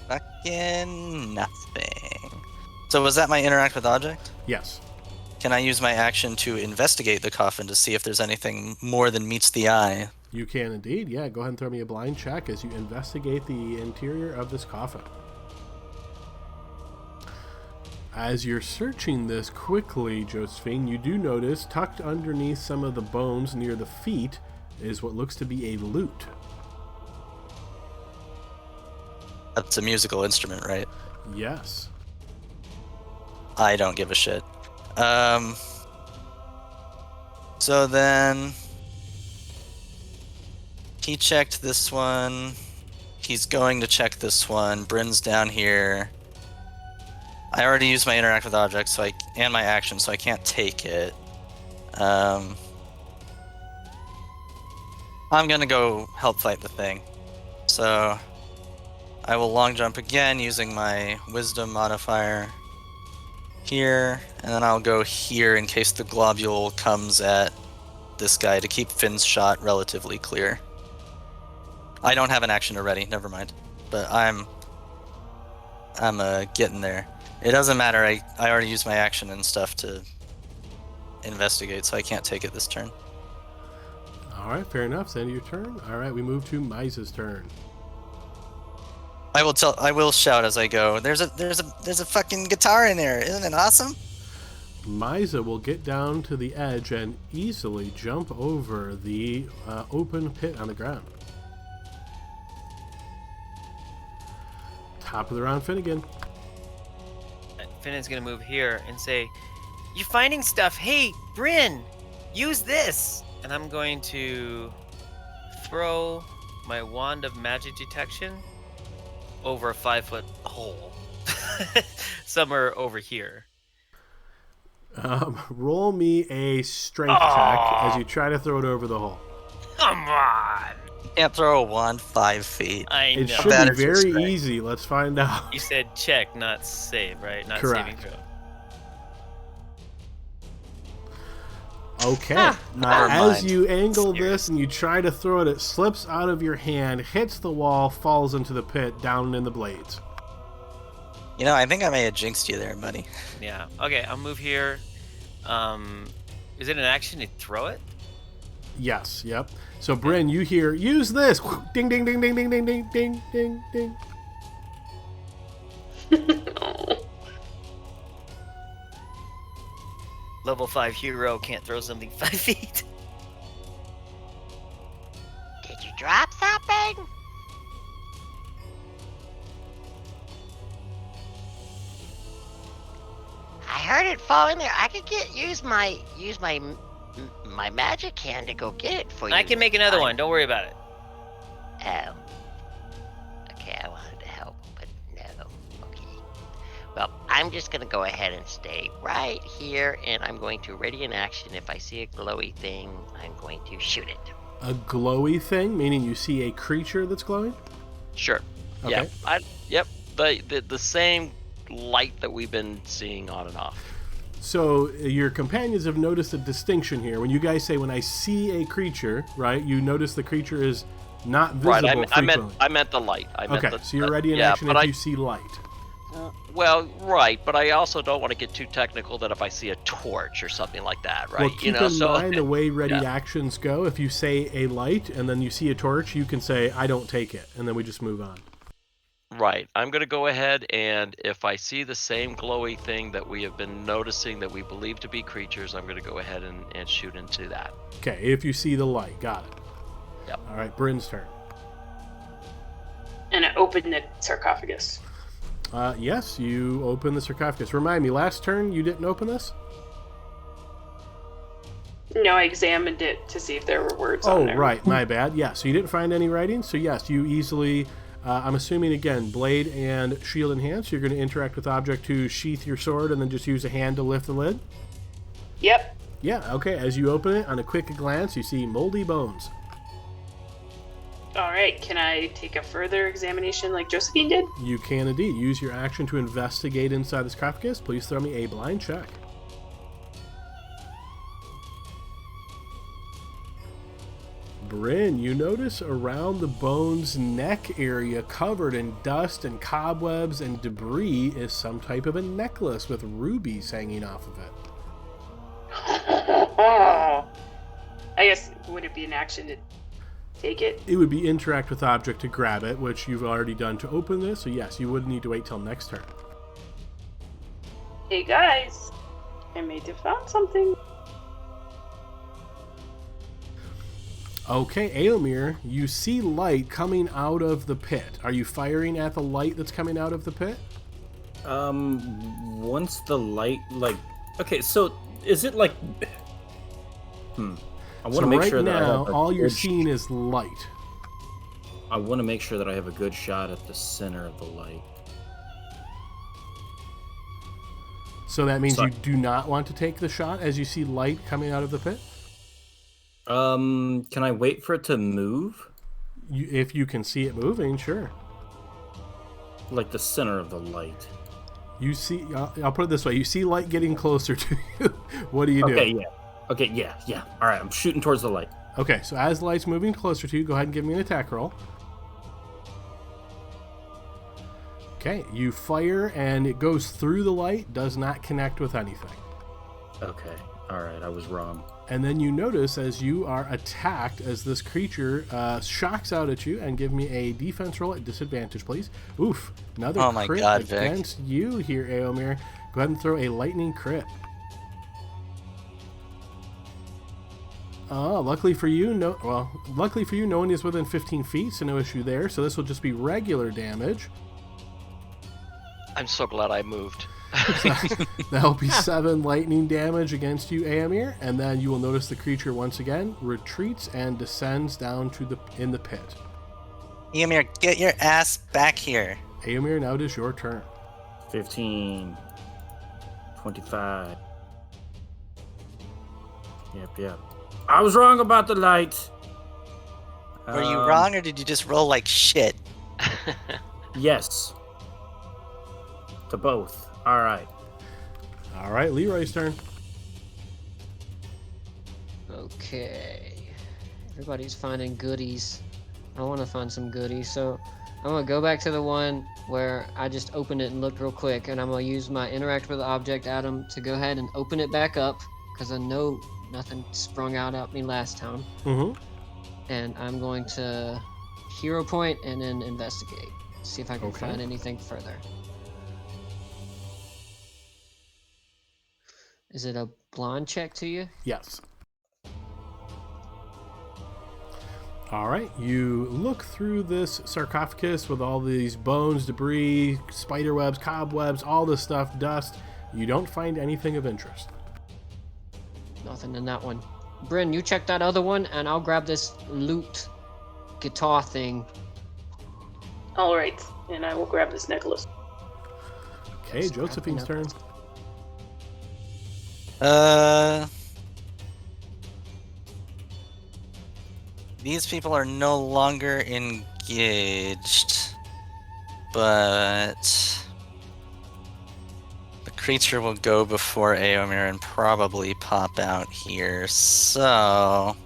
Fucking nothing. So was that my interact with object? Yes. Can I use my action to investigate the coffin to see if there's anything more than meets the eye? You can indeed. Yeah, go ahead and throw me a blind check as you investigate the interior of this coffin. As you're searching this quickly, Josephine, you do notice tucked underneath some of the bones near the feet is what looks to be a lute. That's a musical instrument, right? Yes. I don't give a shit. So then he checked this one. He's going to check this one. Bryn's down here. I already used my interact with objects, and my action, so I can't take it. I'm gonna go help fight the thing. So I will long jump again using my wisdom modifier here, and then I'll go here in case the globule comes at this guy to keep Finn's shot relatively clear. I don't have an action already, never mind. But I'm getting there. It doesn't matter, I already used my action and stuff to investigate, so I can't take it this turn. Alright, fair enough. It's the end of your turn. Alright, we move to Miza's turn. I will shout as I go. There's a fucking guitar in there. Isn't it awesome? Miza will get down to the edge and easily jump over the open pit on the ground. Top of the round, Finnegan. Finn's gonna move here and say, "You're finding stuff. Hey, Bryn, use this." And I'm going to throw my wand of magic detection over a 5-foot hole, somewhere over here. Roll me a strength check as you try to throw it over the hole. Come on! Can't throw a wand 5 feet. I know. It should be very easy. Let's find out. You said check, not save, right? Not Correct. saving throw. Okay. Never As mind. you angle this and you try to throw it, it slips out of your hand, hits the wall, falls into the pit, down in the blades. I think I may have jinxed you there, buddy. Yeah. Okay, I'll move here. Is it an action to throw it? Yes, yep. So, Bryn, you hear, use this! Ding, ding, ding, ding, ding, ding, ding, ding, ding, ding. Level 5 hero can't throw something 5 feet. Did you drop something? I heard it fall in there. I could use my magic hand to go get it for you. I can make another one. Don't worry about it. Oh. Okay, I wanted to help, but no. Okay. Well, I'm just gonna go ahead and stay right here, and I'm going to ready in action. If I see a glowy thing, I'm going to shoot it. A glowy thing, meaning you see a creature that's glowing? Sure. Okay. Yeah. The same light that we've been seeing on and off. So your companions have noticed a distinction here. When you guys say, when I see a creature, right, you notice the creature is not visible frequently. I meant the light. So you're ready in action if you see light. Well, right, but I also don't want to get too technical that if I see a torch or something like that, right? Well, keep in mind the way ready actions go. If you say a light and then you see a torch, you can say, I don't take it, and then we just move on. Right. I'm going to go ahead, and if I see the same glowy thing that we have been noticing that we believe to be creatures, I'm going to go ahead and shoot into that. Okay, if you see the light. Got it. Yep. All right, Bryn's turn. And I open the sarcophagus. Yes, you open the sarcophagus. Remind me, last turn you didn't open this? No, I examined it to see if there were words on there. Oh, right, my bad. Yeah, so you didn't find any writing. So yes, you easily, I'm assuming again, blade and shield enhance. You're going to interact with object to sheath your sword and then just use a hand to lift the lid? Yep. Yeah, okay. As you open it, on a quick glance, you see moldy bones. All right, can I take a further examination like Josephine did? You can indeed. Use your action to investigate inside the sarcophagus. Please throw me a blind check. Bryn, you notice around the bone's neck area, covered in dust and cobwebs and debris, is some type of a necklace with rubies hanging off of it. I guess, would it be an action to take it? It would be interact with object to grab it, which you've already done to open this, so yes, you would need to wait till next turn. Hey guys, I may have found something. Okay, Aomir, you see light coming out of the pit. Are you firing at the light that's coming out of the pit? Once the light, okay, so is it like, I want to make sure that now all you're seeing is light. I want to make sure that I have a good shot at the center of the light. So that means you do not want to take the shot as you see light coming out of the pit? Can I wait for it to move? If you can see it moving, sure. Like the center of the light. You see, I'll put it this way: you see light getting closer to you. What do you do? Okay, yeah. All right, I'm shooting towards the light. Okay, so as the light's moving closer to you, go ahead and give me an attack roll. Okay, you fire and it goes through the light, does not connect with anything. Okay, all right, I was wrong. And then you notice as you are attacked, as this creature shocks out at you, and give me a defense roll at disadvantage, please. Oof, another crit against you here, Aomir. Go ahead and throw a lightning crit. Luckily for you, no one is within 15 feet, so no issue there. So this will just be regular damage. I'm so glad I moved. That'll be 7 lightning damage against you, Aomir, and then you will notice the creature once again retreats and descends down to in the pit. Aomir, get your ass back here. Aomir, now it is your turn. 15, 25. Yep. I was wrong about the light. Were you wrong, or did you just roll like shit? Yes. To both. All right, Leroy's turn. Okay. Everybody's finding goodies. I want to find some goodies, so I'm going to go back to the one where I just opened it and looked real quick, and I'm going to use my interact with the object, Adam, to go ahead and open it back up, because I know nothing sprung out at me last time. Mm-hmm. And I'm going to hero point and then investigate. See if I can find anything further. Is it a blind check to you? Yes. All right, you look through this sarcophagus with all these bones, debris, spider webs, cobwebs, all this stuff, dust. You don't find anything of interest. Nothing in that one. Bryn, you check that other one, and I'll grab this loot guitar thing. All right, and I will grab this necklace. Okay, Josephine's turn. These people are no longer engaged, but the creature will go before Aomir and probably pop out here. So,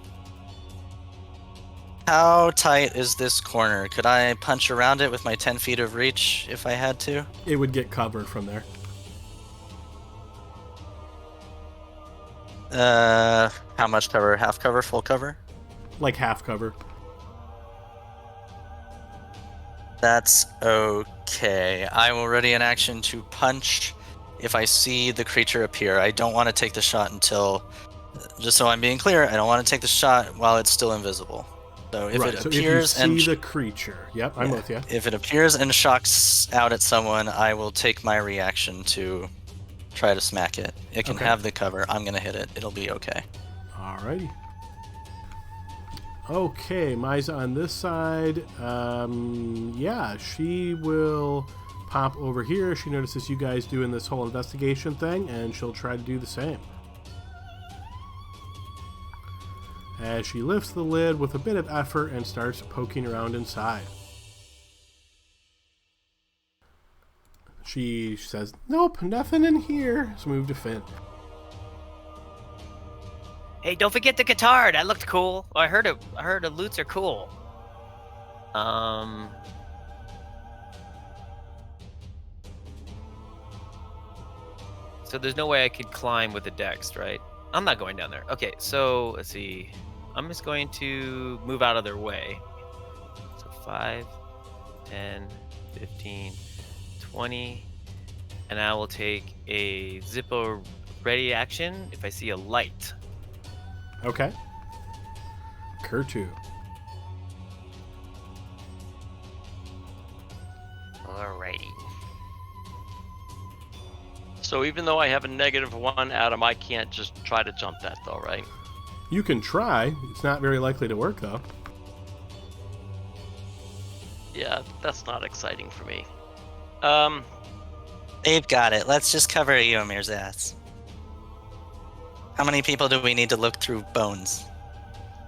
how tight is this corner? Could I punch around it with my 10 feet of reach if I had to? It would get covered from there. How much cover? Half cover? Full cover? Like half cover. That's okay. I will ready an action to punch if I see the creature appear. I don't want to take the shot until, just so I'm being clear, I don't want to take the shot while it's still invisible. So if right. it So appears if you see the creature, yep, I'm with you. If it appears and shocks out at someone, I will take my reaction to try to smack it. It can have the cover. I'm gonna hit it. It'll be okay. Alrighty. Okay, Maiza on this side. Yeah, she will pop over here. She notices you guys doing this whole investigation thing, and she'll try to do the same. As she lifts the lid with a bit of effort and starts poking around inside. She says, "Nope, nothing in here." Let's move to Finn. Hey, don't forget the guitar. That looked cool. I heard the lutes are cool. So there's no way I could climb with the dex, right? I'm not going down there. Okay, so let's see. I'm just going to move out of their way. So 5, 10, 15, 20. And I will take a Zippo ready action if I see a light. Okay. Kurtu. Alrighty. So even though I have a -1, Adam, I can't just try to jump that though, right? You can try. It's not very likely to work, though. Yeah, that's not exciting for me. They've got it. Let's just cover Eomir's ass. How many people do we need to look through bones?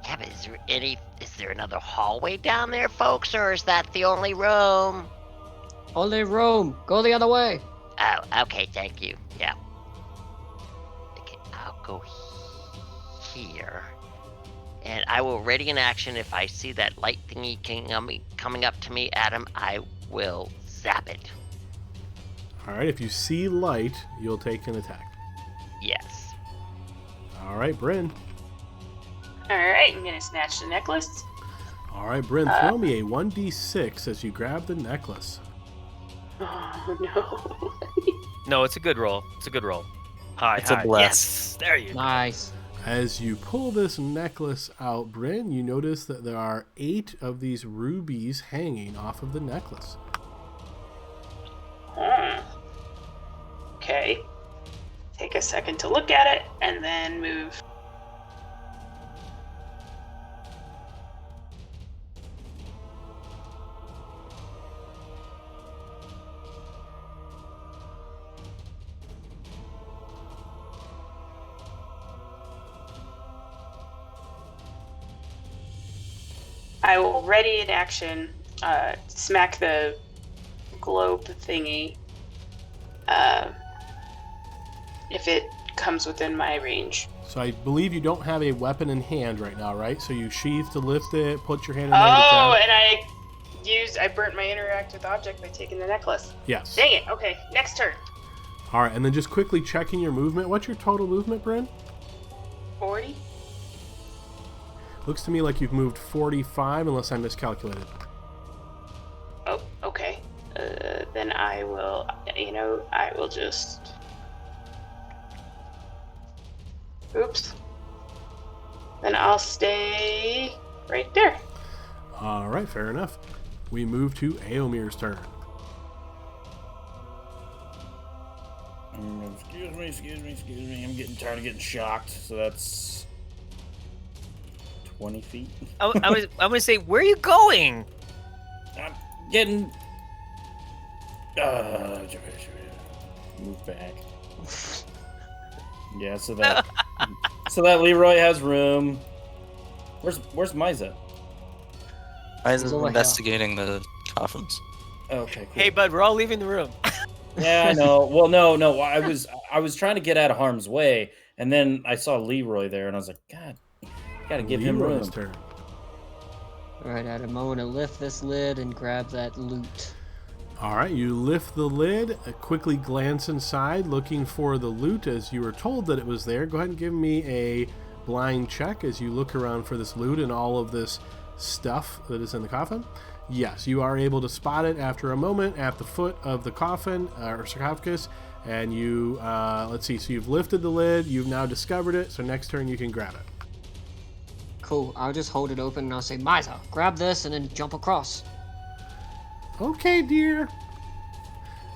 Yeah, but is there another hallway down there, folks, or is that the only room? Only room. Go the other way. Oh, okay, thank you. Yeah. Okay, I'll go here. And I will ready an action if I see that light thingy coming up to me, Adam. I will zap it. Alright, if you see light, you'll take an attack. Yes. Alright, Bryn. Alright, I'm gonna snatch the necklace. Alright, Bryn, throw me a 1d6 as you grab the necklace. Oh no. No, it's a good roll. It's a good roll. It's a High. bless. Yes, there you go. Nice. As you pull this necklace out, Bryn, you notice that there are 8 of these rubies hanging off of the necklace. Okay. Take a second to look at it and then move. I will ready an action, smack the globe thingy, if it comes within my range. So I believe you don't have a weapon in hand right now, right? So you sheath to lift it, put your hand in there to grab. And I burnt my interact with object by taking the necklace. Yes. Dang it. Okay, next turn. Alright, and then just quickly checking your movement. What's your total movement, Bryn? 40. Looks to me like you've moved 45, unless I miscalculated. Oh, okay. Then I will, I will just... Oops. Then I'll stay right there. Alright, fair enough. We move to Aomir's turn. Excuse me. I'm getting tired of getting shocked. So that's 20 feet. I'm gonna say, where are you going? I'm getting. Move back. Yeah, so that Leroy has room. Where's Maiza? Maiza's investigating the coffins. Okay, cool. Hey, bud, we're all leaving the room. Yeah, I know. Well, no. I was trying to get out of harm's way, and then I saw Leroy there, and I was like, God, gotta give him room. Leroy's turn. All right, Adam, I want to lift this lid and grab that loot. All right, you lift the lid, quickly glance inside, looking for the loot as you were told that it was there. Go ahead and give me a blind check as you look around for this loot and all of this stuff that is in the coffin. Yes, you are able to spot it after a moment at the foot of the coffin or sarcophagus. And you, let's see, so you've lifted the lid, you've now discovered it, so next turn you can grab it. Cool. I'll just hold it open and I'll say, Misa, grab this and then jump across. Okay, dear.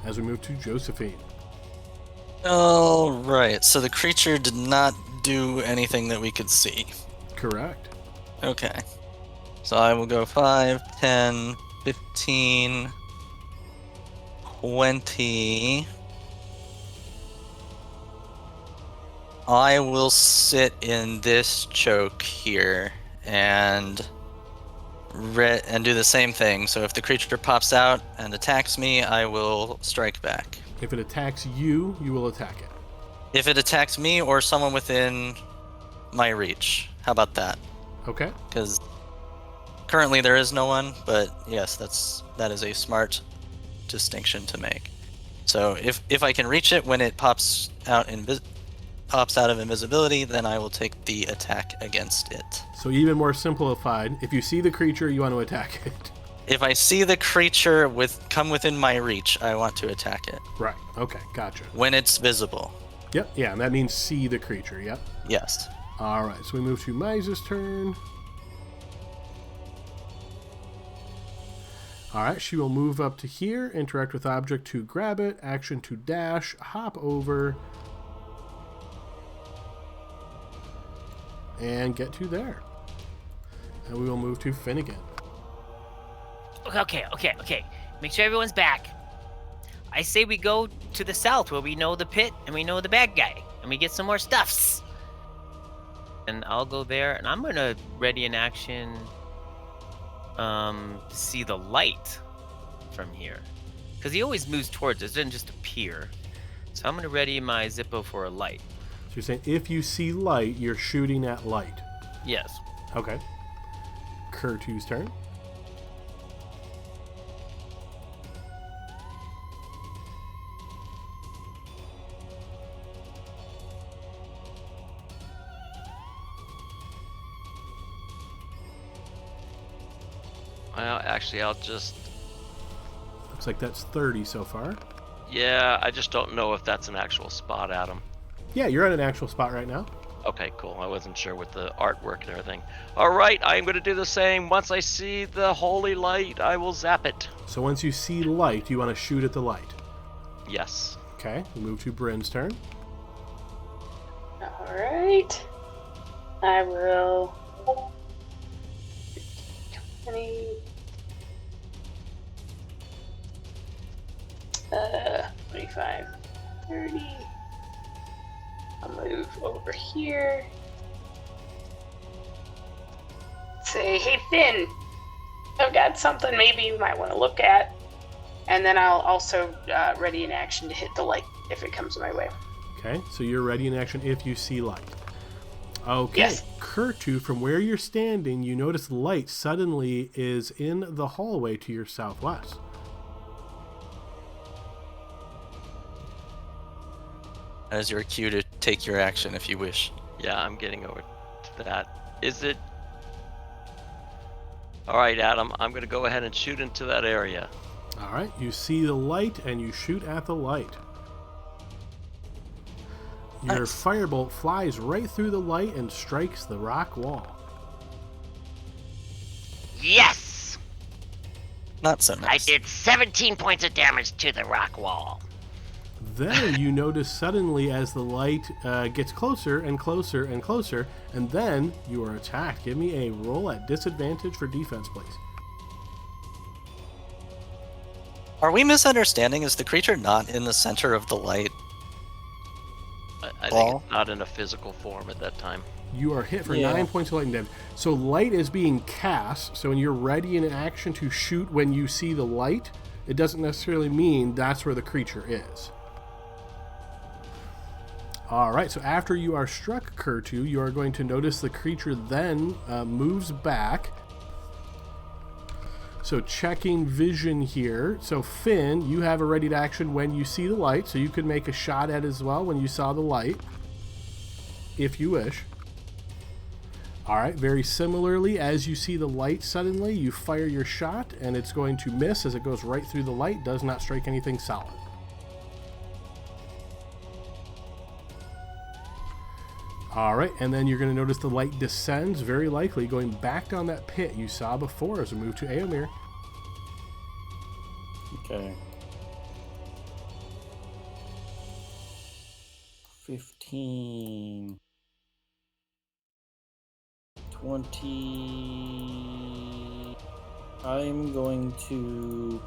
As we move to Josephine. All right. So the creature did not do anything that we could see. Correct. Okay. So I will go 5, 10, 15, 20. I will sit in this choke here and do the same thing. So if the creature pops out and attacks me, I will strike back. If it attacks you, you will attack it. If it attacks me or someone within my reach, how about that? Okay. Because currently there is no one, but yes, that is a smart distinction to make. So if I can reach it when it pops out of invisibility, then I will take the attack against it. So even more simplified, if you see the creature, you want to attack it. If I see the creature come within my reach, I want to attack it. Right. Okay. Gotcha. When it's visible. Yep. Yeah, and that means see the creature. Yep. Yes. All right. So we move to Misa's turn. All right. She will move up to here, interact with object to grab it, action to dash, hop over, and get to there. And we will move to Finnegan. Okay. Make sure everyone's back. I say we go to the south where we know the pit and we know the bad guy and we get some more stuffs. And I'll go there and I'm going to ready an action to see the light from here. Because he always moves towards us, it doesn't just appear. So I'm going to ready my Zippo for a light. So you're saying if you see light, you're shooting at light. Yes. Okay. Kurtu's turn. Well, actually, I'll just... Looks like that's 30 so far. Yeah, I just don't know if that's an actual spot, Adam. Yeah, you're at an actual spot right now. Okay, cool. I wasn't sure with the artwork and everything. All right, I'm going to do the same. Once I see the holy light, I will zap it. So once you see light, you want to shoot at the light. Yes. Okay, we move to Bryn's turn. All right. I will. 20. 25, 30. I'll move over here. Say, hey Finn, I've got something maybe you might want to look at. And then I'll also ready an action to hit the light if it comes my way. Okay, so you're ready in action if you see light. Okay, Yes. Kurtu, from where you're standing, you notice light suddenly is in the hallway to your southwest. That is your cue to take your action if you wish. Yeah, I'm getting over to that. Is it... All right, Adam, I'm going to go ahead and shoot into that area. All right, you see the light and you shoot at the light. Your Nice. firebolt flies right through the light and strikes the rock wall. Yes! Not so I nice. did 17 points of damage to the rock wall. Then you notice suddenly as the light gets closer and closer and closer, and then you are attacked. Give me a roll at disadvantage for defense, please. Are we misunderstanding? Is the creature not in the center of the light? I think Ball? it's not in a physical form at that time. You are hit for Yeah. 9 points of lightning damage. So light is being cast, so when you're ready in an action to shoot when you see the light, it doesn't necessarily mean that's where the creature is. Alright, so after you are struck, Kurtu, you are going to notice the creature then moves back. So checking vision here. So Finn, you have a ready to action when you see the light, so you could make a shot at it as well when you saw the light, if you wish. Alright, very similarly, as you see the light suddenly, you fire your shot, and it's going to miss as it goes right through the light, does not strike anything solid. Alright, and then you're going to notice the light descends, very likely going back down that pit you saw before as we move to Aomir. Okay. 15. 20. I'm going to...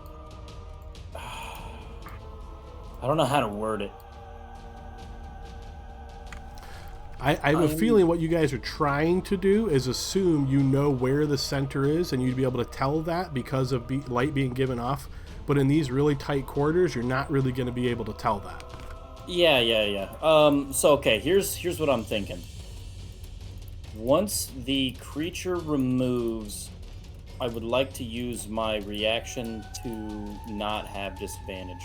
I don't know how to word it. I have a feeling what you guys are trying to do is assume you know where the center is, and you'd be able to tell that because of light being given off. But in these really tight quarters, you're not really going to be able to tell that. Yeah. So, okay, here's what I'm thinking. Once the creature removes, I would like to use my reaction to not have disadvantage.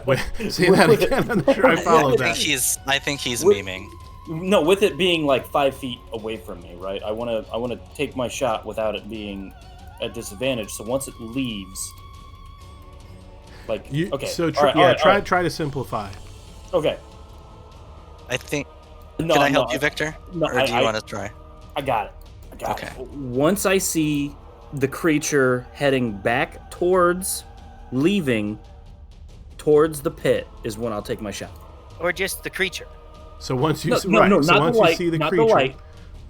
Wait, say that again. I'm not sure I followed that. I think he's memeing. No, with it being like 5 feet away from me, right? I want to take my shot without it being at disadvantage. So once it leaves, like okay. So try to simplify. Okay. I think. Can I help you, Victor? No, or do you want to try? I got it. Okay. Once I see the creature heading back towards, leaving towards the pit, is when I'll take my shot. Or just the creature. So once you you see the creature,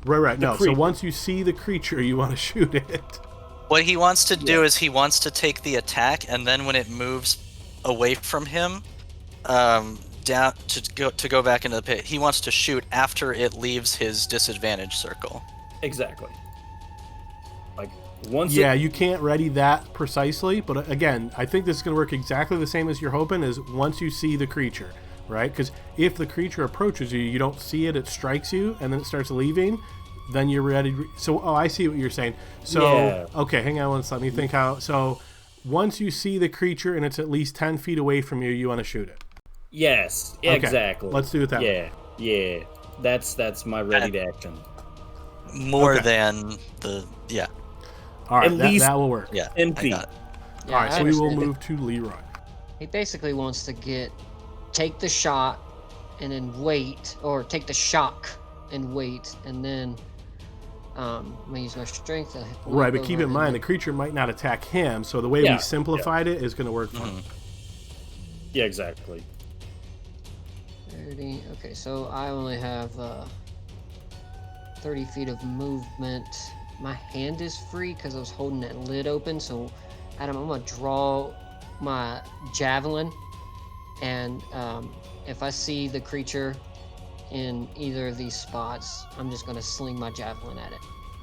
right. No, so once you see the creature, you want to shoot it. What he wants to do is he wants to take the attack, and then when it moves away from him, down to go back into the pit, he wants to shoot after it leaves his disadvantage circle. Exactly. Like once. Yeah, you can't ready that precisely, but again, I think this is going to work exactly the same as you're hoping. Is once you see the creature, right? Because if the creature approaches you, you don't see it, it strikes you, and then it starts leaving. Then you're ready. So, I see what you're saying. So, okay, hang on one second. Let me think how. So, once you see the creature and it's at least 10 feet away from you, you want to shoot it. Yes, okay, exactly. Let's do it that way. Yeah. That's my ready to action. More than the All right, that will work. Yeah. MP. All right, so we will move to Leroy. He basically wants to take the shot and then wait, or take the shock and wait, and then I'm gonna use my strength. Right, but keep in mind the creature might not attack him, so the way we simplified it is going to work for him. Yeah, exactly. 30. Okay, so I only have 30 feet of movement. My hand is free because I was holding that lid open. So, Adam, I'm gonna draw my javelin, and if I see the creature in either of these spots, I'm just gonna sling my javelin at it.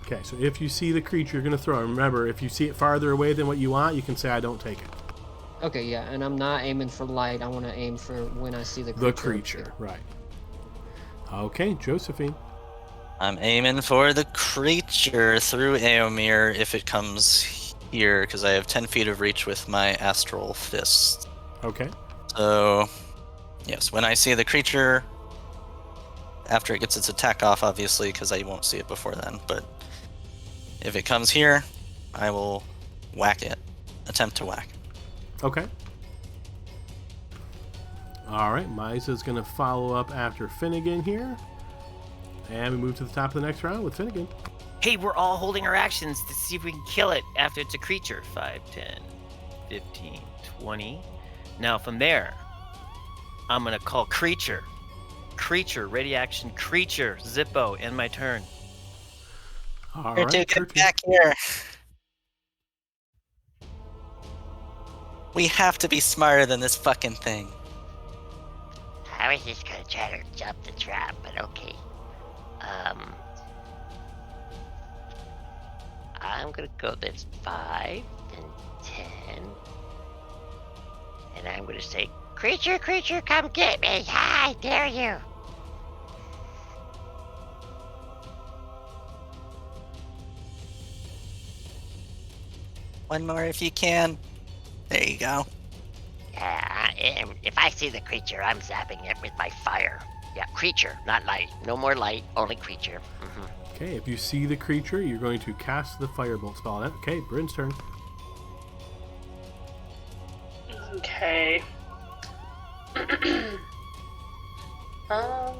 Okay, so if you see the creature, you're gonna throw it. Remember, if you see it farther away than what you want, you can say, "I don't take it." Okay, yeah, and I'm not aiming for light. I want to aim for when I see the creature. The creature, right. Okay, Josephine. I'm aiming for the creature through Aomir if it comes here, because I have 10 feet of reach with my astral fist. Okay. So, yes, when I see the creature, after it gets its attack off, obviously, because I won't see it before then, but if it comes here, I will whack it. Attempt to whack. Okay. All right, Miza's going to follow up after Finnegan here. And we move to the top of the next round with Finnegan. Hey, we're all holding our actions to see if we can kill it after it's a creature. 5, 10, 15, 20. Now from there, I'm going to call creature. Creature, ready action, creature, Zippo, end my turn. All Here, right, dude, Kurtu. get back here. We have to be smarter than this fucking thing. I was just gonna try to jump the trap, but okay. I'm gonna go this 5, and 10. And I'm gonna say, creature, creature, come get me! I dare you! One more if you can. There you go. If I see the creature, I'm zapping it with my fire. Yeah, creature, not light. No more light, only creature. Okay, if you see the creature, you're going to cast the firebolt spell on it. Okay, Bryn's turn. Okay. I'm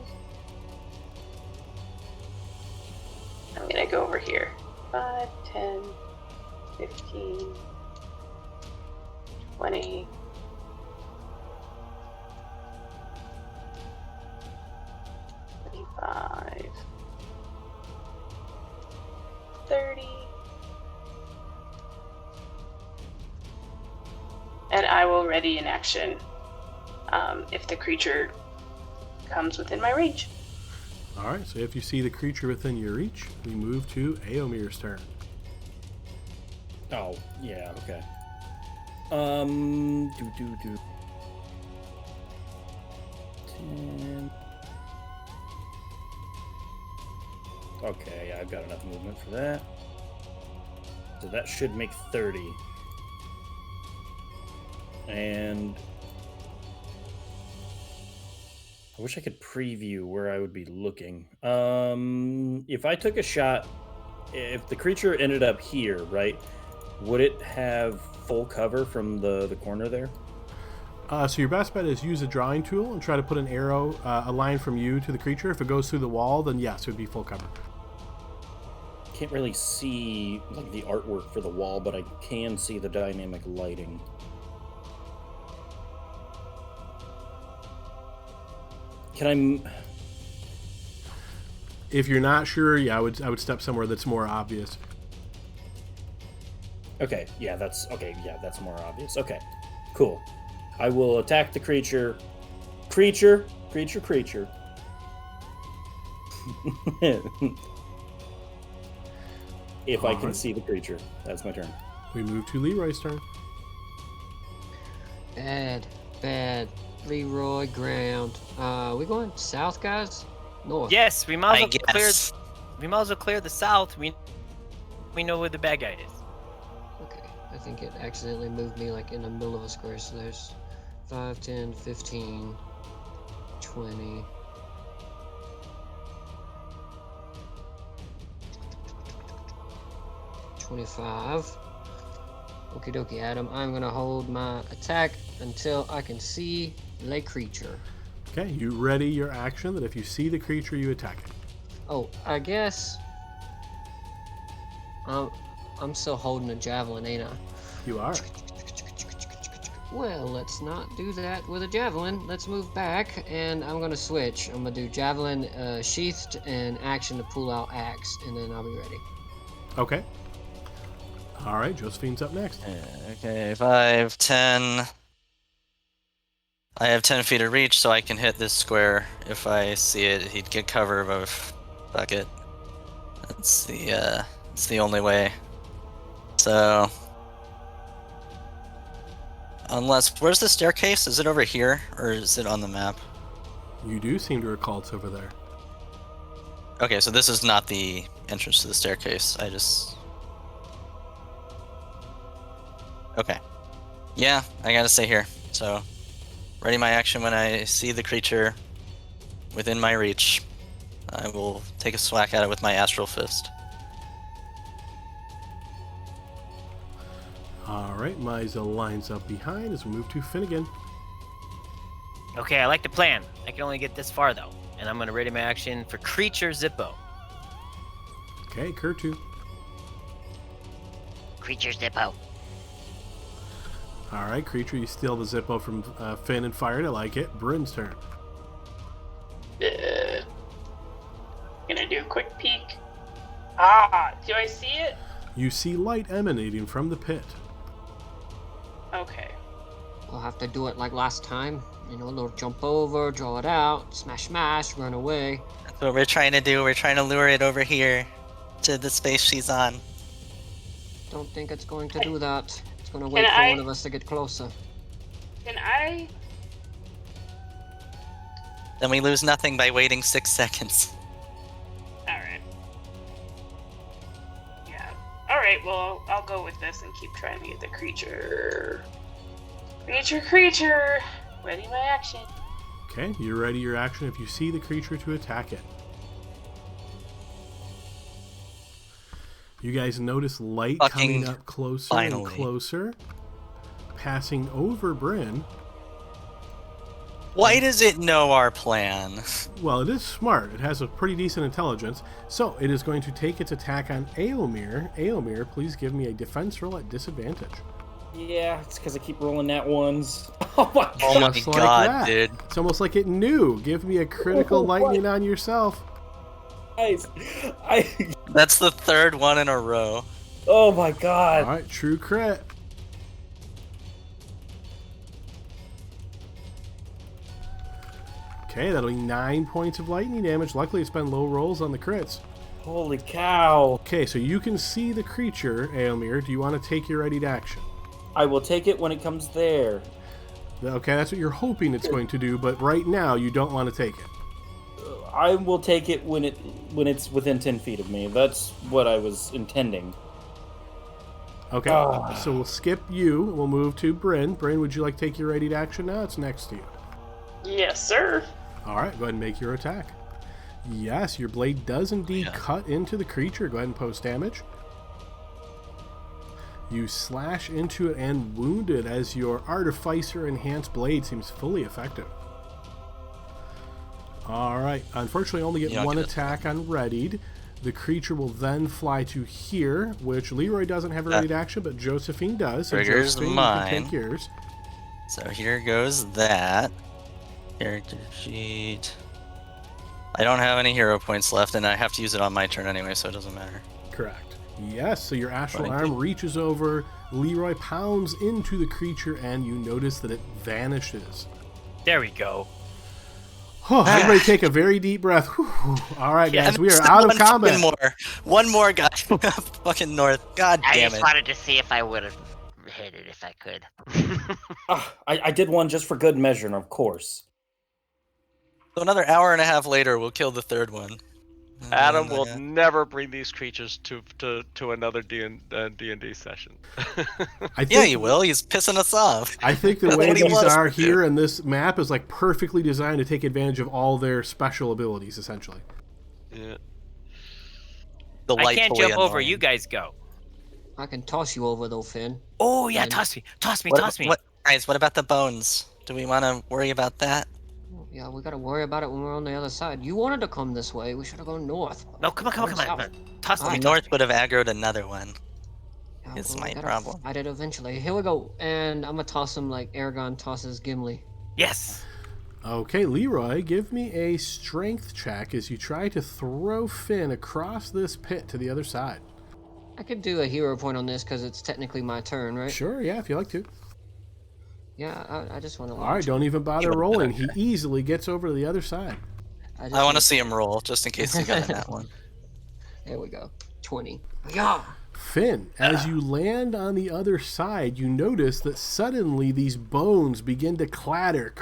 gonna go over here. 5, 10, 15, 20. 25, 30, and I will ready an action if the creature comes within my range. Alright, so if you see the creature within your reach, we move to Aomir's turn. Oh, yeah, okay. 10. Okay, I've got enough movement for that. So that should make 30. And I wish I could preview where I would be looking. If I took a shot, if the creature ended up here, right, would it have full cover from the corner there? So your best bet is use a drawing tool and try to put an arrow, a line from you to the creature. If it goes through the wall, then yes, it would be full cover. Can't really see like the artwork for the wall, but I can see the dynamic lighting. Can I? If you're not sure, yeah, I would step somewhere that's more obvious. Okay, yeah, that's more obvious. Okay, cool. I will attack the creature. Creature. If I can see the creature. That's my turn. We move to Leroy's turn. Bad. Leroy ground. We going south, guys? North. Yes, we might as well guess. clear the south. We know where the bad guy is. Okay. I think it accidentally moved me like in the middle of a square, so there's 5, 10, 15, 20. $25. Okie dokie, Adam. I'm gonna hold my attack until I can see the creature. Okay, you ready your action that if you see the creature, you attack it. Oh, I guess I'm still holding a javelin, ain't I? You are. Well, let's not do that with a javelin. Let's move back, and I'm gonna switch. I'm gonna do javelin sheathed and action to pull out axe, and then I'll be ready. Okay. All right, Josephine's up next. Okay, 5, 10. I have 10 feet of reach, so I can hit this square. If I see it, he'd get cover of a bucket. It's the only way. So, unless, where's the staircase? Is it over here, or is it on the map? You do seem to recall it's over there. Okay, so this is not the entrance to the staircase. Okay. Yeah, I gotta stay here. So, ready my action when I see the creature within my reach. I will take a swack at it with my astral fist. All right, Miza lines up behind as we move to Finnegan. Okay, I like the plan. I can only get this far though, and I'm gonna ready my action for creature Zippo. Okay, Kurtu. Creature Zippo. All right, creature, you steal the Zippo from Finn and fired. I like it. Bryn's turn. Gonna do a quick peek. Do I see it? You see light emanating from the pit. Okay. I'll have to do it like last time. You know, a little jump over, draw it out, smash, run away. That's what we're trying to do. We're trying to lure it over here to the space she's on. Don't think it's going to do that. It's going to Can wait for I- one of us to get closer. Can I? Then we lose nothing by waiting 6 seconds. Alright. Yeah. Alright, well, I'll go with this and keep trying to get the creature. Creature! Ready my action. Okay, you're ready your action if you see the creature to attack it. You guys notice light coming up closer and finally. closer, passing over Bryn. Why does it know our plan? Well, it is smart. It has a pretty decent intelligence. So it is going to take its attack on Aelmir. Aelmir, please give me a defense roll at disadvantage. Yeah, it's because I keep rolling that ones. Oh my god. Oh my Just like god, that. dude. It's almost like it knew. Give me a critical lightning on yourself. Guys, That's the 3rd one in a row. oh my god. All right, true crit. Okay, that'll be 9 points of lightning damage. Luckily, it's been low rolls on the crits. Holy cow. Okay, so you can see the creature, Aelmir. Do you want to take your ready to action? I will take it when it comes there. Okay, that's what you're hoping it's going to do, but right now you don't want to take it. I will take it when it's within 10 feet of me. That's what I was intending. Okay, so we'll skip you. We'll move to Bryn. Bryn, would you like to take your ready to action now? It's next to you. Yes, sir. All right, go ahead and make your attack. Yes, your blade does indeed cut into the creature. Go ahead and post damage. You slash into it and wound it as your Artificer Enhanced Blade seems fully effective. All right, unfortunately, only get one attack on readied. The creature will then fly to here, which Leroy doesn't have a ready action, but Josephine does. So Trigger's Josephine, you mine. can take yours. So here goes that. Character sheet. I don't have any hero points left, and I have to use it on my turn anyway, so it doesn't matter. Correct. Yes, so your astral Thank arm you. reaches over, Leroy pounds into the creature, and you notice that it vanishes. There we go. Everybody take a very deep breath. Whew. All right, Yeah, guys, And we are there's out of one combat. One more guy. Fucking north. God I damn just it. wanted to see if I would have hit it if I could. I did one just for good measure, and of course. So another hour and a half later, we'll kill the 3rd one. Adam will never bring these creatures to another D&D session. I Yeah, think, he will. He's pissing us off. I think the That's way what he these wants are to do. here in this map is like perfectly designed to take advantage of all their special abilities, essentially. Yeah. I can't Delightfully jump over. annoying. You guys go. I can toss you over though, Finn. Oh yeah, And- toss me. Guys, what about the bones? Do we want to worry about that? Yeah, we gotta worry about it when we're on the other side. You wanted to come this way. We should have gone north. No, come on. South. Toss me. Alright. North would have aggroed another one. Yeah, It's well, my we gotta problem. Fight it eventually. Here we go. And I'm gonna toss him like Aragon tosses Gimli. Yes. Okay, Leroy, give me a strength check as you try to throw Finn across this pit to the other side. I could do a hero point on this because it's technically my turn, right? Sure, yeah, if you like to. Yeah, I just want to. All right, don't even bother rolling. He easily gets over to the other side. I want to see him roll, just in case he got in that one. There we go. 20. Yeah. Finn, as you land on the other side, you notice that suddenly these bones begin to clatter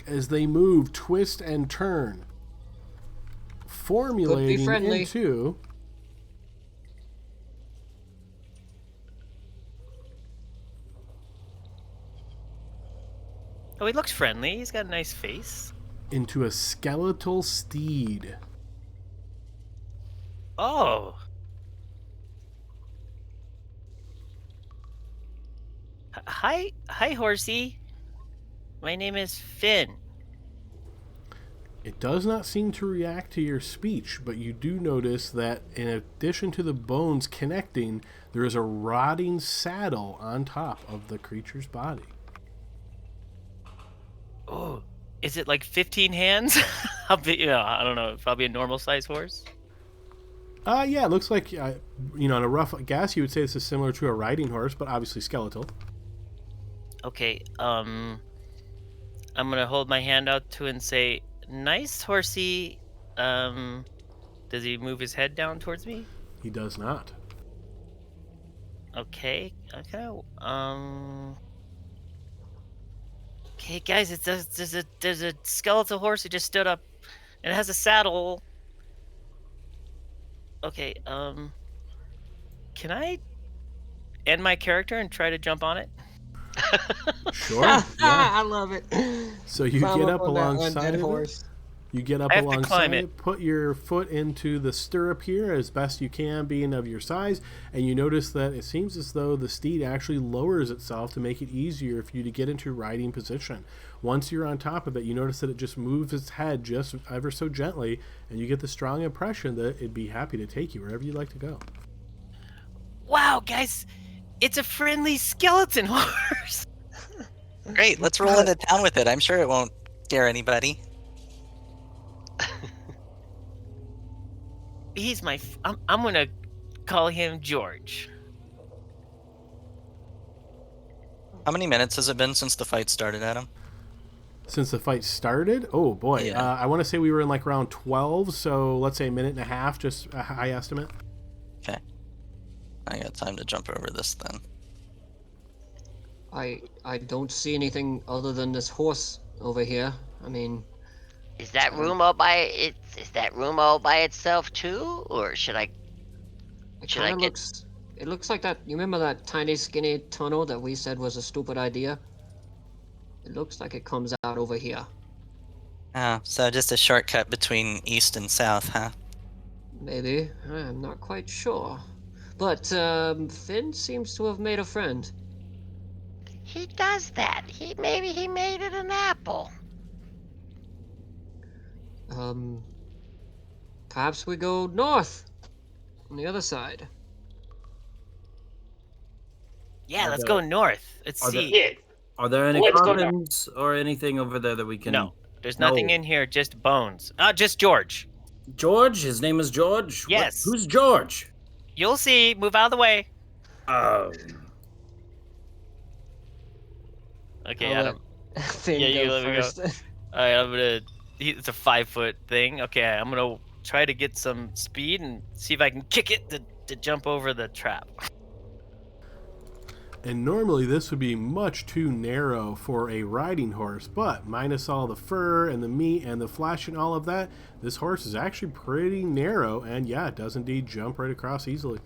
as they move, twist, and turn, formulating friendly. into Oh, he looks friendly. He's got a nice face. a skeletal steed. Oh. Hi, horsey. My name is Finn. It does not seem to react to your speech, but you do notice that in addition to the bones connecting, there is a rotting saddle on top of the creature's body. Oh, is it like 15 hands? How big? I don't know. Probably a normal size horse. Yeah, it looks like, on a rough guess, you would say this is similar to a riding horse, but obviously skeletal. Okay. I'm gonna hold my hand out to and say, "Nice horsey." Does he move his head down towards me? He does not. Okay. Okay, guys, there's a skeletal horse who just stood up, and it has a saddle. Okay. Can I end my character and try to jump on it? Sure. Yeah. I love it. So you Climb get up up on that alongside undead of it. horse. You get up I have to climb alongside it. it, put your foot into the stirrup here as best you can, being of your size, and you notice that it seems as though the steed actually lowers itself to make it easier for you to get into riding position. Once you're on top of it, you notice that it just moves its head just ever so gently, and you get the strong impression that it'd be happy to take you wherever you'd like to go. Wow, guys, it's a friendly skeleton horse. Great, let's roll into town with it. I'm sure it won't scare anybody. He's my. I'm gonna call him George. How many minutes has it been since the fight started, Adam? Since the fight started, oh boy, Yeah. I want to say we were in like round 12, so let's say a minute and a half, just a high estimate. Okay. I got time to jump over this then. I don't see anything other than this horse over here. I mean, Is that room all by it? Is that room all by itself too, or should I? it Should I kind of get- looks. It looks like that. You remember that tiny, skinny tunnel that we said was a stupid idea? It looks like it comes out over here. Oh, so just a shortcut between east and south, huh? Maybe. I'm not quite sure. But Finn seems to have made a friend. He does that. Maybe he made it an apple. Perhaps we go north on the other side. Yeah, Are let's there- go north. Let's are there- see. Yeah. Are there any Let's go now. coffins or anything over there that we can? No, there's nothing No. in here. Just bones. Just George. George? His name is George? What- Yes. Who's George? You'll see. Move out of the way. Oh. Okay, I'll Adam. let Finn Yeah, you go let me go. first. All right, I'm gonna. It's a 5-foot thing. Okay, I'm gonna try to get some speed and see if I can kick it to jump over the trap. And normally this would be much too narrow for a riding horse, but minus all the fur and the meat and the flesh and all of that, this horse is actually pretty narrow, and yeah, it does indeed jump right across easily.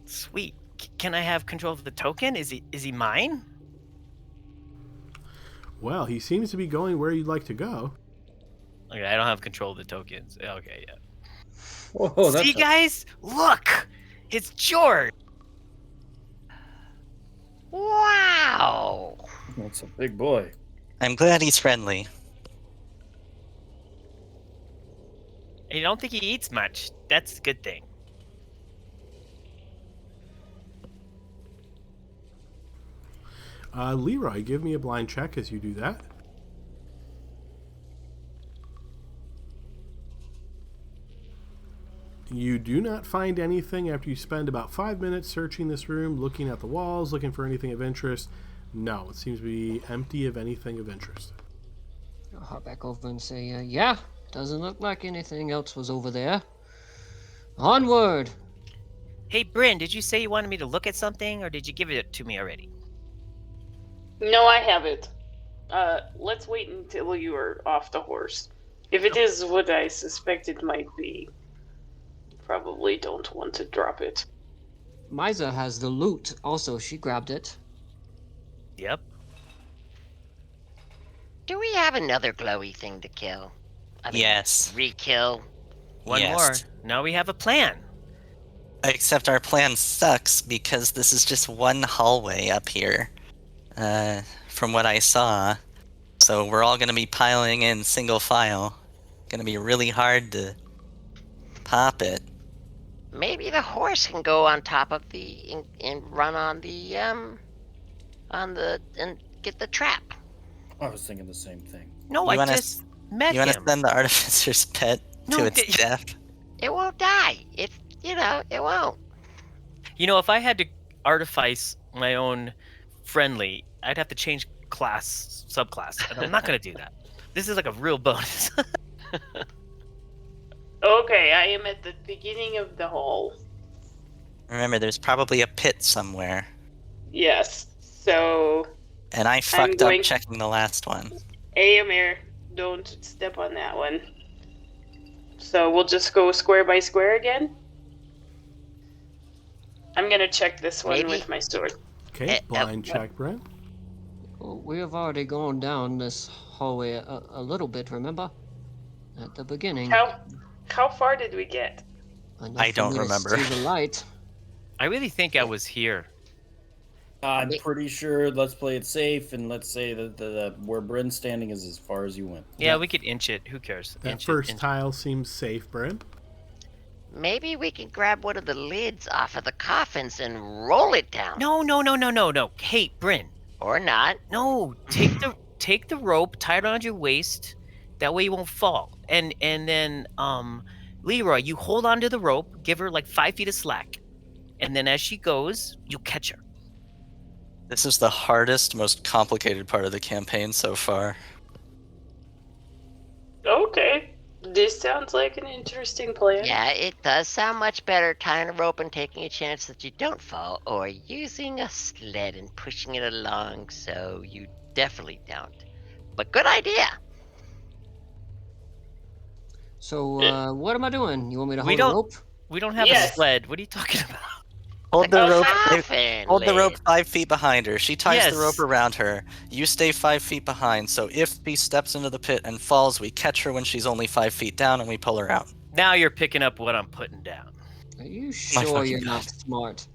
Sweet. Can I have control of the token? Is he mine? Well, he seems to be going where you'd like to go. Okay, I don't have control of the tokens. Okay, yeah. Whoa, that's See, guys, look, it's George. Wow. that's a big boy. I'm glad he's friendly. I don't think he eats much. That's a good thing. Leroy, give me a blind check as you do that. You do not find anything after you spend about 5 minutes searching this room, looking at the walls, looking for anything of interest. No, it seems to be empty of anything of interest. I'll hop back over and say, yeah, doesn't look like anything else was over there. Onward! Hey, Bryn, did you say you wanted me to look at something, or did you give it to me already? No, I have it. Let's wait until you are off the horse. If it is what I suspect it might be, probably don't want to drop it. Misa has the loot. Also, she grabbed it. Yep. Do we have another glowy thing to kill? I mean, Yes. re-kill. One Yes. more. Now we have a plan. Except our plan sucks because this is just one hallway up here, from what I saw. So we're all going to be piling in single file. Going to be really hard to pop it. Maybe the horse can go on top of and run on the and get the trap. I was thinking the same thing. No, You I wanna- just met You want to him. send the artificer's pet No, to its th- death? It won't die. It won't. You know, if I had to artifice my own friendly, I'd have to change subclass, and I'm not gonna do that. This is like a real bonus. Okay, I am at the beginning of the hall. Remember, there's probably a pit somewhere. Yes. So, And I fucked up going- checking the last one. Amir, don't step on that one. So we'll just go square by square again. I'm gonna check this one Maybe. with my sword. Okay, blind check, Brent. Well, we have already gone down this hallway a little bit, remember? At the beginning. How far did we get? Enough I for don't me to remember. see the light. I really think I was here. I'm pretty sure. Let's play it safe, and let's say that the where Bryn's standing is as far as you went. Yeah, we could inch it. Who cares? That Inch first it, inch tile seems safe, Brent. Maybe we can grab one of the lids off of the coffins and roll it down. No. Hey, Bryn. Or not. No, take the rope, tie it around your waist. That way you won't fall. And then Leroy, you hold onto the rope, give her like 5 feet of slack, and then as she goes, you catch her. This is the hardest, most complicated part of the campaign so far. Okay. This sounds like an interesting plan. Yeah, it does sound much better tying a rope and taking a chance that you don't fall, or using a sled and pushing it along so you definitely don't. But good idea. So, what am I doing? You want me to We hold don't- a rope? We don't have Yes. a sled. What are you talking about? Hold the rope. Coffin Hold the rope lid. 5 feet behind her. She ties the rope Yes. around her. You stay 5 feet behind. So if she steps into the pit and falls, we catch her when she's only 5 feet down and we pull her out. Now you're picking up what I'm putting down. Are you My sure fucking you're not smart?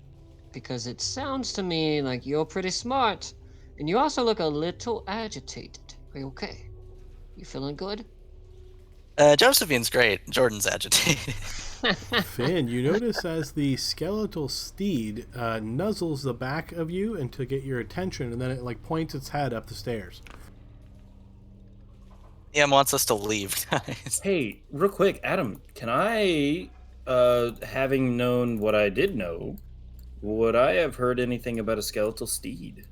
Because it sounds to me like you're pretty smart. And you also look a little agitated. Are you okay? You feeling good? Josephine's great. Jordan's agitated. Finn, you notice as the skeletal steed nuzzles the back of you and to get your attention, and then it like points its head up the stairs. DM wants us to leave, guys. Hey, real quick, Adam, can I, having known what I did know, would I have heard anything about a skeletal steed?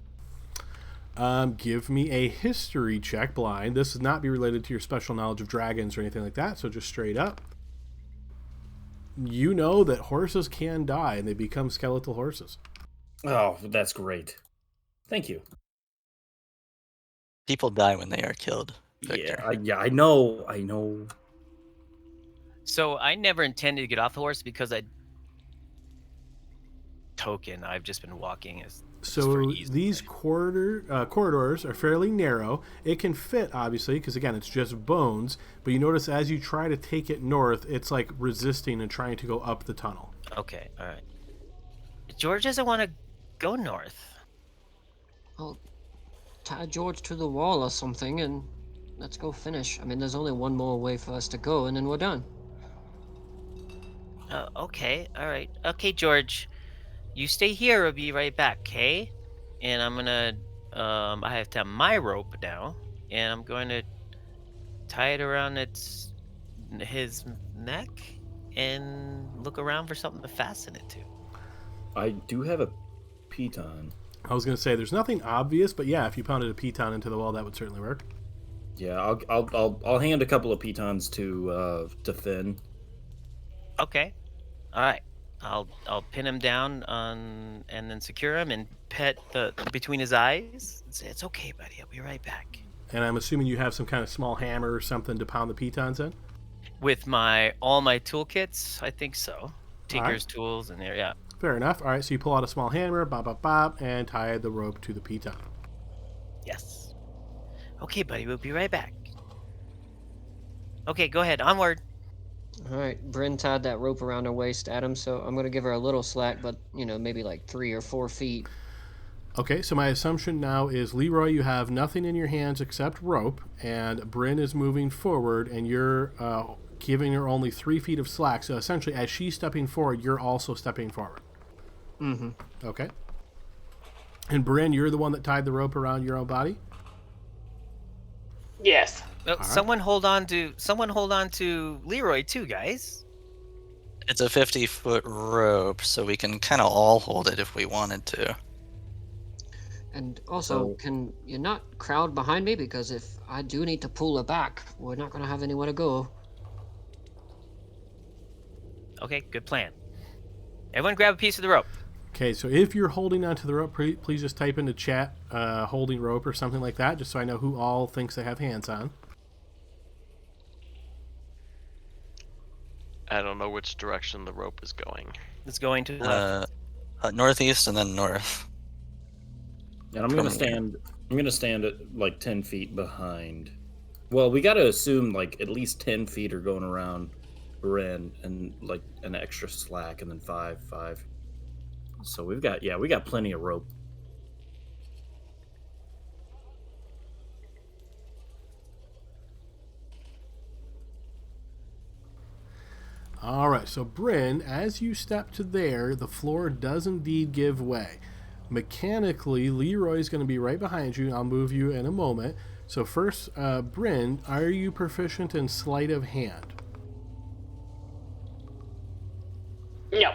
Give me a history check, blind. This does not be related to your special knowledge of dragons or anything like that, so just straight up. You know that horses can die and they become skeletal horses. Oh, that's great. Thank you. People die when they are killed, Victor. I know. So I never intended to get off the horse because I've just been walking as So these corridors are fairly narrow. It can fit, obviously, because again, it's just bones. But you notice as you try to take it north, it's like resisting and trying to go up the tunnel. Okay, all right. George doesn't want to go north. Well, tie George to the wall or something and let's go finish. I mean, there's only one more way for us to go and then we're done. Okay, all right. Okay, George, you stay here. I'll be right back, okay? And I'm gonna, I have to have my rope now, and I'm going to tie it around his neck and look around for something to fasten it to. I do have a piton. I was going to say there's nothing obvious, but yeah, if you pounded a piton into the wall, that would certainly work. Yeah, I'll hand a couple of pitons to Finn. Okay, all right. I'll pin him down and then secure him and pet between his eyes and say, "It's okay, buddy. I'll be right back." And I'm assuming you have some kind of small hammer or something to pound the pitons in? With all my toolkits, I think so. Tinker's tools and there, yeah. Fair enough. All right, so you pull out a small hammer, bop, bop, bop, and tie the rope to the piton. Yes. Okay, buddy. We'll be right back. Okay, go ahead. Onward. All right, Bryn tied that rope around her waist, Adam, so I'm going to give her a little slack, but, maybe like 3 or 4 feet. Okay, so my assumption now is, Leroy, you have nothing in your hands except rope, and Bryn is moving forward, and you're giving her only 3 feet of slack. So essentially, as she's stepping forward, you're also stepping forward. Mm-hmm. Okay. And Bryn, you're the one that tied the rope around your own body? Yes. Oh, someone hold on to Leroy too, guys. It's a 50-foot rope, so we can kind of all hold it if we wanted to. And also, can you not crowd behind me? Because if I do need to pull her back, we're not going to have anywhere to go. Okay, good plan. Everyone grab a piece of the rope. Okay, so if you're holding onto the rope, please just type into chat holding rope or something like that, just so I know who all thinks they have hands on. I don't know which direction the rope is going. It's going to the left. Northeast and then north. And I'm gonna stand at like 10 feet behind. Well, we gotta assume like at least 10 feet are going around Ren and like an extra slack and then 5. So we got plenty of rope. All right, so Bryn, as you step to there, the floor does indeed give way. Mechanically, Leroy's going to be right behind you. I'll move you in a moment. So first, Bryn, are you proficient in sleight of hand? No.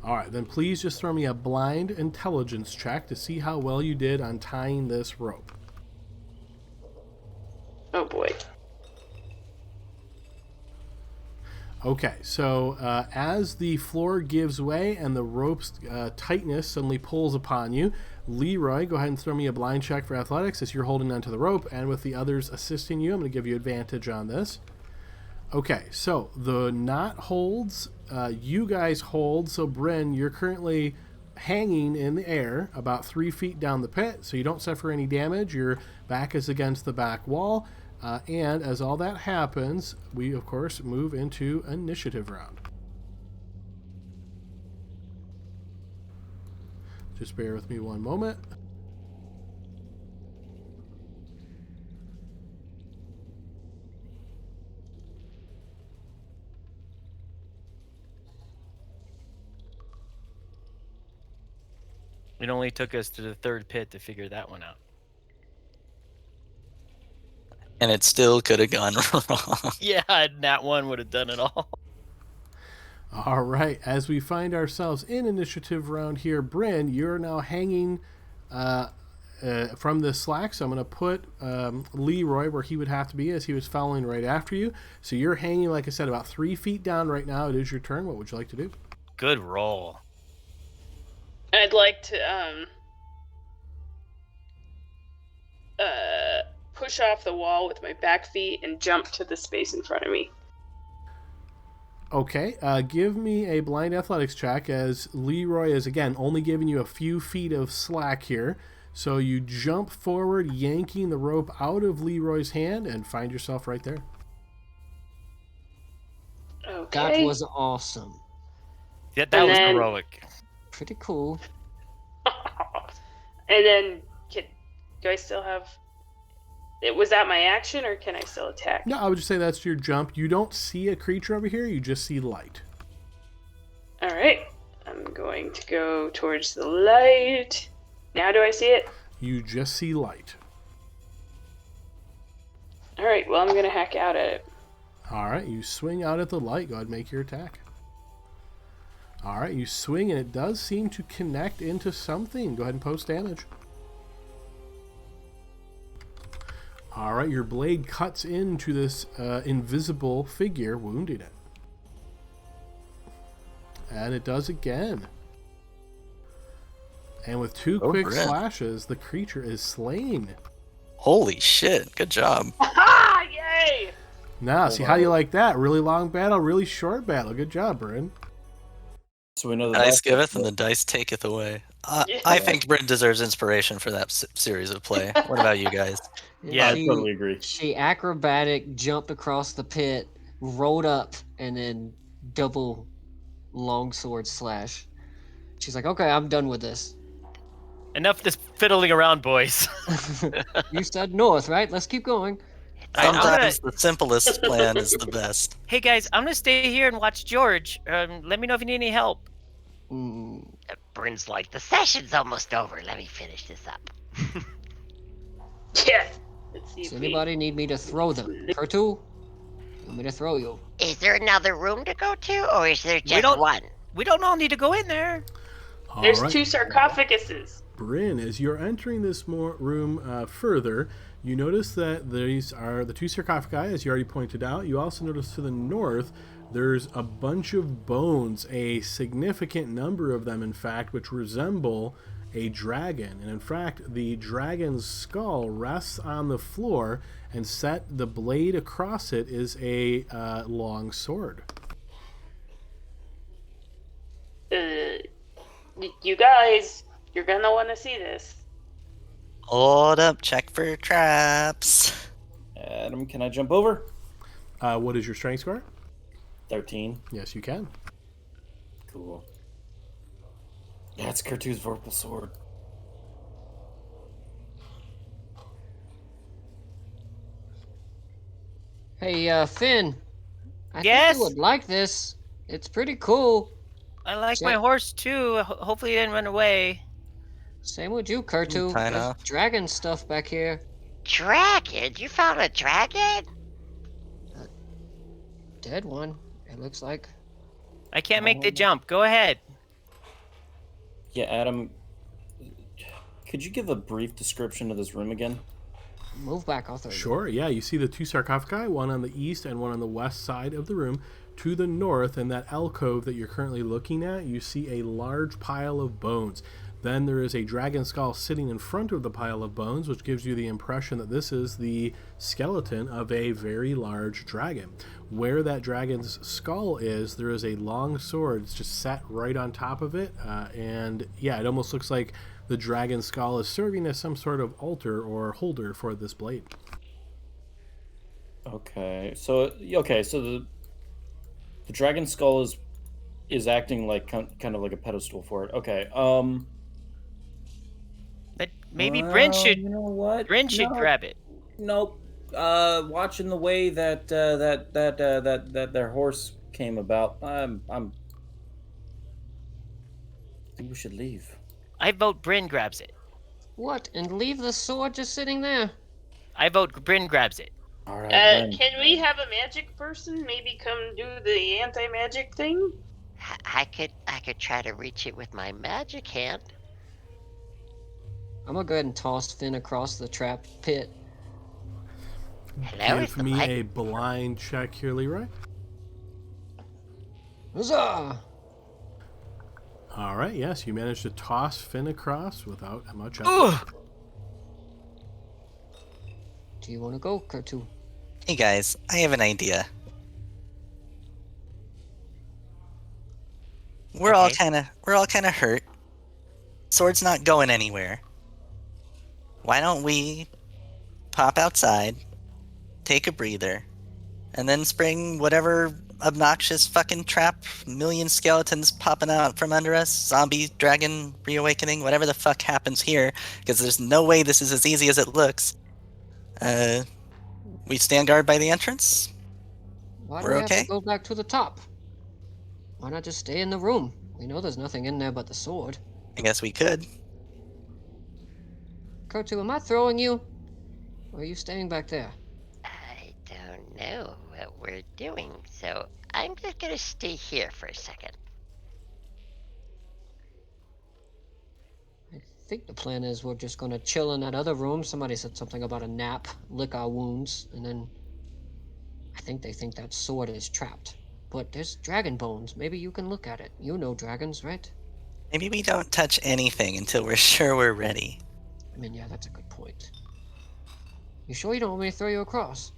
All right, then please just throw me a blind intelligence check to see how well you did on tying this rope. Oh boy. Okay, so as the floor gives way and the rope's tightness suddenly pulls upon you, Leroy, go ahead and throw me a blind check for athletics as you're holding onto the rope, and with the others assisting you, I'm going to give you advantage on this. Okay, so the knot holds, you guys hold, so Bryn, you're currently hanging in the air about 3 feet down the pit, so you don't suffer any damage. Your back is against the back wall, and as all that happens, we of course move into initiative round. Just bear with me one moment. It only took us to the third pit to figure that one out. And it still could have gone wrong. Yeah, that one would have done it all. All right, as we find ourselves in initiative round here, Bryn, you're now hanging from the slack, so I'm going to put Leroy where he would have to be as he was following right after you. So you're hanging, like I said, about 3 feet down right now. It is your turn. What would you like to do? Good roll. I'd like to push off the wall with my back feet and jump to the space in front of me. Okay, give me a blind athletics check as Leroy is, again, only giving you a few feet of slack here. So you jump forward, yanking the rope out of Leroy's hand, and find yourself right there. Okay. That was awesome. Yeah, that was then- heroic. Pretty cool. And then, do I still have... Was that my action, or can I still attack? No, I would just say that's your jump. You don't see a creature over here, you just see light. Alright. I'm going to go towards the light. Now do I see it? You just see light. Alright, well, I'm going to hack out at it. All right, you swing out at the light. Go ahead and make your attack. All right, you swing, and it does seem to connect into something. Go ahead and post damage. All right, your blade cuts into this invisible figure, wounding it. And it does again. And with two quick Brett. slashes, the creature is slain. Holy shit! Good job. Aha! Yay! Now, see how you like that? Really long battle, really short battle. Good job, Bryn. So we know the Dice giveth and the dice taketh away. I think Bryn deserves inspiration for that series of play. What about you guys? Yeah, I totally agree. She acrobatic jumped across the pit, rolled up, and then double longsword slash. She's like, okay, I'm done with this. Enough of this fiddling around, boys. You said north, right? Let's keep going. Sometimes the simplest plan is the best. Hey guys, I'm gonna stay here and watch George. Let me know if you need any help. Bryn's like, the session's almost over. Let me finish this up. Yeah. Let's see Does if we... anybody need me to throw them? Pertu? You want me to throw you? Is there another room to go to, or is there just don't- one? We don't all need to go in there. All There's right. 2 sarcophaguses. Bryn, as you're entering this room further, You notice that these are the two sarcophagi, as you already pointed out. You also notice to the north there's a bunch of bones, a significant number of them, in fact, which resemble a dragon. And in fact, the dragon's skull rests on the floor, and set the blade across it is a long sword. You guys, you're gonna want to see this. Hold up, check for traps. Adam, can I jump over? What is your strength score? 13. Yes, you can. Cool. Yeah, it's Kertu's Vorpal Sword. Hey, Finn. I Yes? think you would like this. It's pretty cool. I like Check- my horse too. Hopefully he didn't run away. Same with you, Kertu. Kind There's of. dragon stuff back here. Dragon? You found a dragon? Dead one, it looks like. I can't make the jump. Go ahead. Yeah, Adam, could you give a brief description of this room again? Move back, I'll throw you. Sure, yeah. You see the two sarcophagi, one on the east and one on the west side of the room. To the north, in that alcove that you're currently looking at, you see a large pile of bones. Then there is a dragon skull sitting in front of the pile of bones, which gives you the impression that this is the skeleton of a very large dragon. Where that dragon's skull is, there is a long sword. It's just set right on top of it. And yeah, it almost looks like the dragon skull is serving as some sort of altar or holder for this blade. Okay, so the dragon skull is acting like kind of like a pedestal for it. Okay. But maybe Bryn should. You know what? Bryn should grab it. Nope. Watching the way that their horse came about, I think we should leave. I vote Bryn grabs it. What? And leave the sword just sitting there? I vote Bryn grabs it. All right. then. Can we have a magic person maybe come do the anti-magic thing? I could try to reach it with my magic hand. I'm gonna go ahead and toss Finn across the trap pit. Hello, is Give the me mic- a blind check here, Leroy. Huzzah! All right, yes, you managed to toss Finn across without much effort. Ugh! Do you want to go, Kertu? Hey guys, I have an idea. We're all kind of hurt. Sword's not going anywhere. Why don't we pop outside, take a breather, and then spring whatever obnoxious fucking trap, million skeletons popping out from under us, zombie, dragon, reawakening, whatever the fuck happens here, because there's no way this is as easy as it looks. We stand guard by the entrance. Why do We're we have okay? to go back to the top? Why not just stay in the room? We know there's nothing in there but the sword. I guess we could. Kertu, am I throwing you? Or are you staying back there? I don't know what we're doing, so I'm just gonna stay here for a second. I think the plan is we're just gonna chill in that other room. Somebody said something about a nap, lick our wounds, and then I think they think that sword is trapped. But there's dragon bones. Maybe you can look at it. You know dragons, right? Maybe we don't touch anything until we're sure we're ready. I mean, yeah, that's a good point. You sure you don't want me to throw you across?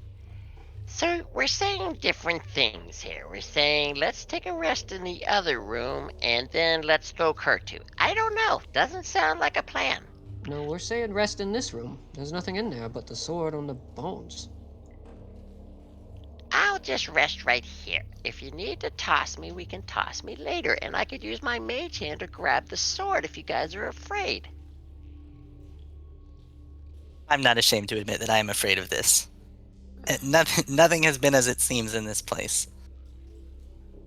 So we're saying different things here. We're saying let's take a rest in the other room and then let's go Kertu. I don't know. Doesn't sound like a plan. No, we're saying rest in this room. There's nothing in there but the sword on the bones. I'll just rest right here. If you need to toss me, we can toss me later, and I could use my mage hand to grab the sword if you guys are afraid. I'm not ashamed to admit that I am afraid of this. Nothing has been as it seems in this place.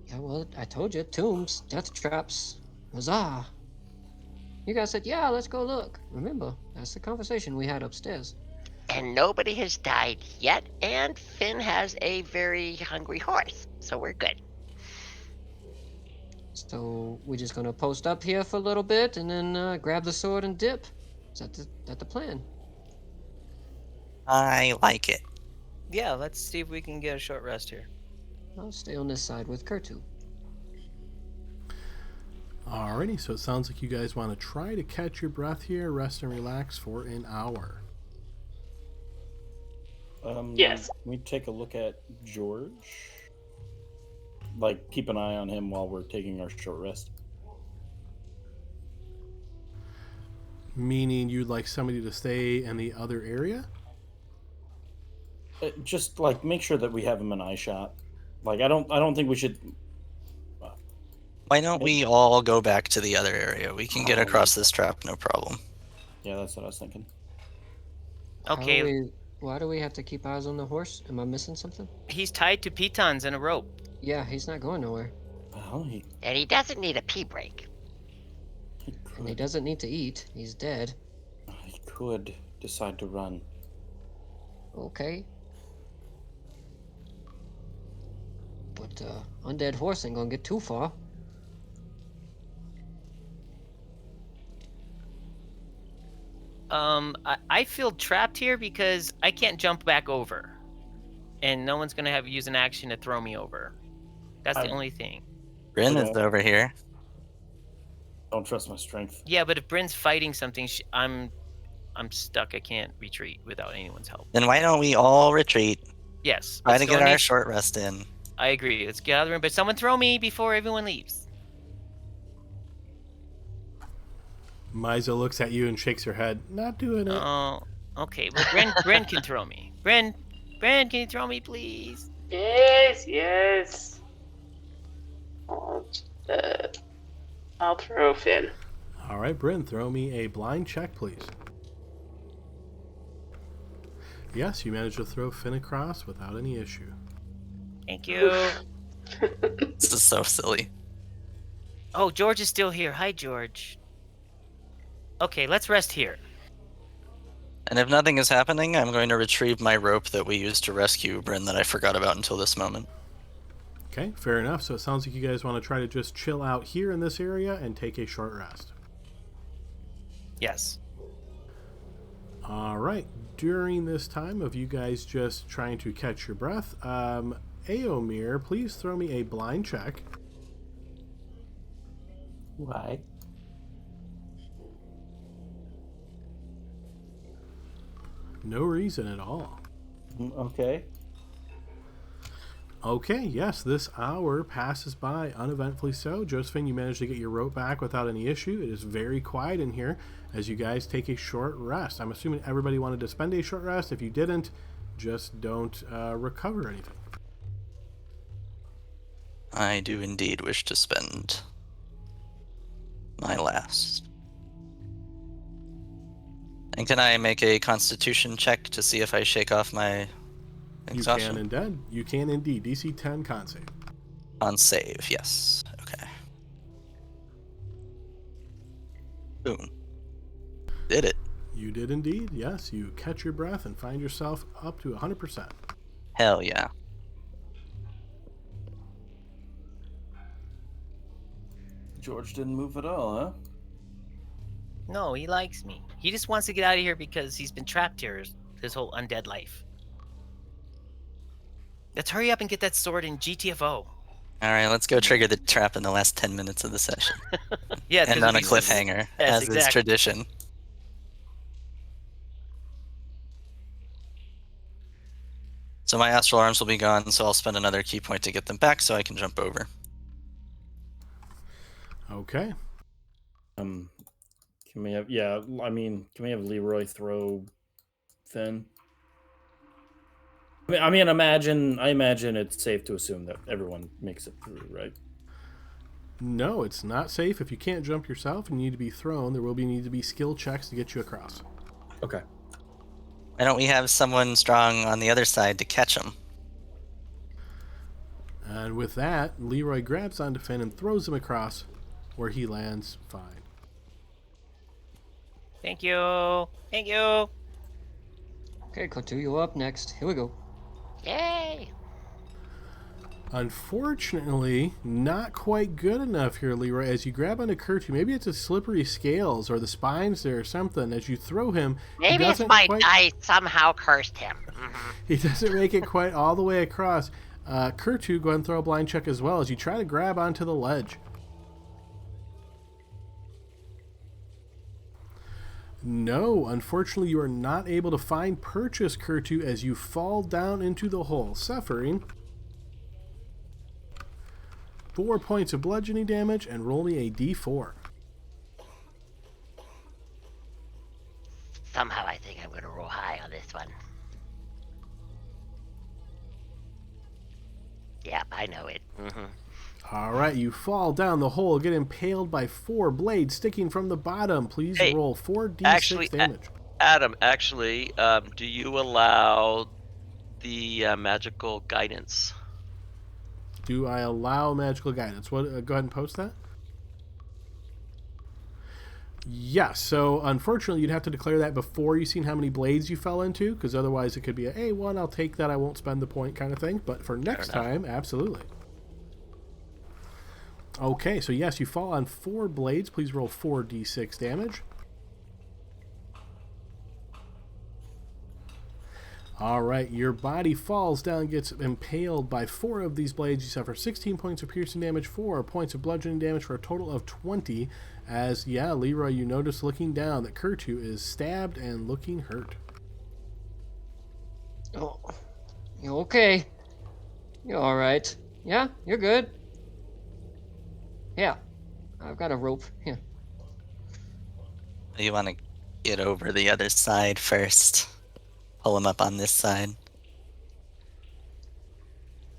Yeah, well, I told you, tombs, death traps, huzzah. You guys said, yeah, let's go look. Remember, that's the conversation we had upstairs. And nobody has died yet, and Finn has a very hungry horse, so we're good. So we're just gonna post up here for a little bit and then grab the sword and dip. Is that the plan? I like it. Yeah, let's see if we can get a short rest here. I'll stay on this side with Kertu. Alrighty, so it sounds like you guys want to try to catch your breath here, rest and relax for an hour. Yes. Can we take a look at George? Like, keep an eye on him while we're taking our short rest. Meaning you'd like somebody to stay in the other area? Just like make sure that we have him an eye shot. Like, I don't think we should. Why don't we all go back to the other area? We can get Oh, across this trap, no problem. Yeah, that's what I was thinking. Okay, Why do we have to keep eyes on the horse? Am I missing something? he's tied to pitons in a rope. Yeah, he's not going nowhere. Well, And he doesn't need a pee break. he And he could, doesn't need to eat. He's dead. he could decide to run. Okay. But undead horse ain't gonna get too far. I feel trapped here because I can't jump back over, and no one's gonna use an action to throw me over. That's the only thing. Bryn is Okay. over here. Don't trust my strength. Yeah, but if Bryn's fighting something, I'm stuck. I can't retreat without anyone's help. Then why don't we all retreat? Yes. Try let's to go get in our the- short rest in. I agree. Let's get out of the room, but someone throw me before everyone leaves. Misa looks at you and shakes her head. Not doing it. Oh, okay. Well, Bryn can throw me. Bryn, can you throw me, please? Yes. I'll throw Finn. Alright, Bryn, throw me a blind check, please. Yes, you managed to throw Finn across without any issue. Thank you. This is so silly. Oh, George is still here. Hi, George. Okay, let's rest here. And if nothing is happening, I'm going to retrieve my rope that we used to rescue Bryn that I forgot about until this moment. Okay, fair enough. So it sounds like you guys want to try to just chill out here in this area and take a short rest. Yes. Alright, during this time of you guys just trying to catch your breath, Aomir, please throw me a blind check. Why? No reason at all. Okay. Okay, yes, this hour passes by uneventfully so. Josephine, you managed to get your rope back without any issue. It is very quiet in here as you guys take a short rest. I'm assuming everybody wanted to spend a short rest. If you didn't, just don't recover anything. I do indeed wish to spend my last. And can I make a constitution check to see if I shake off my exhaustion? You can indeed. DC 10 con save. On save, yes. Okay. Boom. Did it. You did indeed. Yes, you catch your breath and find yourself up to 100%. Hell yeah. George didn't move at all, huh? No, he likes me. He just wants to get out of here because he's been trapped here his whole undead life. Let's hurry up and get that sword in GTFO. Alright, let's go trigger the trap in the last 10 minutes of the session. Yeah, And on a cliffhanger, as is tradition. So my astral arms will be gone, so I'll spend another key point to get them back so I can jump over. Okay. Can we have? Yeah, I mean, can we have Leroy throw Finn? I imagine it's safe to assume that everyone makes it through, right? No, it's not safe. If you can't jump yourself and you need to be thrown, there will need to be skill checks to get you across. Okay. Why don't we have someone strong on the other side to catch him? And with that, Leroy grabs onto Finn and throws him across, where he lands fine. Thank you. Thank you. Okay, Kotu, you're up next. Here we go. Yay! Unfortunately, not quite good enough here, Leroy. As you grab onto Kurtu, maybe it's a slippery scales or the spines there or something. As you throw him, Maybe it's my dice somehow cursed him. he doesn't make it quite all the way across. Kurtu, go ahead and throw a blind check as well as you try to grab onto the ledge. No, unfortunately, you are not able to find purchase, Kurtu, as you fall down into the hole, suffering 4 points of bludgeoning damage and roll me a d4. Somehow I think I'm going to roll high on this one. Yep, I know it. All right, you fall down the hole, get impaled by 4 blades sticking from the bottom. Please roll 4d6 damage. Adam, actually, do you allow the magical guidance? Do I allow magical guidance? What? Go ahead and post that. Yes. So unfortunately, you'd have to declare that before you've seen how many blades you fell into, because otherwise it could be a, hey, one, I'll take that, I won't spend the point kind of thing. But for next time, absolutely. Okay, so yes, you fall on 4 blades. Please roll 4d6 damage. All right, your body falls down, gets impaled by 4 of these blades. You suffer 16 points of piercing damage, 4 points of bludgeoning damage for a total of 20. As, Leroy, you notice looking down that Kurtu is stabbed and looking hurt. Oh, you okay? You're all right. Yeah, you're good. Yeah, I've got a rope here. You want to get over the other side first. Pull him up on this side.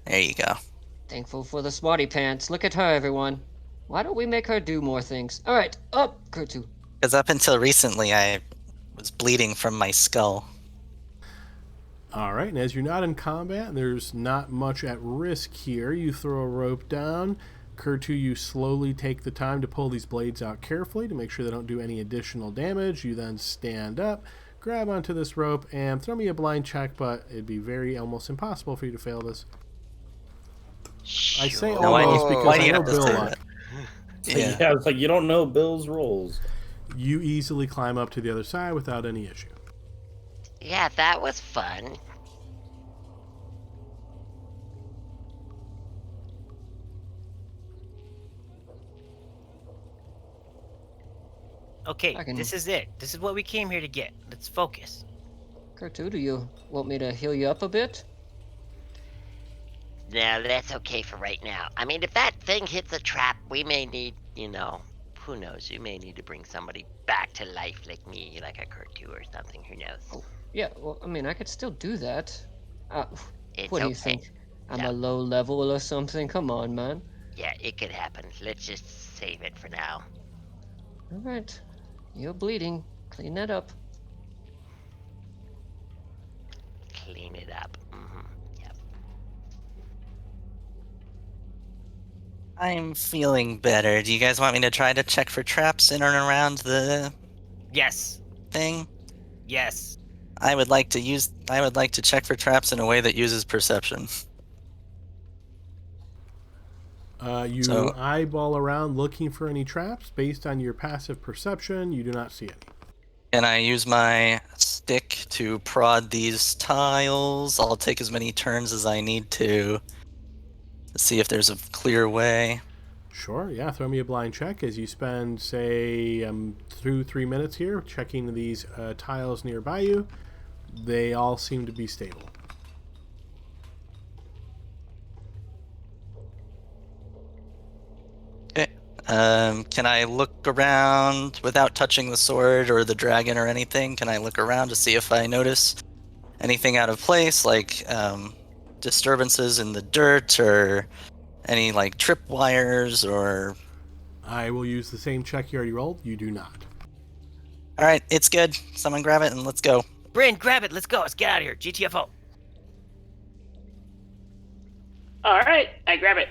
There you go. Thankful for the smarty pants. Look at her, everyone. Why don't we make her do more things? All right, up, Kurtu. Because up until recently, I was bleeding from my skull. All right, and as you're not in combat, there's not much at risk here. You throw a rope down. Kurtu, you slowly take the time to pull these blades out carefully to make sure they don't do any additional damage. You then stand up, grab onto this rope, and throw me a blind check, but it'd be almost impossible for you to fail this. I say almost because I know Bill won. Yeah, it's like you don't know Bill's rolls. You easily climb up to the other side without any issue. Yeah, that was fun. Okay, this is it. This is what we came here to get. Let's focus. Kurtu, do you want me to heal you up a bit? No, that's okay for right now. I mean, if that thing hits a trap, we may need, who knows? You may need to bring somebody back to life like me, like a Kurtu or something. Who knows? Oh, yeah, well, I mean, I could still do that. It's what do you okay. think? I'm a low level or something? Come on, man. Yeah, it could happen. Let's just save it for now. All right. You're bleeding. Clean that up. Clean it up. Yep. I'm feeling better. Do you guys want me to try to check for traps in and around the thing? Yes. I would like to check for traps in a way that uses perception. You eyeball around looking for any traps. Based on your passive perception, you do not see any. Can I use my stick to prod these tiles? I'll take as many turns as I need to see if there's a clear way. Sure, yeah. Throw me a blind check as you spend, say, 2-3 minutes here checking these tiles nearby you. They all seem to be stable. Can I look around without touching the sword or the dragon or anything? Can I look around to see if I notice anything out of place, like disturbances in the dirt or any like tripwires or... I will use the same check you already rolled. You do not. All right, it's good. Someone grab it and let's go. Bryn, grab it. Let's go. Let's get out of here. GTFO. All right, I grab it.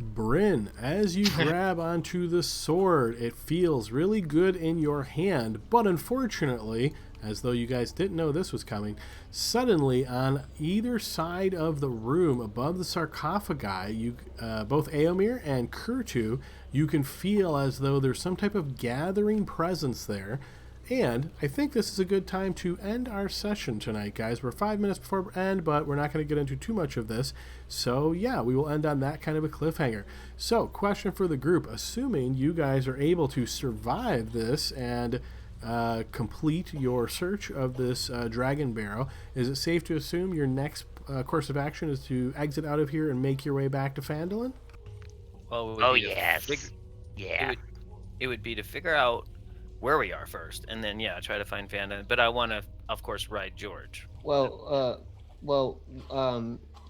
Bryn, as you grab onto the sword, it feels really good in your hand, but unfortunately, as though you guys didn't know this was coming, suddenly on either side of the room above the sarcophagi, both Eomir and Kurtu, you can feel as though there's some type of gathering presence there. And I think this is a good time to end our session tonight, guys. We're 5 minutes before end, but we're not going to get into too much of this. So, yeah, we will end on that kind of a cliffhanger. So, question for the group. Assuming you guys are able to survive this and complete your search of this dragon barrow, is it safe to assume your next course of action is to exit out of here and make your way back to Phandalin? Well, Oh, yes. Yeah. It would be to figure out where we are first, and then try to find Phandalin. But I want to, of course, ride George. Well,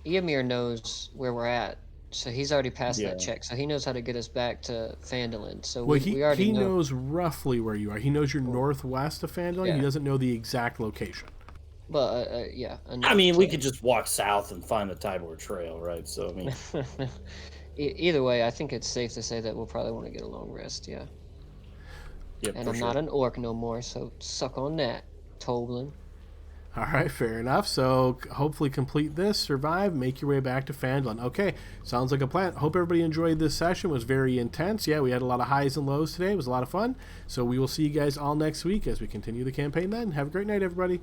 Eomir knows where we're at, so he's already passed that check, so he knows how to get us back to Phandalin. So we already know. Knows roughly where you are. He knows you're northwest of Phandalin. Yeah. He doesn't know the exact location. But yeah. I mean, we could just walk south and find the Tybor Trail, right? So I mean, either way, I think it's safe to say that we'll probably want to get a long rest. Yeah. Yep, and I'm not an orc no more, so suck on that, Toblin. All right, fair enough. So hopefully complete this, survive, make your way back to Phandalin. Okay, sounds like a plan. Hope everybody enjoyed this session. It was very intense. Yeah, we had a lot of highs and lows today. It was a lot of fun. So we will see you guys all next week as we continue the campaign then. Have a great night, everybody.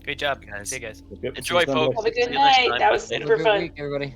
Great job, guys. See you guys. Enjoy, folks. Have a good night. That was super Have a good fun. week, everybody.